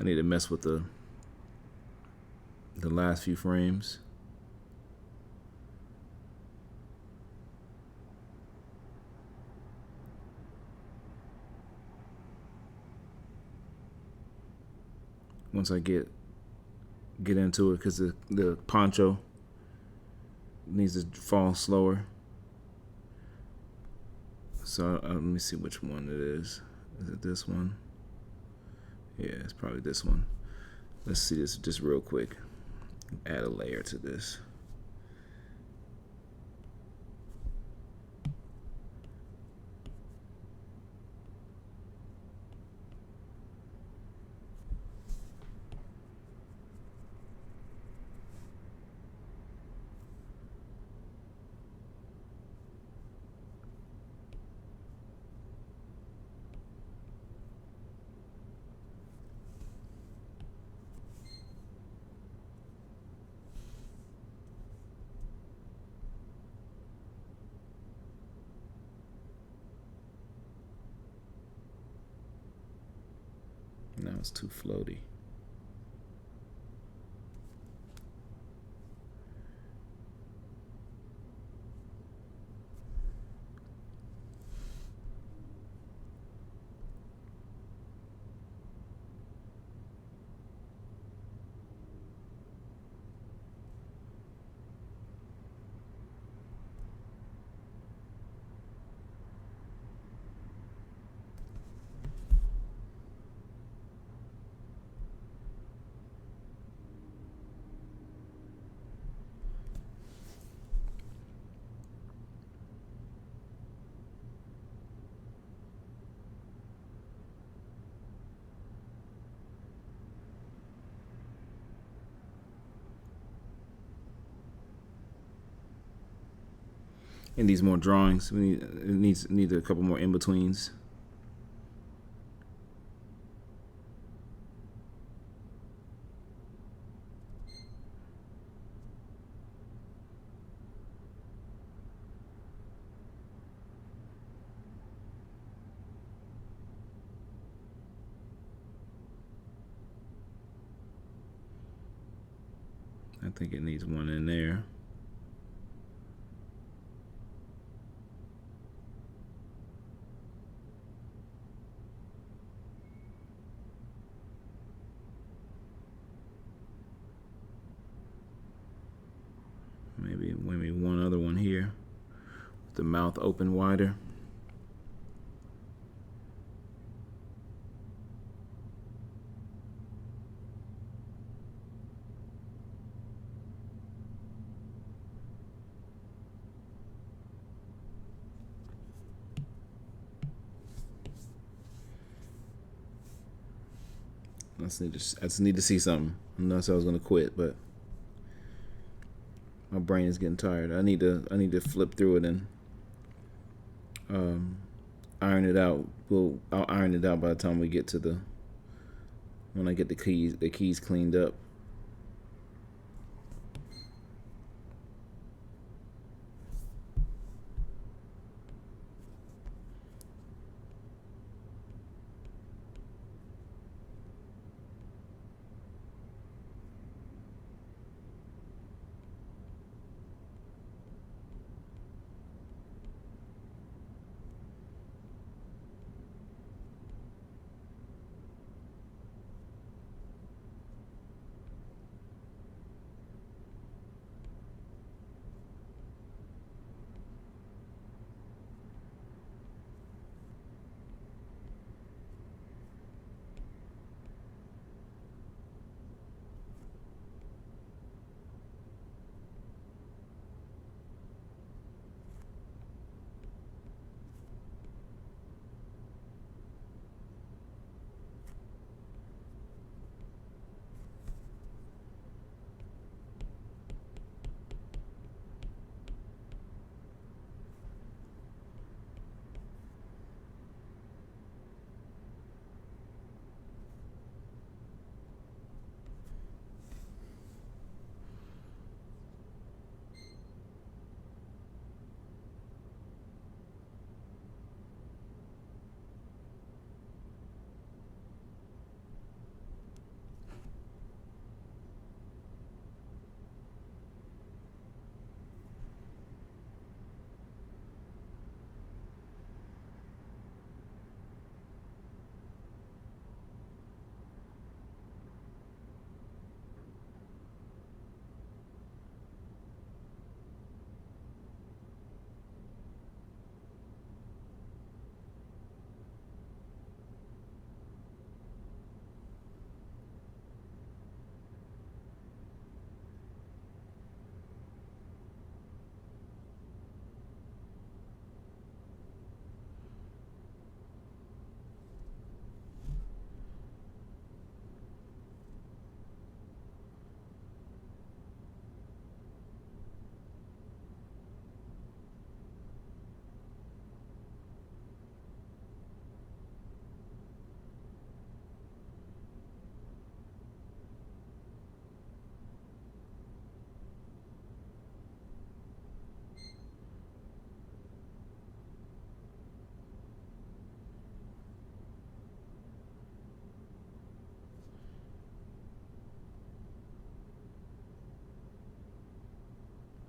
I need to mess with the last few frames. Once I get into it, because the poncho needs to fall slower. So let me see which one it is. Is it this one? Yeah, it's probably this one. Let's see this just real quick. Add a layer to this. Now it's too floaty. in these more drawings. It needs a couple more in betweens. I think it needs one in there. Maybe one other one here with the mouth open wider. I just need to see something. I know I said I was gonna quit, but my brain is getting tired. I need to flip through it and iron it out. I'll iron it out by the time we get to when I get the keys cleaned up.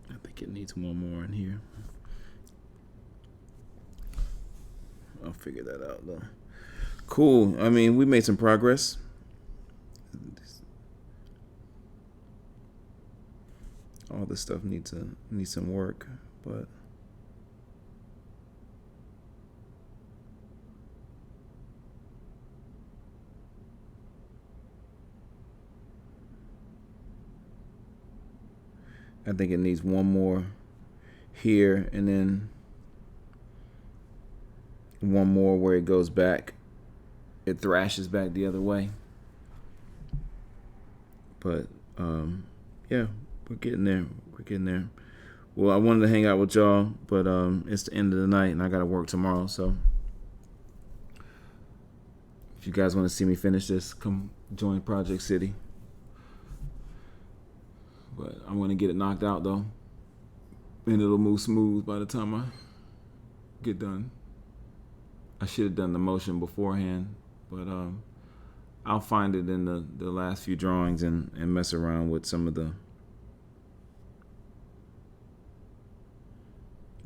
I think it needs one more in here. I'll figure that out though. Cool. I mean, we made some progress. All this stuff needs some work, but I think it needs one more here and then one more where it goes back. It thrashes back the other way. But yeah, we're getting there. Well, I wanted to hang out with y'all, but it's the end of the night and I gotta work tomorrow. So if you guys want to see me finish this, come join Project City. But I'm gonna get it knocked out though, and it'll move smooth by the time I get done. I should have done the motion beforehand, but I'll find it in the last few drawings and mess around with some of the,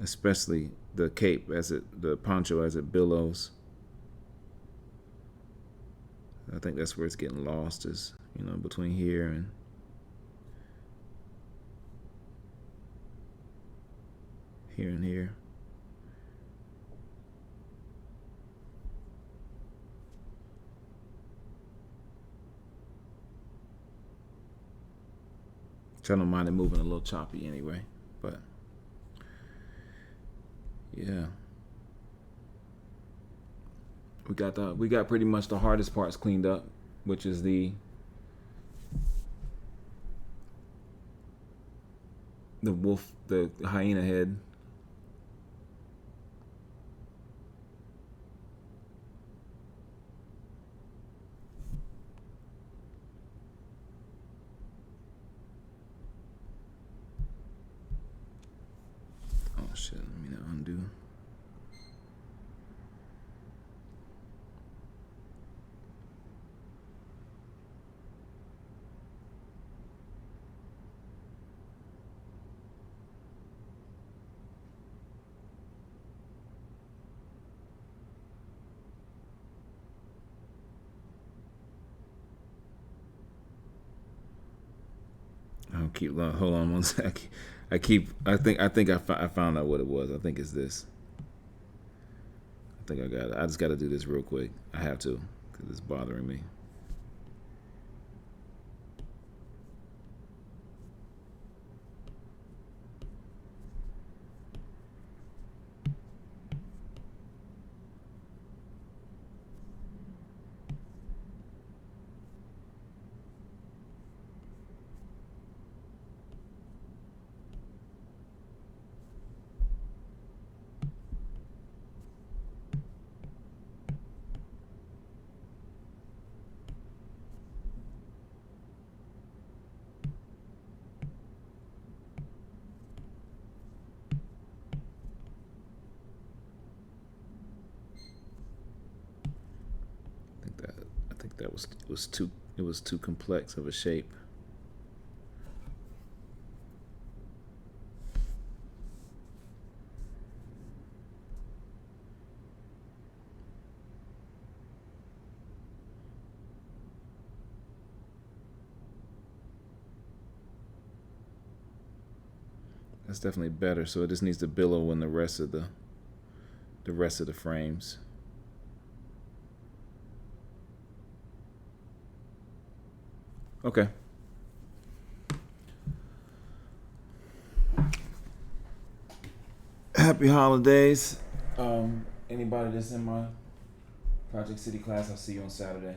especially the cape the poncho as it billows. I think that's where it's getting lost, is, between here and here and here. I don't mind it moving a little choppy anyway, but yeah. We got pretty much the hardest parts cleaned up, which is the wolf, the hyena head. Oh shit, let me undo. I'll keep. Hold on one sec. I think I found out what it was. I think it's this. I think I got it. I just got to do this real quick. I have to, because it's bothering me. I think that was too complex of a shape. That's definitely better. So it just needs to billow in the rest of the frames. Okay. Happy holidays. Anybody that's in my Project City class, I'll see you on Saturday.